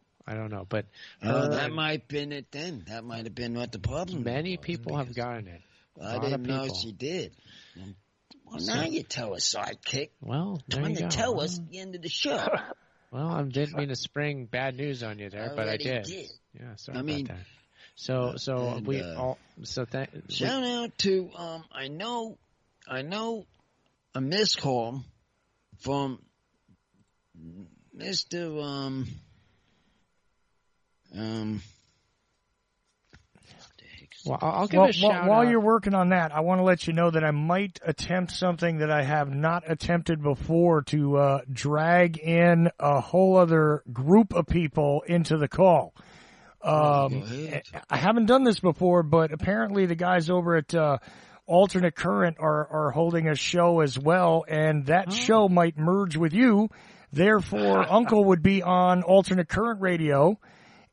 But that might have been it then. That might have been what the problem. Many people have gotten it. I didn't know she did. Well, now you tell us, sidekick. Well, trying to tell us at the end of the show. Well, I didn't mean to spring bad news on you there, but I did. Yeah, sorry about that. So shout out to I know a missed call from Mr. Well, I'll give a shout out. While you're working on that, I want to let you know that I might attempt something that I have not attempted before, to drag in a whole other group of people into the call. I haven't done this before, but apparently the guys over at Alternate Current are holding a show as well, and that show might merge with you. Therefore, Uncle would be on Alternate Current Radio.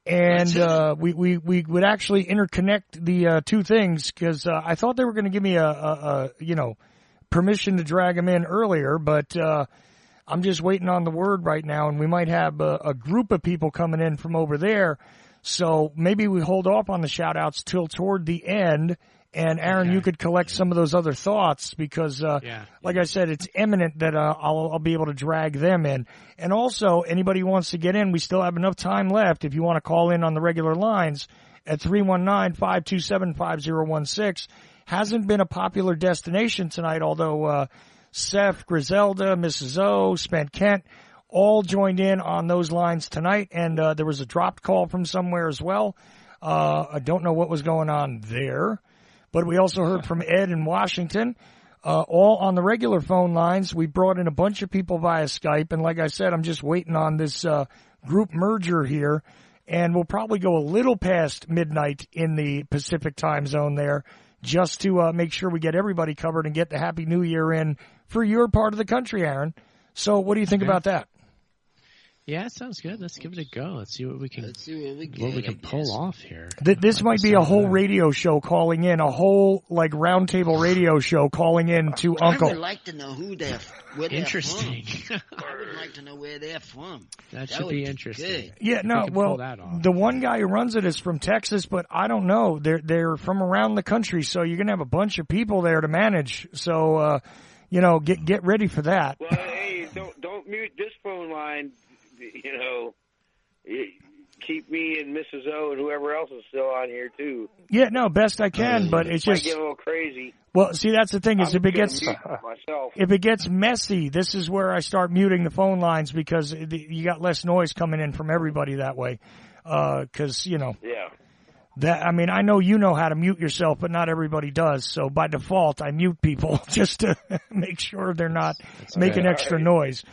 And we would actually interconnect the two things, because I thought they were going to give me a permission to drag them in earlier, but I'm just waiting on the word right now, and we might have a group of people coming in from over there. So maybe we hold off on the shout outs till toward the end. And Aaron, you could collect some of those other thoughts, because, like I said, it's imminent that I'll be able to drag them in. And also, anybody who wants to get in, we still have enough time left. If you want to call in on the regular lines at 319-527-5016. Hasn't been a popular destination tonight, although Seth, Griselda, Mrs. O, Spent Kent, all joined in on those lines tonight. And there was a dropped call from somewhere as well. I don't know what was going on there. But we also heard from Ed in Washington, all on the regular phone lines. We brought in a bunch of people via Skype. And like I said, I'm just waiting on this group merger here. And we'll probably go a little past midnight in the Pacific time zone there, just to make sure we get everybody covered and get the Happy New Year in for your part of the country, Aaron. So what do you think about that? Yeah, it sounds good. Let's give it a go. Let's see what we can pull off here. This might be a whole radio show calling in, a whole round table radio show calling in to Uncle. I would like to know where they're interesting. from. I would like to know where they're from. That should be interesting. Yeah, no, well, the one guy who runs it is from Texas, but I don't know. They're from around the country, so you're gonna have a bunch of people there to manage. So, get ready for that. Well, hey, don't mute this phone line. Keep me and Mrs. O and whoever else is still on here too. Yeah, no, best I can, but it's just might get a little crazy. Well, see, that's the thing is if it gets messy, this is where I start muting the phone lines, because you got less noise coming in from everybody that way. Because that, I mean, I know you know how to mute yourself, but not everybody does. So by default, I mute people just to make sure they're not making extra noise.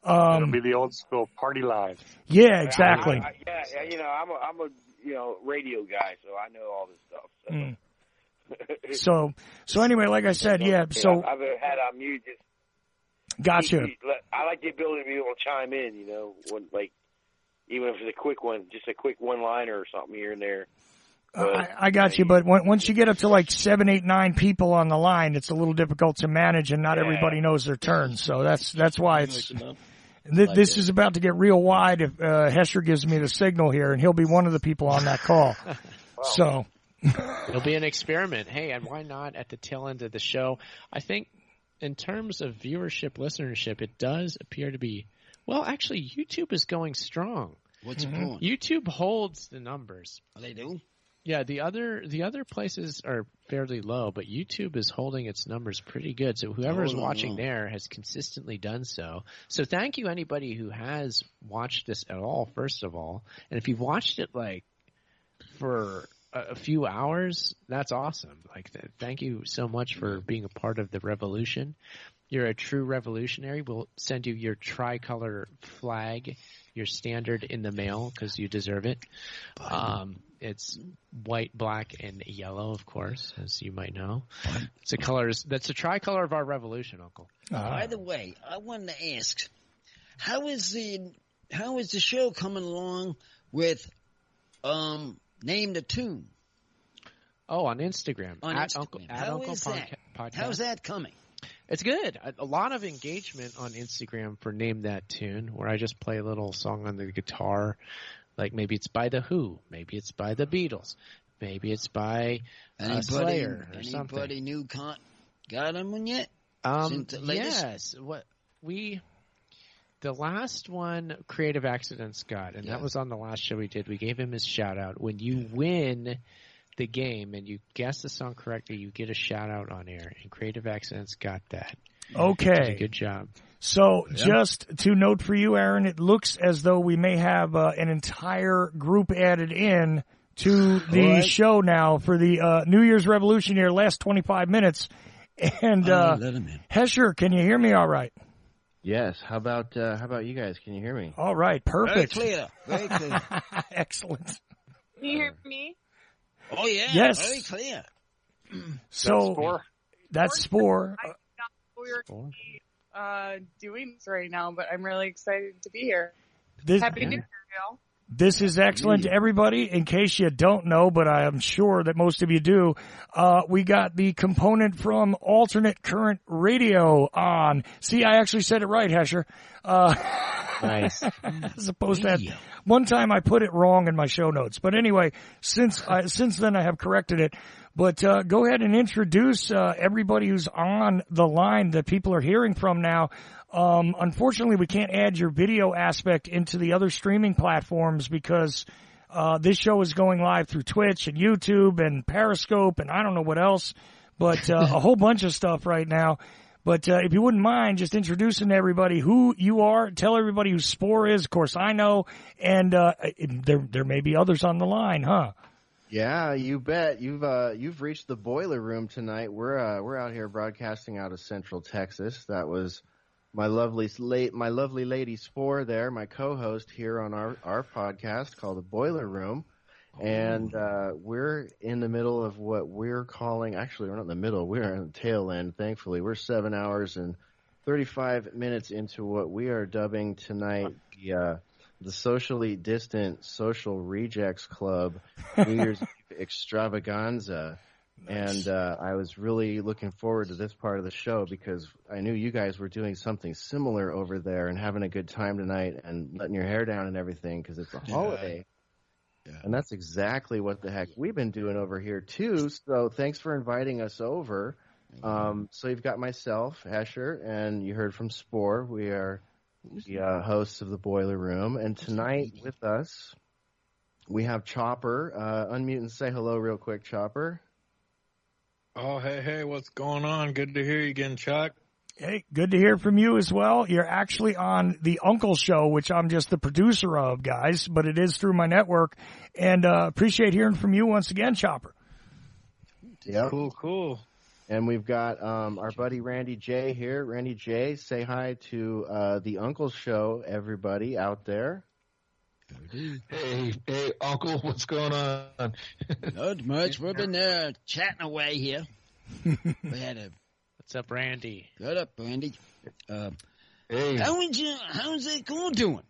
It'll be the old school party line. Yeah, exactly. I'm a radio guy, so I know all this So stuff. so anyway, like I said, so I've had on mute. Gotcha. I like the ability to be able to chime in. When even if it's a quick one, just a quick one-liner or something here and there. I got you, but once you get up to 7, 8, 9 people on the line, it's a little difficult to manage, and not everybody knows their turn. So that's why it's. This is about to get real wide if Hesher gives me the signal here, and he'll be one of the people on that call. So it'll be an experiment. Hey, and why not at the tail end of the show? I think in terms of viewership, listenership, it does appear to be. Well, actually, YouTube is going strong. What's the point? YouTube holds the numbers. Oh, they do? Yeah, the other places are fairly low, but YouTube is holding its numbers pretty good. So whoever's watching there has consistently done so. So thank you anybody who has watched this at all, first of all. And if you've watched it like for a few hours, that's awesome. Like, thank you so much for being a part of the revolution. You're a true revolutionary. We'll send you your tricolor flag, your standard in the mail because you deserve it. It's white, black, and yellow, of course, as you might know. It's a colors. That's the tricolor of our revolution, Uncle. By the way, I wanted to ask, how is the show coming along with Name the Tune? Oh, on Instagram. On at Instagram. Uncle How is that? Podcast. How's that coming? It's good. A lot of engagement on Instagram for Name That Tune, where I just play a little song on the guitar. Like maybe it's by The Who, maybe it's by The Beatles, maybe it's by Slayer or something. Anybody new got him one yet? Yes. The last one, Creative Accidents got, and that was on the last show we did. We gave him his shout out. When you win the game and you guess the song correctly, you get a shout out on air, and Creative Accidents got that. Okay. Good job. So just to note for you, Aaron, it looks as though we may have an entire group added in to the show now for the New Year's Revolution here, last 25 minutes. And Hesher, can you hear me all right? Yes. How about you guys? Can you hear me? All right. Perfect. Very clear. Very clear. Excellent. Can you hear me? Oh, yeah. Yes. Very clear. So that's Spore. I'm not we're doing this right now, but I'm really excited to be here. Happy New Year, y'all. This is excellent, everybody. In case you don't know, but I am sure that most of you do, we got the component from Alternate Current Radio on. See, I actually said it right, Hesher. Nice. As opposed to that. One time I put it wrong in my show notes. But anyway, since then I have corrected it. But go ahead and introduce everybody who's on the line that people are hearing from now. Unfortunately, we can't add your video aspect into the other streaming platforms because this show is going live through Twitch and YouTube and Periscope and I don't know what else, but a whole bunch of stuff right now. But if you wouldn't mind just introducing to everybody who you are, tell everybody who Spore is. Of course, I know, and there may be others on the line, huh? Yeah, you bet. You've reached the boiler room tonight. We're out here broadcasting out of Central Texas. That was my lovely lady Spore there, my co-host here on our podcast called The Boiler Room. And we're in the middle of what we're calling, actually we're not in the middle, we're in the tail end, thankfully. We're 7 hours and 35 minutes into what we are dubbing tonight the Socially Distant Social Rejects Club New Year's Eve Extravaganza. Nice. And I was really looking forward to this part of the show because I knew you guys were doing something similar over there and having a good time tonight and letting your hair down and everything because it's a holiday. Yeah. And that's exactly what the heck we've been doing over here, too. So thanks for inviting us over. So you've got myself, Hesher, and you heard from Spore. We are the hosts of the Boiler Room. And tonight with us, we have Chopper. Unmute and say hello real quick, Chopper. Oh, hey, what's going on? Good to hear you again, Chuck. Hey, good to hear from you as well. You're actually on the Uncle Show, which I'm just the producer of, guys, but it is through my network. And appreciate hearing from you once again, Chopper. Yeah. Cool. And we've got our buddy Randy J here. Randy J, say hi to the Uncle Show, everybody out there. Hey, Uncle, what's going on? Not much. We've been chatting away here. We had What's up, Randy? Good up, Randy. Hey. How's that cool doing?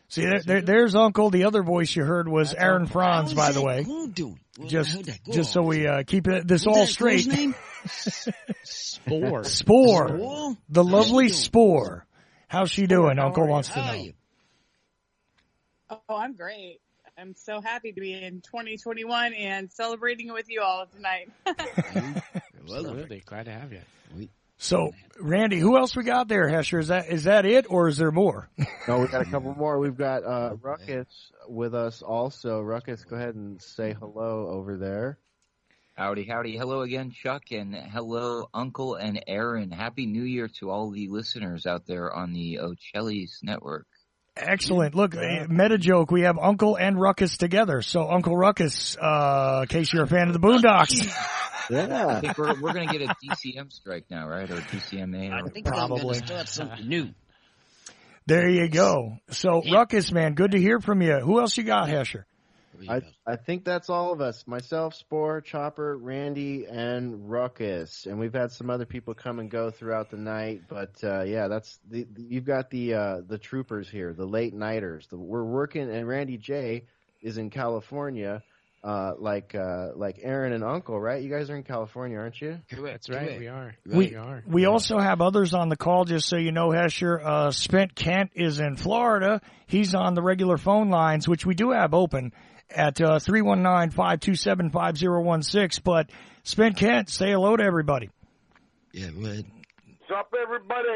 See, there's Uncle. The other voice you heard was Aaron Franz, by the way. Cool doing? Just so we keep this all straight. Name? Spore. Spore. The lovely Spore. How's she doing? Uncle wants to know. Oh, I'm great. I'm so happy to be in 2021 and celebrating with you all tonight. Absolutely. Glad to have you. So, Randy, who else we got there, Hesher? Is that it, or is there more? No, we got a couple more. We've got Ruckus with us also. Ruckus, go ahead and say hello over there. Howdy, howdy. Hello again, Chuck, and hello, Uncle and Aaron. Happy New Year to all the listeners out there on the O'Chelly's network. Excellent. Look, meta joke, we have Uncle and Ruckus together. So, Uncle Ruckus, in case you're a fan of the Boondocks. Yeah. I think we're going to get a DCM strike now, right? Or DCMA? Or I think I'm going to start something new. There you go. So, Ruckus, man, good to hear from you. Who else you got, Hesher? I think that's all of us. Myself, Spore, Chopper, Randy, and Ruckus. And we've had some other people come and go throughout the night. But, you've got the troopers here, the late nighters. We're working, and Randy J is in California, like Aaron and Uncle, right? You guys are in California, aren't you? That's right. We are. We also have others on the call, just so you know, Hesher. Spent Kent is in Florida. He's on the regular phone lines, which we do have open at 319-527-5016. But Spent Kent, say hello to everybody. Yeah, go ahead. What's up, everybody?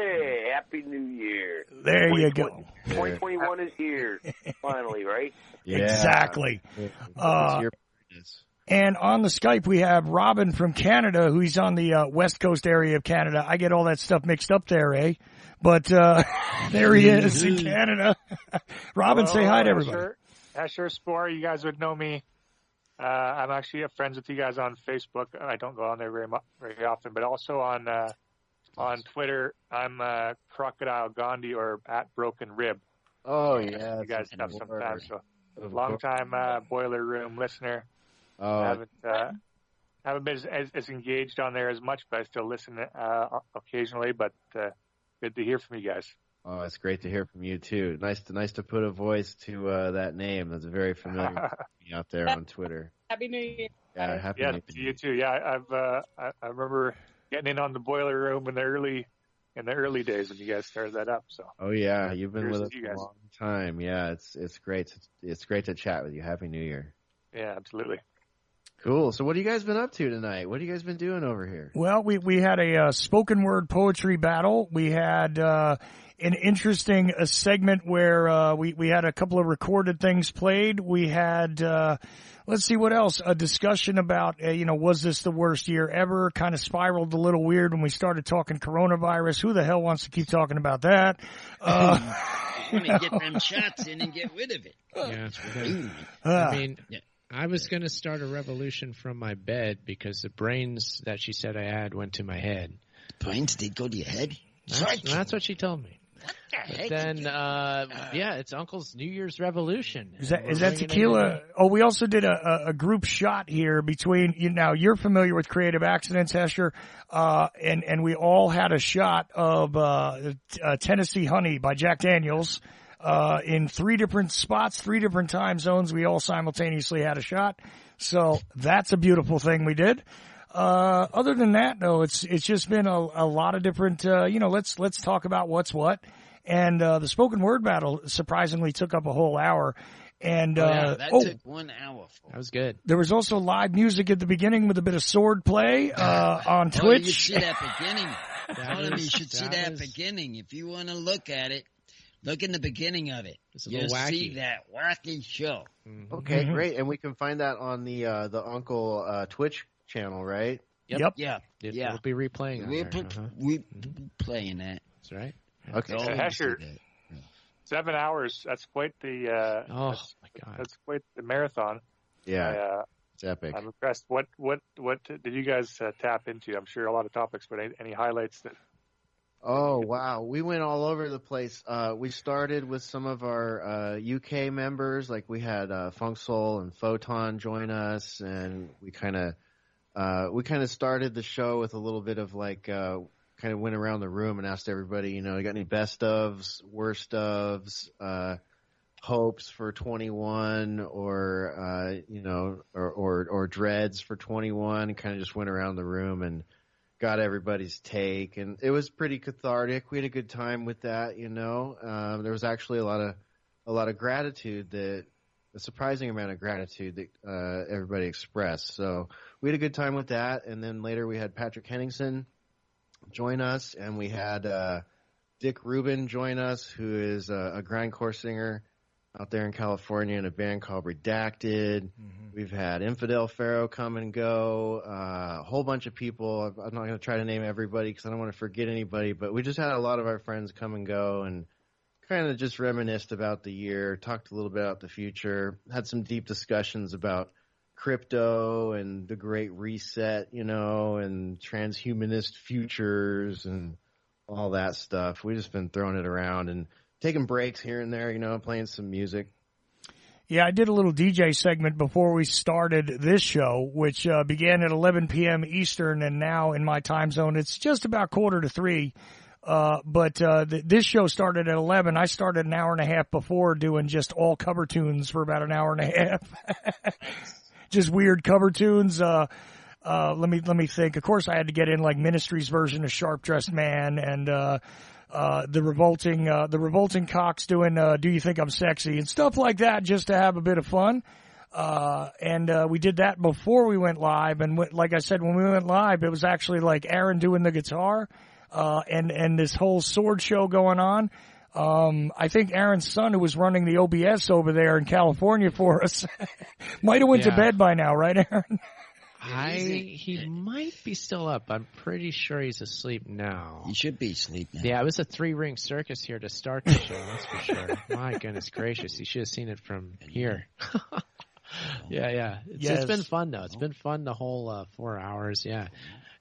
Happy New Year. There you go. 2021 is here, finally, right? Yeah. Exactly. And on the Skype, we have Robin from Canada, who's on the West Coast area of Canada. I get all that stuff mixed up there, eh? But there he is in Canada. Robin, say hi to everybody. Asher Spore, you guys would know me. I'm actually friends with you guys on Facebook. I don't go on there very often, but also on Twitter, I'm Crocodile Gandhi or at Broken Rib. Oh yeah, you guys have some time. So long time Boiler Room listener. Haven't been as engaged on there as much, but I still listen occasionally. But good to hear from you guys. Oh, it's great to hear from you too. Nice to put a voice to that name. That's very familiar to me out there on Twitter. Happy New Year. Yeah, happy New Year. To you too. Yeah, I remember getting in on the Boiler Room in the early days when you guys started that up. So. Oh yeah, you've been with us a long time. Yeah, it's great. It's great to chat with you. Happy New Year. Yeah, absolutely. Cool. So what have you guys been up to tonight? What have you guys been doing over here? Well, we had a spoken word poetry battle. We had an interesting segment where we had a couple of recorded things played. We had let's see what else. A discussion about was this the worst year ever? Kind of spiraled a little weird when we started talking coronavirus. Who the hell wants to keep talking about that? You want to get them shots in and get rid of it. Yeah, I mean. Yeah. I was going to start a revolution from my bed because the brains that she said I had went to my head. Brains did go to your head? That's what she told me. What the heck? Then, it's Uncle's New Year's revolution. Is that tequila? Oh, we also did a group shot here between, now you're familiar with Creative Accidents, Hesher, and we all had a shot of Tennessee Honey by Jack Daniels. In 3 different spots, 3 different time zones, we all simultaneously had a shot. So that's a beautiful thing we did. Other than that, though, it's just been a lot of different, let's talk about what's what. And, the spoken word battle surprisingly took up a whole hour. And, that took 1 hour. That was good. There was also live music at the beginning with a bit of sword play, on Twitch. You should see that beginning. You should see that beginning. If you want to look at it. Look in the beginning of it. You'll see that wacky show. Mm-hmm. Okay, great. And we can find that on the Uncle Twitch channel, right? Yep. Yeah. We'll be replaying We're playing that. That's right. Okay. Hesher, 7 hours. That's quite the. My God. That's quite the marathon. Yeah. It's epic. I'm impressed. What did you guys tap into? I'm sure a lot of topics, but any highlights that. Oh, wow. We went all over the place. We started with some of our UK members. Like we had Funk Soul and Photon join us, and we kind of started the show with a little bit of kind of went around the room and asked everybody, you got any best ofs, worst ofs, hopes for 21 or dreads for 21, kind of just went around the room and got everybody's take, and it was pretty cathartic. We had a good time with that, There was actually a lot of gratitude, a surprising amount of gratitude that everybody expressed. So we had a good time with that, and then later we had Patrick Henningsen join us, and we had Dick Rubin join us, who is a grindcore singer out there in California in a band called Redacted. Mm-hmm. We've had Infidel Pharaoh come and go, a whole bunch of people. I'm not going to try to name everybody because I don't want to forget anybody, but we just had a lot of our friends come and go and kind of just reminisced about the year, talked a little bit about the future, had some deep discussions about crypto and the Great Reset, and transhumanist futures and all that stuff. We've just been throwing it around and taking breaks here and there, playing some music. Yeah, I did a little DJ segment before we started this show, which began at 11 p.m. Eastern, and now in my time zone, it's just about 2:45. But this show started at 11. I started an hour and a half before doing just all cover tunes for about an hour and a half. Just weird cover tunes. Let me think. Of course, I had to get in like Ministry's version of Sharp Dressed Man and the revolting cocks doing Do You Think I'm Sexy and stuff like that, just to have a bit of fun. And we did that before we went live. And like I said, when we went live, it was actually like Aaron doing the guitar. And this whole sword show going on. I think Aaron's son, who was running the OBS over there in California for us, might have went to bed by now, right, Aaron? He might be still up. I'm pretty sure he's asleep now. He should be asleep now. Yeah, it was a 3-ring circus here to start the show, that's for sure. My goodness gracious, you should have seen it from here. Yeah. It's been fun, though. It's been fun the whole 4 hours, yeah.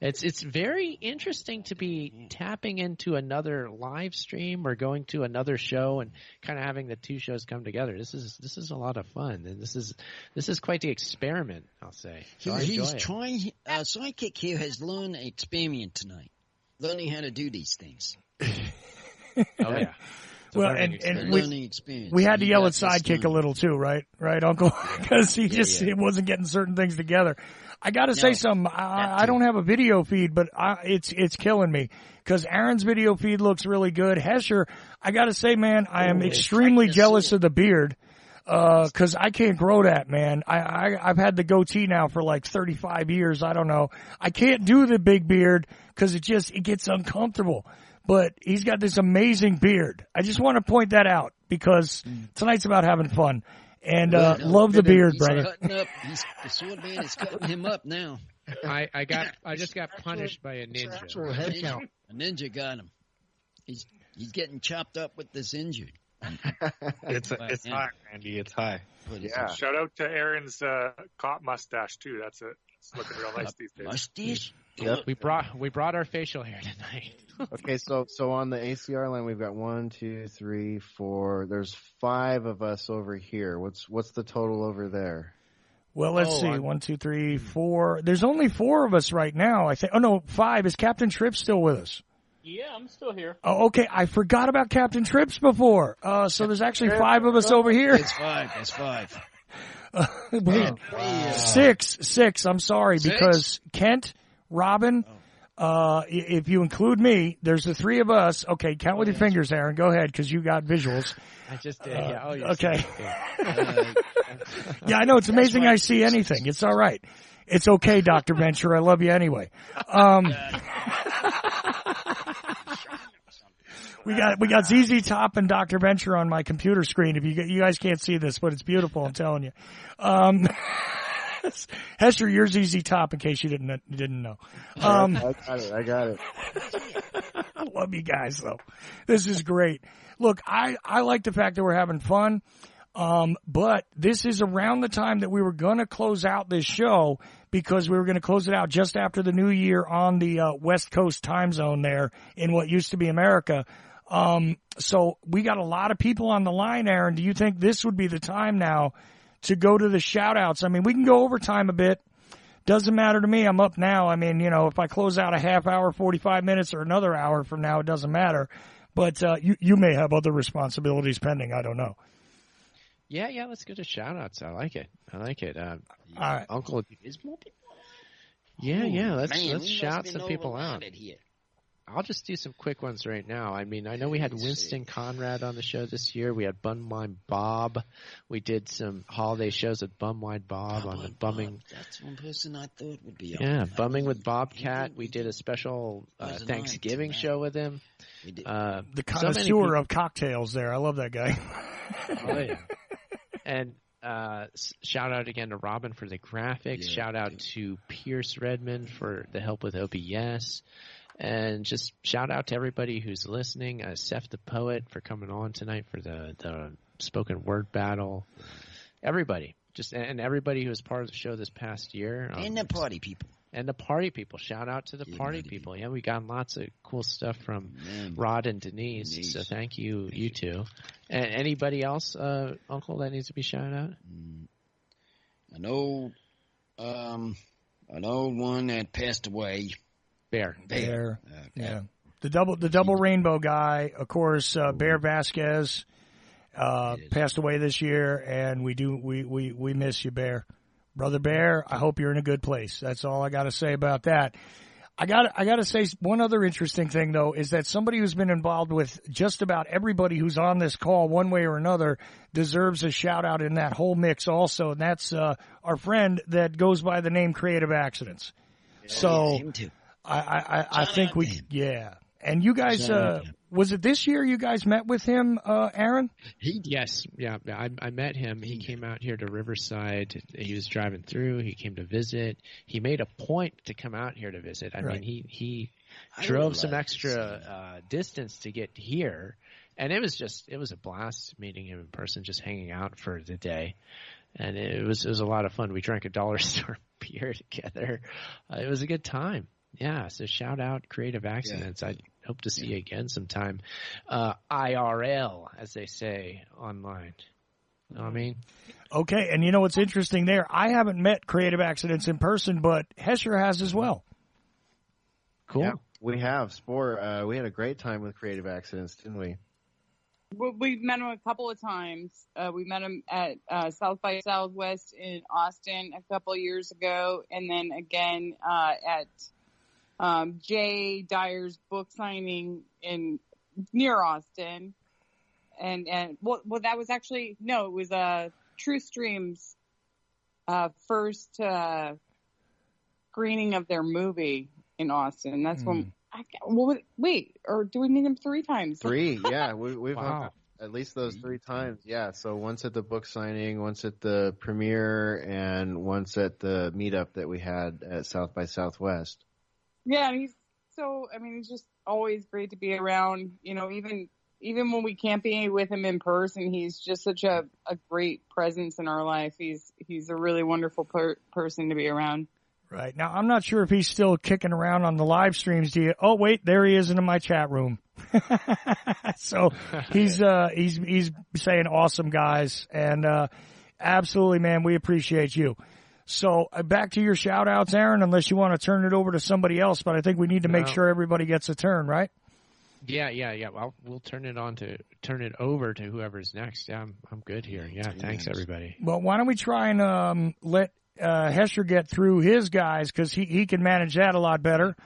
It's very interesting to be tapping into another live stream or going to another show and kind of having the two shows come together. This is a lot of fun, and this is quite the experiment, I'll say. So he's trying. Sidekick here has learned an experiment tonight, learning how to do these things. Oh yeah. Well, and we had to yell at Sidekick a little too, right, Uncle? Because he he wasn't getting certain things together. I got to say something. I don't have a video feed, but it's killing me because Aaron's video feed looks really good. Hesher, I got to say, man, I am extremely jealous of the beard because I can't grow that, man. I've had the goatee now for like 35 years. I don't know. I can't do the big beard because it gets uncomfortable. But he's got this amazing beard. I just want to point that out because tonight's about having fun. And love the beard, brother. The sword man is cutting him up now. I just got punished by a ninja. A ninja got him. He's getting chopped up with this injured. It's high, Randy. It's high. Yeah. Shout out to Aaron's cop mustache too. That's it. It's looking real nice these days. Mustache. Yep. We brought our facial hair tonight. Okay, so on the ACR line we've got 1, 2, 3, 4. There's 5 of us over here. What's the total over there? Well, let's see. 1, 2, 3, 4. There's only 4 of us right now, I think. Oh no, 5. Is Captain Trips still with us? Yeah, I'm still here. Oh, okay. I forgot about Captain Trips before. So there's actually 5 of us over here. It's 5. That's 5. Wait, 6. I'm sorry, because Kent, Robin, if you include me, there's the 3 of us. Okay, count with your fingers, Aaron. Go ahead, because you got visuals. I just did. Yeah. Okay. Yeah, I know. It's amazing I see anything. It's all right. It's okay, Dr. Venture. I love you anyway. We got ZZ Top and Dr. Venture on my computer screen. If you guys can't see this, but it's beautiful, I'm telling you. Hester, you're ZZ Top in case you didn't know. I got it. I love you guys though. This is great. Look, I like the fact that we're having fun. But this is around the time that we were going to close out this show because we were going to close it out just after the new year on the West Coast time zone there in what used to be America. So we got a lot of people on the line, Aaron. Do you think this would be the time now to go to the shout outs? I mean, we can go overtime a bit. Doesn't matter to me. I'm up now. I mean, if I close out a half hour, 45 minutes or another hour from now, it doesn't matter. But, you may have other responsibilities pending. I don't know. Yeah, let's go to shout-outs. I like it. All right. Uncle. Is more people? Yeah, let's shout some people out. I'll just do some quick ones right now. I mean, I know we had Winston Conrad on the show this year. We had Bumwine Bob. We did some holiday shows with Bumwine Bob on the bumming. That's one person I thought would be on. Yeah, bumming with Bobcat. We did a special Thanksgiving show with him. The connoisseur of cocktails there. I love that guy. Oh, yeah. And shout out again to Robin for the graphics. Shout out to Pierce Redmond for the help with OBS. And just shout out to everybody who's listening. Seth the Poet for coming on tonight for the spoken word battle. Everybody. And everybody who was part of the show this past year. And the party people. And the party people. Shout out to the party people. Yeah, we got lots of cool stuff from Rod and Denise. So thank you, you two. And anybody else, Uncle, that needs to be shouted out? An old one that passed away. Bear. Yeah. The double rainbow guy, of course, Bear Vasquez, passed away this year, and we miss you, Bear. Brother Bear, I hope you're in a good place. That's all I got to say about that. I got to say one other interesting thing, though, is that somebody who's been involved with just about everybody who's on this call one way or another deserves a shout-out in that whole mix also, and that's our friend that goes by the name Creative Accidents. So him too. I think yeah. And you guys, was it this year you guys met with him, Aaron? Yes. Yeah. I met him. He came out here to Riverside. He was driving through. He came to visit. He made a point to come out here to visit. I mean, he drove some extra distance to get here. And it was a blast meeting him in person, just hanging out for the day. And it was a lot of fun. We drank a dollar store beer together. It was a good time. Yeah, so shout out Creative Accidents. I hope to see you again sometime. IRL, as they say online. You know what I mean? Okay, and you know what's interesting there? I haven't met Creative Accidents in person, but Hesher has as well. Cool. Yeah, we have. Spore, we had a great time with Creative Accidents, didn't we? We've met him a couple of times. We met him at South by Southwest in Austin a couple of years ago, and then again at Jay Dyer's book signing near Austin, and well, that was actually it was True Stream's first screening of their movie in Austin. That's when. Wait, or do we meet him 3 times? 3, yeah, we've at least those 3 times, yeah. So once at the book signing, once at the premiere, and once at the meetup that we had at South by Southwest. Yeah, and he's just always great to be around. You know, even when we can't be with him in person, he's just such a great presence in our life. He's a really wonderful person to be around. Right. Now, I'm not sure if he's still kicking around on the live streams. Oh, wait, there he is in my chat room. So he's saying awesome, guys. And absolutely, man, we appreciate you. So back to your shout outs, Aaron, unless you want to turn it over to somebody else, but I think we need to make sure everybody gets a turn, right? Yeah. Well, we'll turn it over to whoever's next. Yeah, I'm good here. Yeah, thanks everybody. Well, why don't we try and let Hesher get through his guys, because he can manage that a lot better.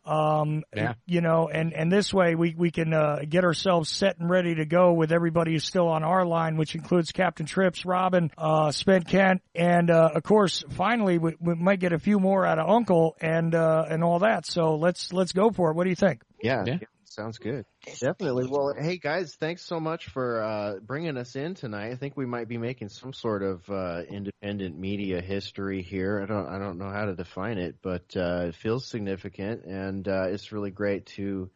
You know, and this way we can get ourselves set and ready to go with everybody who's still on our line, which includes Captain Trips, Robin, Spent Kent, and of course, finally we might get a few more out of Uncle and all that. So let's go for it. What do you think? Yeah. Sounds good. Definitely. Well, hey guys, thanks so much for bringing us in tonight. I think we might be making some sort of independent media history here. I don't know how to define it, but it feels significant, and it's really great to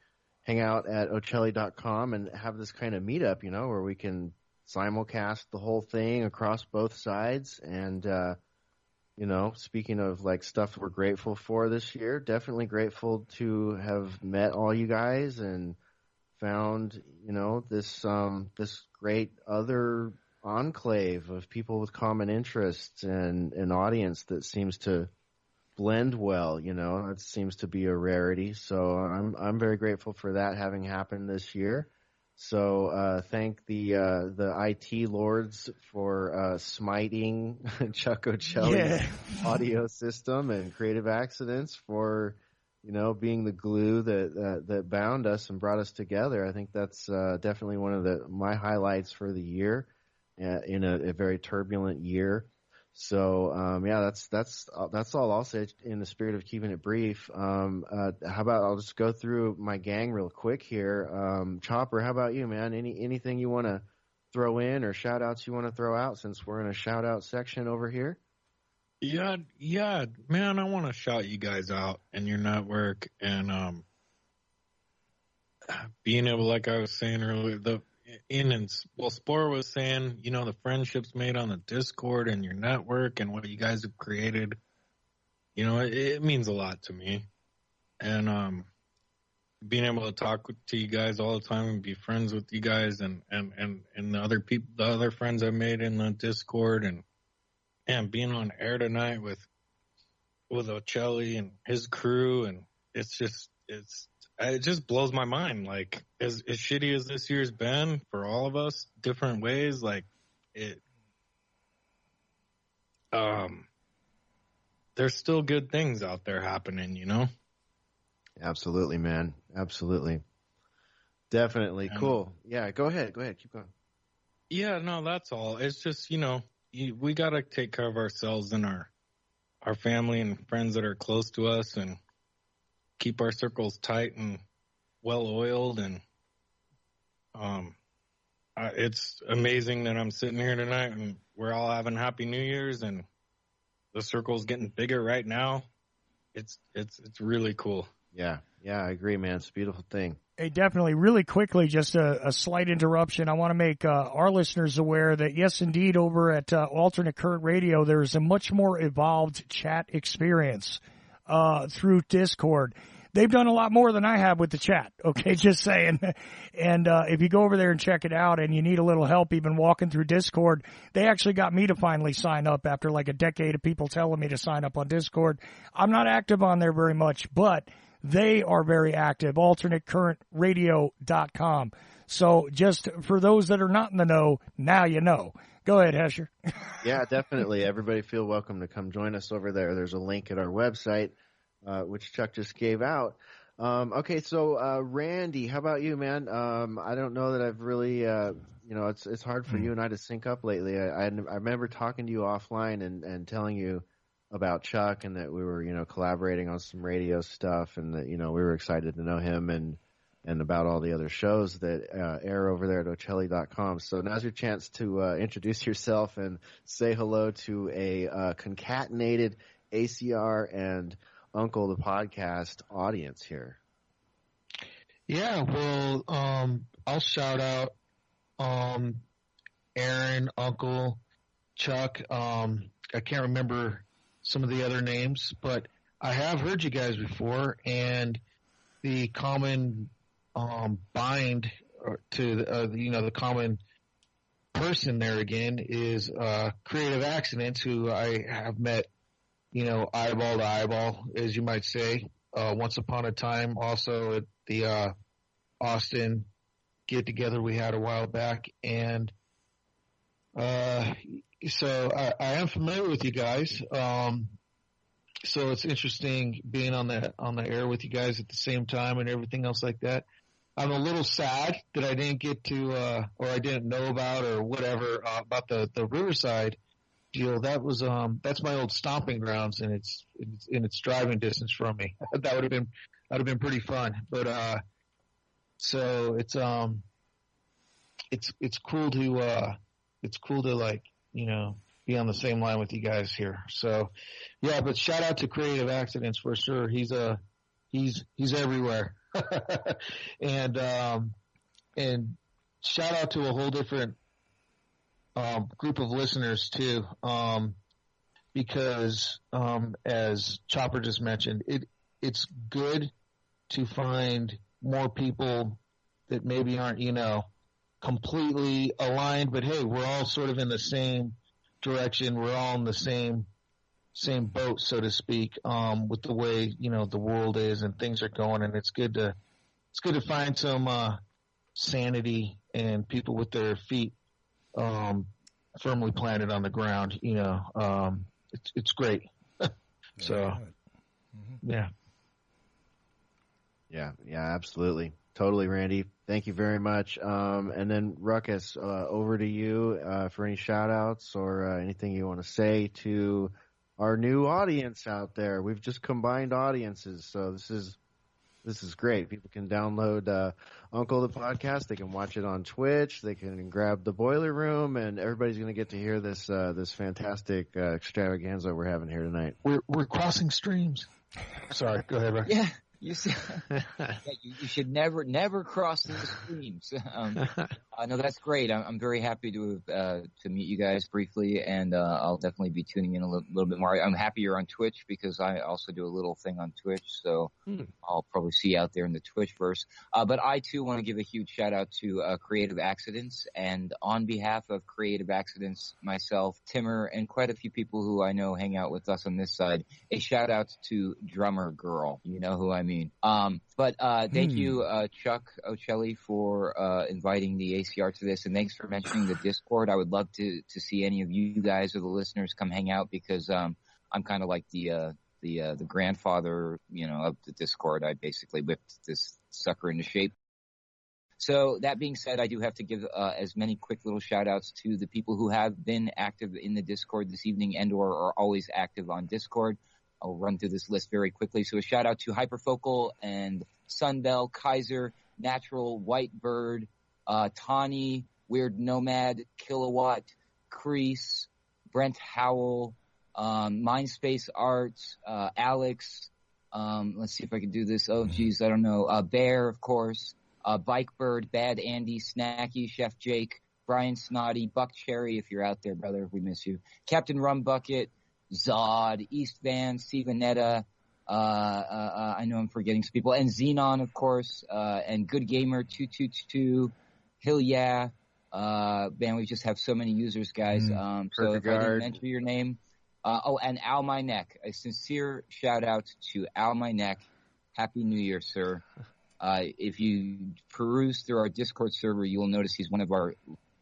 hang out at Ocelli.com and have this kind of meetup, you know, where we can simulcast the whole thing across both sides. And you know, speaking of like stuff we're grateful for this year, definitely grateful to have met all you guys and found, you know, this great other enclave of people with common interests and an audience that seems to blend well. You know, it seems to be a rarity. So I'm very grateful for that having happened this year. So thank the IT lords for smiting Chuck Ocelli's audio system, and Creative Accidents for being the glue that bound us and brought us together. I think that's definitely one of my highlights for the year, in a very turbulent year. So that's all I'll say in the spirit of keeping it brief. How about I'll just go through my gang real quick here. Chopper, how about you, man? Anything you want to throw in or shout outs you want to throw out, since we're in a shout out section over here? Yeah, man, I want to shout you guys out and your network, and being able, like I was saying earlier, Spore was saying, the friendships made on the Discord and your network and what you guys have created, it means a lot to me. And being able to talk to you guys all the time and be friends with you guys and the other people, the other friends I made in the Discord, and being on air tonight with Ocelli and his crew, and it just blows my mind. Like, as shitty as this year's been for all of us, different ways, like there's still good things out there happening, Absolutely, man. Absolutely. Definitely. Cool. Yeah, go ahead. Keep going. Yeah, no, that's all. It's just, we got to take care of ourselves and our family and friends that are close to us, and keep our circles tight and well-oiled. And it's amazing that I'm sitting here tonight and we're all having Happy New Year's, and the circle's getting bigger right now. It's really cool. Yeah, I agree, man. It's a beautiful thing. Hey, definitely. Really quickly, just a slight interruption. I want to make our listeners aware that, yes, indeed, over at Alternate Current Radio, there's a much more evolved chat experience through Discord. They've done a lot more than I have with the chat, okay, just saying. And if you go over there and check it out and you need a little help even walking through Discord, they actually got me to finally sign up after like a decade of people telling me to sign up on Discord. I'm not active on there very much, but they are very active, alternatecurrentradio.com. So just for those that are not in the know, now you know. Go ahead, Hesher. Yeah, definitely. Everybody feel welcome to come join us over there. There's a link at our website, which Chuck just gave out. Okay, so Randy, how about you, man? I don't know that I've really, it's hard for you and I to sync up lately. I remember talking to you offline and telling you about Chuck, and that we were, collaborating on some radio stuff, and that, we were excited to know him and about all the other shows that air over there at Ocelli.com. So now's your chance to introduce yourself and say hello to a concatenated ACR and Uncle the Podcast audience here. Yeah, well, I'll shout out Aaron, Uncle, Chuck. I can't remember some of the other names, but I have heard you guys before, and the common bind to the common person there again is Creative Accidents, who I have met, eyeball to eyeball, as you might say, once upon a time, also at the Austin get together we had a while back, and so I am familiar with you guys. So it's interesting being on the air with you guys at the same time and everything else like that. I'm a little sad that I didn't get to, or I didn't know about, or whatever, about the Riverside deal. That was, that's my old stomping grounds, and it's driving distance from me. That would have been pretty fun. But, so it's cool to like, be on the same line with you guys here. So yeah, but shout out to Creative Accidents for sure. He's everywhere. And shout out to a whole different group of listeners too, because as Chopper just mentioned, it's good to find more people that maybe aren't completely aligned, but hey, we're all sort of in the same direction. We're all in the same boat, so to speak, with the way the world is and things are going, and it's good to find some sanity and people with their feet firmly planted on the ground. It's great. So yeah. Yeah, absolutely. Totally, Randy. Thank you very much. And then, Ruckus, over to you for any shout-outs or anything you want to say to our new audience out there. We've just combined audiences, so this is great. People can download Uncle the Podcast. They can watch it on Twitch. They can grab the Boiler Room, and everybody's going to get to hear this fantastic extravaganza we're having here tonight. We're crossing streams. Sorry, go ahead, Ruckus. Yeah. You should never cross the streams. No, that's great. I'm very happy to meet you guys briefly, and I'll definitely be tuning in a little bit more. I'm happy you're on Twitch because I also do a little thing on Twitch, so I'll probably see you out there in the Twitchverse. But I too want to give a huge shout out to Creative Accidents, and on behalf of Creative Accidents, myself, Timmer, and quite a few people who I know hang out with us on this side, a shout out to Drummer Girl. You know who I mean. But thank you, Chuck Ocelli, for inviting the ACR to this, and thanks for mentioning the Discord. I would love to see any of you guys or the listeners come hang out because I'm kind of like the grandfather, of the Discord. I basically whipped this sucker into shape. So that being said, I do have to give as many quick little shout outs to the people who have been active in the Discord this evening and or are always active on Discord. I'll run through this list very quickly. So a shout out to Hyperfocal and Sunbell, Kaiser, Natural, White Bird, Tawny, Weird Nomad, Kilowatt, Crease, Brent Howell, Mindspace Arts, Alex. Let's see if I can do this. Oh, geez, I don't know. Bear, of course. Bike Bird, Bad Andy, Snacky, Chef Jake, Brian Snotty, Buck Cherry, if you're out there, brother, we miss you. Captain Rum Bucket, Zod, East Van, Stevenetta, I know I'm forgetting some people, and Xenon, of course, and Good Gamer 222, Hill Yeah, man, we just have so many users, guys. So if I didn't mention your name, and Al My Neck, a sincere shout out to Al My Neck. Happy New Year, sir. If you peruse through our Discord server, you will notice he's one of our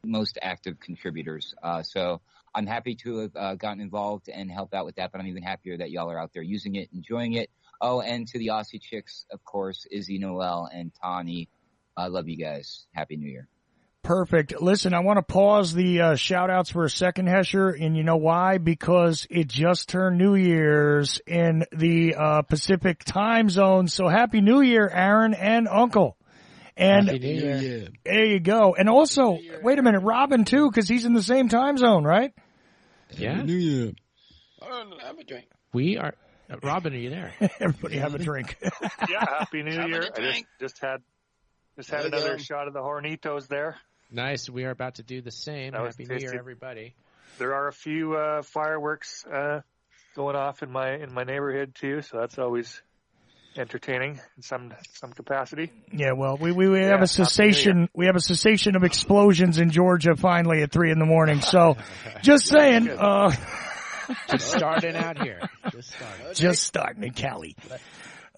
most active contributors. So I'm happy to have gotten involved and helped out with that, but I'm even happier that y'all are out there using it, enjoying it. Oh, and to the Aussie chicks, of course, Izzy Noel and Tawny. I love you guys. Happy New Year. Perfect. Listen, I want to pause the shout-outs for a second, Hesher, and you know why? Because it just turned New Year's in the Pacific time zone. So Happy New Year, Aaron and Uncle. And Happy New Year. There you go. And also, wait a minute, Robin too, because he's in the same time zone, right? Yeah. New Year. Have a drink. We are. Robin, are you there? Everybody have a drink. Yeah, Happy New Year. I just had another shot of the Hornitos there. Nice. We are about to do the same. Happy New Year, everybody. There are a few fireworks going off in my neighborhood too, so that's always entertaining in some capacity. Yeah, well, we have a cessation. We have a cessation of explosions in Georgia finally at 3 a.m. So, just saying. Just starting out here. Just starting in Cali. Let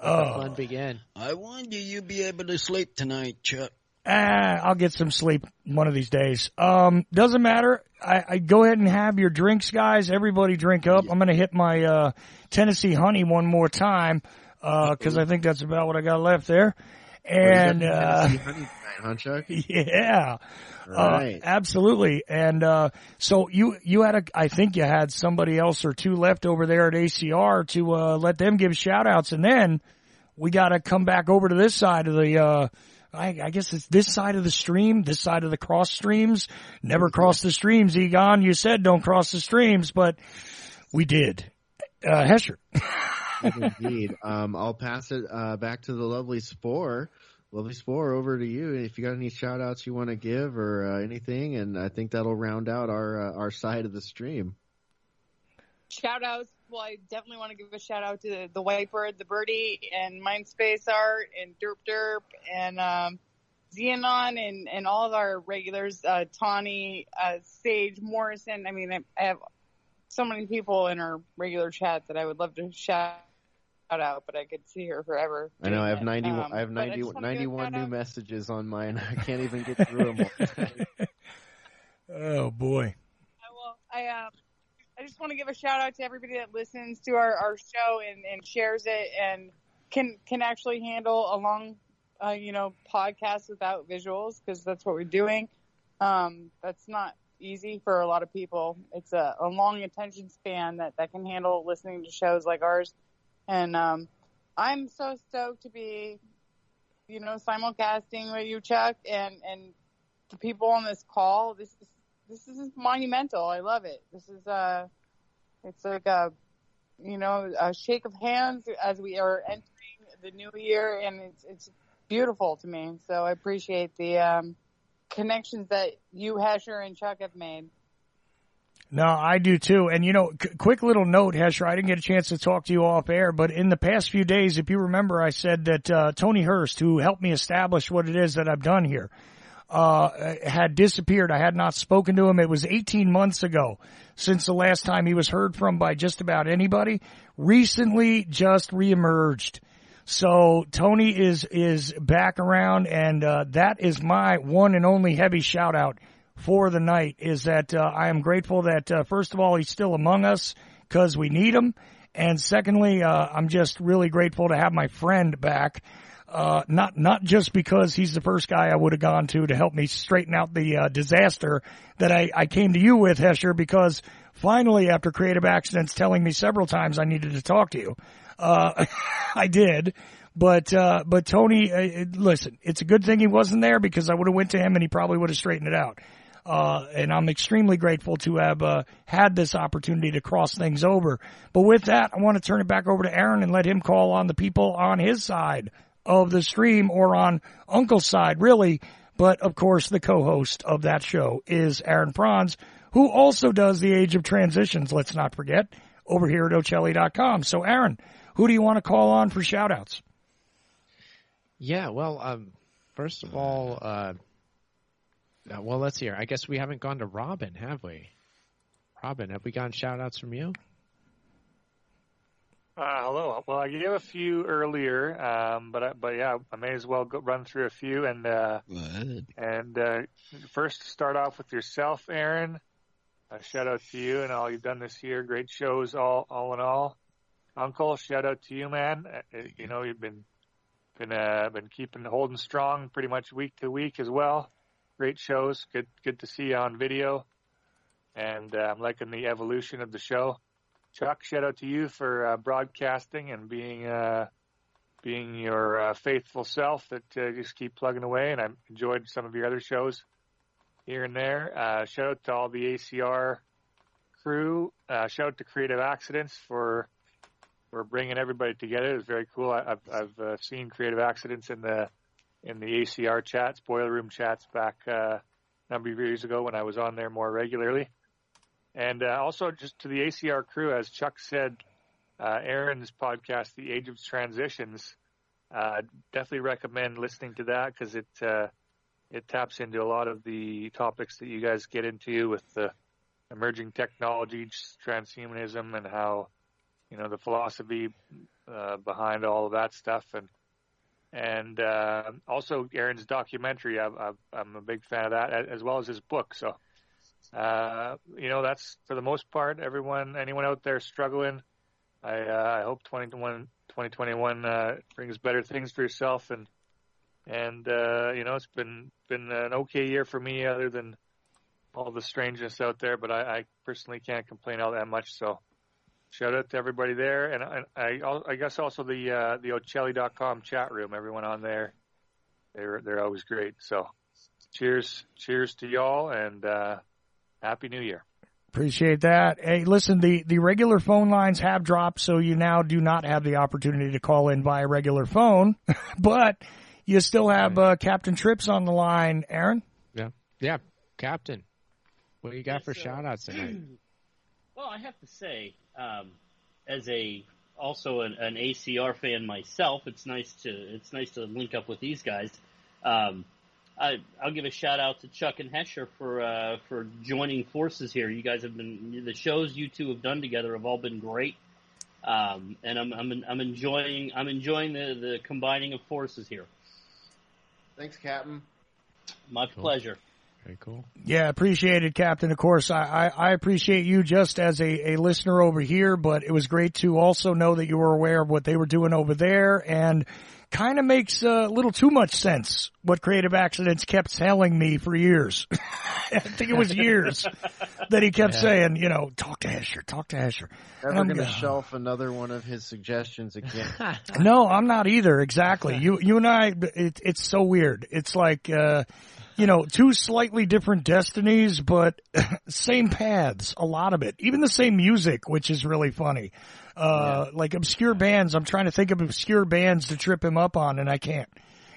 the fun begin. I wonder you be able to sleep tonight, Chuck. I'll get some sleep one of these days. Doesn't matter. I go ahead and have your drinks, guys. Everybody drink up. I'm going to hit my Tennessee Honey one more time because I think that's about what I got left there. And Tennessee Honey tonight, huh, Chuck? Yeah. Right. Absolutely. And so you had I think you had somebody else or two left over there at ACR to let them give shout outs, and then we got to come back over to this side of the I guess it's this side of the stream, this side of the cross streams. Never cross the streams, Egon. You said don't cross the streams, but we did. Hesher. Indeed. I'll pass it back to the lovely Spore. Lovely Spore, over to you. If you got any shout outs you want to give or anything, and I think that'll round out our side of the stream. Shout outs. Well, I definitely want to give a shout out to the White Bird, the Birdie, and Mindspace Art, and Derp, and Xenon, and all of our regulars, Tawny, Sage, Morrison. I mean, I have so many people in our regular chat that I would love to shout out, but I could see her forever. I know. I have 91. I have 91 new messages on mine. I can't even get through them all. Oh boy. I just want to give a shout out to everybody that listens to our show and shares it, and can actually handle a long, podcast without visuals, because that's what we're doing. That's not easy for a lot of people. It's a long attention span that can handle listening to shows like ours. And I'm so stoked to be, simulcasting with you, Chuck, and the people on this call. This is monumental. I love it. This is it's like a shake of hands as we are entering the new year, and it's beautiful to me. So I appreciate the connections that you, Hesher, and Chuck have made. No, I do too. And, quick little note, Hesher, I didn't get a chance to talk to you off air, but in the past few days, if you remember, I said that Tony Hurst, who helped me establish what it is that I've done here, had disappeared. I had not spoken to him. It was 18 months ago since the last time he was heard from by just about anybody. Recently just reemerged. So Tony is back around, and that is my one and only heavy shout out for the night, is that I am grateful that first of all he's still among us because we need him, and secondly I'm just really grateful to have my friend back. Not just because he's the first guy I would have gone to help me straighten out the disaster that I came to you with, Hesher, because finally, after Creative Accidents telling me several times I needed to talk to you, I did. But Tony, listen, it's a good thing he wasn't there, because I would have went to him and he probably would have straightened it out. And I'm extremely grateful to have had this opportunity to cross things over. But with that, I want to turn it back over to Aaron and let him call on the people on his side of the stream, or on Uncle's side, really. But, of course, the co-host of that show is Aaron Franz, who also does the Age of Transitions, let's not forget, over here at Ocelli.com. So, Aaron, who do you want to call on for shout-outs? Yeah, well, first of all, let's hear. I guess we haven't gone to Robin, have we? Robin, have we gotten shout-outs from you? Hello. Well, I gave a few earlier, but yeah, I may as well run through a few. And first, start off with yourself, Aaron. A shout out to you and all you've done this year. Great shows, all in all. Uncle, shout out to you, man. You've been holding strong pretty much week to week as well. Great shows. Good to see you on video, and I'm liking the evolution of the show. Chuck, shout out to you for broadcasting and being your faithful self that just keep plugging away. And I enjoyed some of your other shows here and there. Shout out to all the ACR crew. Shout out to Creative Accidents for bringing everybody together. It was very cool. I've seen Creative Accidents in the ACR chats, boiler room chats back a number of years ago when I was on there more regularly. And also just to the ACR crew, as Chuck said, Aaron's podcast, The Age of Transitions, definitely recommend listening to that, because it taps into a lot of the topics that you guys get into with the emerging technology, transhumanism, and how, the philosophy behind all of that stuff. And also Aaron's documentary, I'm a big fan of that, as well as his book. So, that's for the most part, anyone out there struggling, I hope 2021 brings better things for yourself. And it's been an okay year for me, other than all the strangeness out there, but I personally can't complain all that much. So shout out to everybody there. And I guess also the Ocelli.com chat room, everyone on there, they're always great. So cheers to y'all, and Happy New Year. Appreciate that. Hey, listen, the regular phone lines have dropped, so you now do not have the opportunity to call in via regular phone, but you still have Captain Trips on the line, Aaron. Yeah, Captain. What do you got for shout-outs tonight? Well, I have to say, as also an ACR fan myself, it's nice to link up with these guys. I'll give a shout out to Chuck and Hesher for joining forces here. You guys the shows you two have done together have all been great, and I'm enjoying the combining of forces here. Thanks, Captain. My pleasure. Very cool. Yeah, appreciate it, Captain. Of course, I appreciate you just as a listener over here, but it was great to also know that you were aware of what they were doing over there, and kind of makes a little too much sense what Creative Accidents kept telling me for years. I think it was years that he kept saying, talk to Hesher. Never going to shelf another one of his suggestions again. No, I'm not either. Exactly. You and I, it's so weird. It's like, two slightly different destinies, but same paths, a lot of it. Even the same music, which is really funny. Like obscure bands, I'm trying to think of obscure bands to trip him up on, and I can't.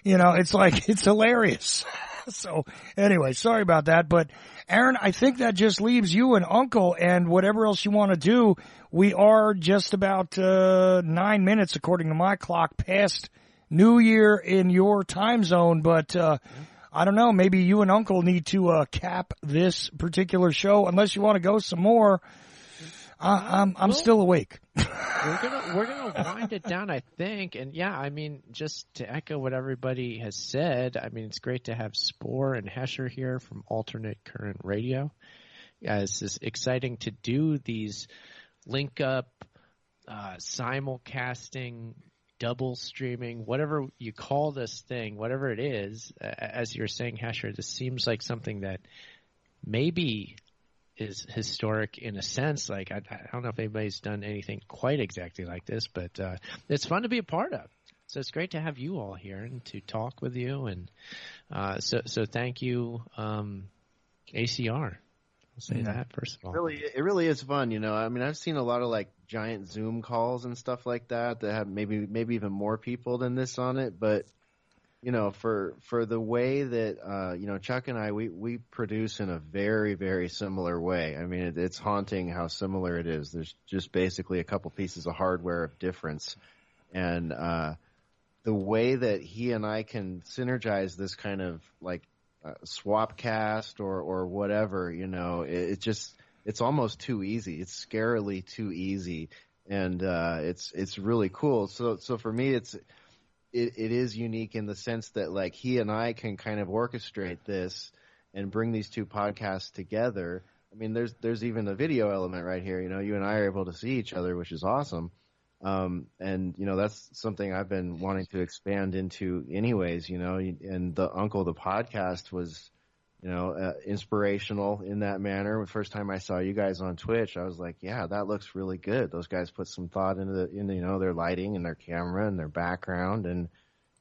It's like, it's hilarious. So anyway, sorry about that. But Aaron, I think that just leaves you and Uncle and whatever else you want to do. We are just about 9 minutes, according to my clock, past New Year in your time zone. But I don't know, maybe you and Uncle need to cap this particular show, unless you want to go some more. I'm still awake. We're gonna wind it down, I think. And yeah, I mean, just to echo what everybody has said, I mean, it's great to have Spore and Hesher here from Alternate Current Radio. It's just exciting to do these link up, simulcasting, double streaming, whatever you call this thing, whatever it is. As you're saying, Hesher, this seems like something that maybe is historic in a sense. Like, I don't know if anybody's done anything quite exactly like this, but it's fun to be a part of. So it's great to have you all here and to talk with you. And so thank you, ACR. I'll say that first of all. It really is fun, I mean, I've seen a lot of like giant Zoom calls and stuff like that have maybe even more people than this on it, but for the way that Chuck and I we produce in a very, very similar way. I mean, it's haunting how similar it is. There's just basically a couple pieces of hardware of difference, and the way that he and I can synergize this kind of like swap cast or whatever, it's almost too easy. It's scarily too easy, and it's really cool. So for me, it is unique in the sense that like he and I can kind of orchestrate this and bring these two podcasts together. I mean, there's even a video element right here. You and I are able to see each other, which is awesome. And that's something I've been wanting to expand into anyways, and the podcast was, inspirational in that manner. The first time I saw you guys on Twitch, I was like, yeah, that looks really good. Those guys put some thought into their lighting and their camera and their background, and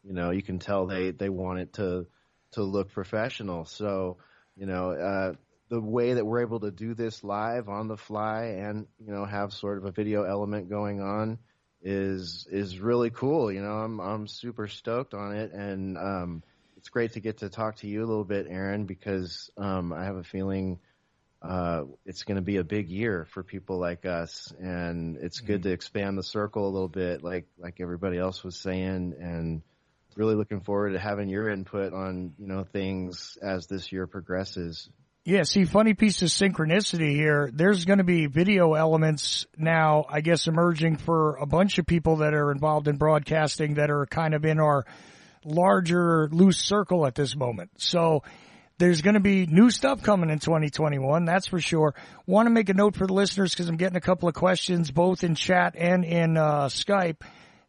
you can tell they want it to look professional. So the way that we're able to do this live on the fly and have sort of a video element going on is really cool. I'm super stoked on it, and it's great to get to talk to you a little bit, Aaron, because I have a feeling it's going to be a big year for people like us, and it's good to expand the circle a little bit, like everybody else was saying, and really looking forward to having your input on things as this year progresses. Yeah, see, funny piece of synchronicity here. There's going to be video elements now, I guess, emerging for a bunch of people that are involved in broadcasting that are kind of in our larger loose circle at this moment. So there's going to be new stuff coming in 2021, that's for sure. Want to make a note for the listeners because I'm getting a couple of questions both in chat and in Skype.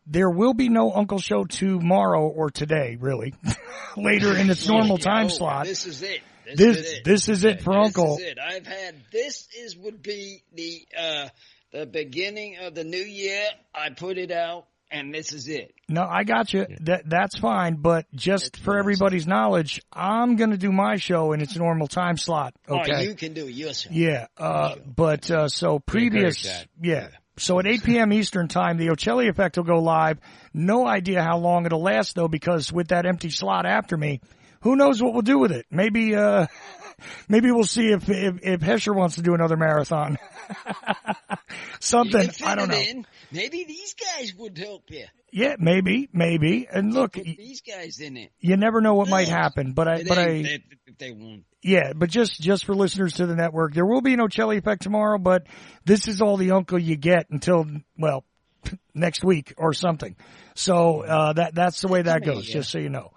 There will be no Uncle Show tomorrow or today, really, later in its normal time slot. This is it. This is it for Uncle. This is it. Would be the beginning of the new year. I put it out, and this is it. No, I got you. That's fine, but just for everybody's knowledge, I'm going to do my show in its normal time slot. Okay, oh, you can do your show. Yeah, but so previous, yeah. So at 8 p.m. Eastern time, the Ocelli Effect will go live. No idea how long it'll last though, because with that empty slot after me, who knows what we'll do with it? Maybe we'll see if Hesher wants to do another marathon. Something, I don't know. Maybe these guys would help you. Yeah, maybe. And look, put these guys in it. You never know what might happen, If they won't. Yeah, but just for listeners to the network, there will be no Ocelli Effect tomorrow, but this is all the Uncle you get until, well, next week or something. So, that's the way that goes, just so you know.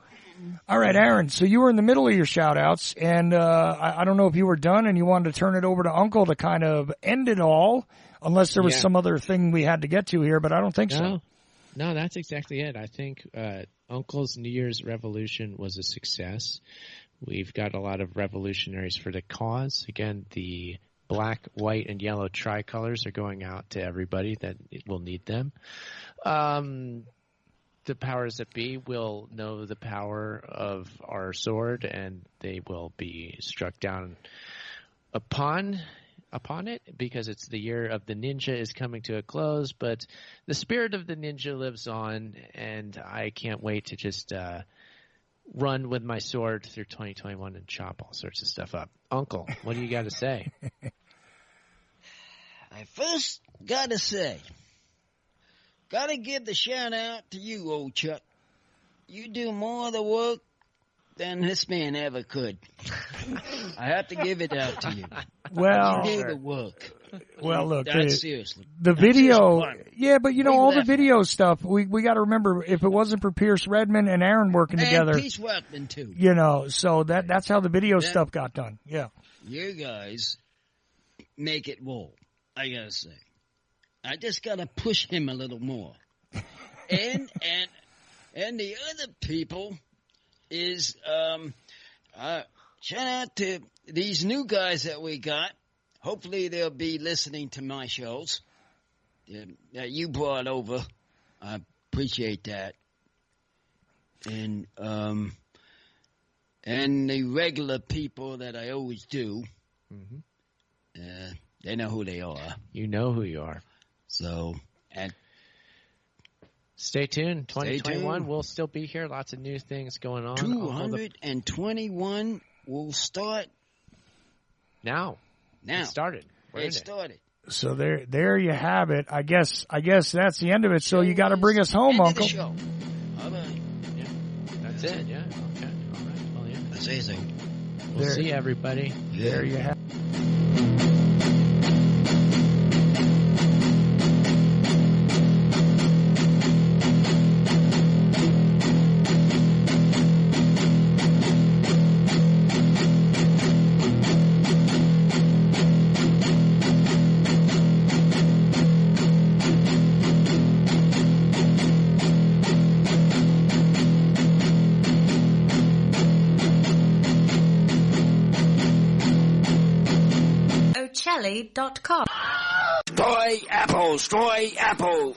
All right, Aaron, so you were in the middle of your shout-outs, and I don't know if you were done and you wanted to turn it over to Uncle to kind of end it all, unless there was some other thing we had to get to here, but I don't think so. No, that's exactly it. I think Uncle's New Year's Revolution was a success. We've got a lot of revolutionaries for the cause. Again, the black, white, and yellow tricolors are going out to everybody that will need them. The powers that be will know the power of our sword, and they will be struck down upon it, because it's the year of the ninja is coming to a close, but the spirit of the ninja lives on, and I can't wait to just run with my sword through 2021 and chop all sorts of stuff up. Uncle, what do you got to say? I first got to say, got to give the shout out to you, old Chuck. You do more of the work than this man ever could. I have to give it out to you. Well, you do the work. Well, look, seriously. The video, seriously. but all the video stuff, we got to remember, if it wasn't for Pierce Redmond and Aaron working together. And Peace Welkman, too. So that's how the video stuff got done. Yeah. You guys make it roll, I got to say. I just got to push him a little more. And the other people is, shout out to these new guys that we got. Hopefully they'll be listening to my shows that you brought over. I appreciate that. And the regular people that I always do, they know who they are. You know who you are. So, and stay tuned. 2021 will still be here. Lots of new things going on. 221 will start now. It started. It started. So there you have it. I guess that's the end of it. So you got to bring us home, Uncle. End of the show. All right. Yeah. That's it. Yeah. Okay. All right. Well, yeah. I say so. We'll see everybody. Yeah. There you have it. Ocelli.com. Destroy Apple!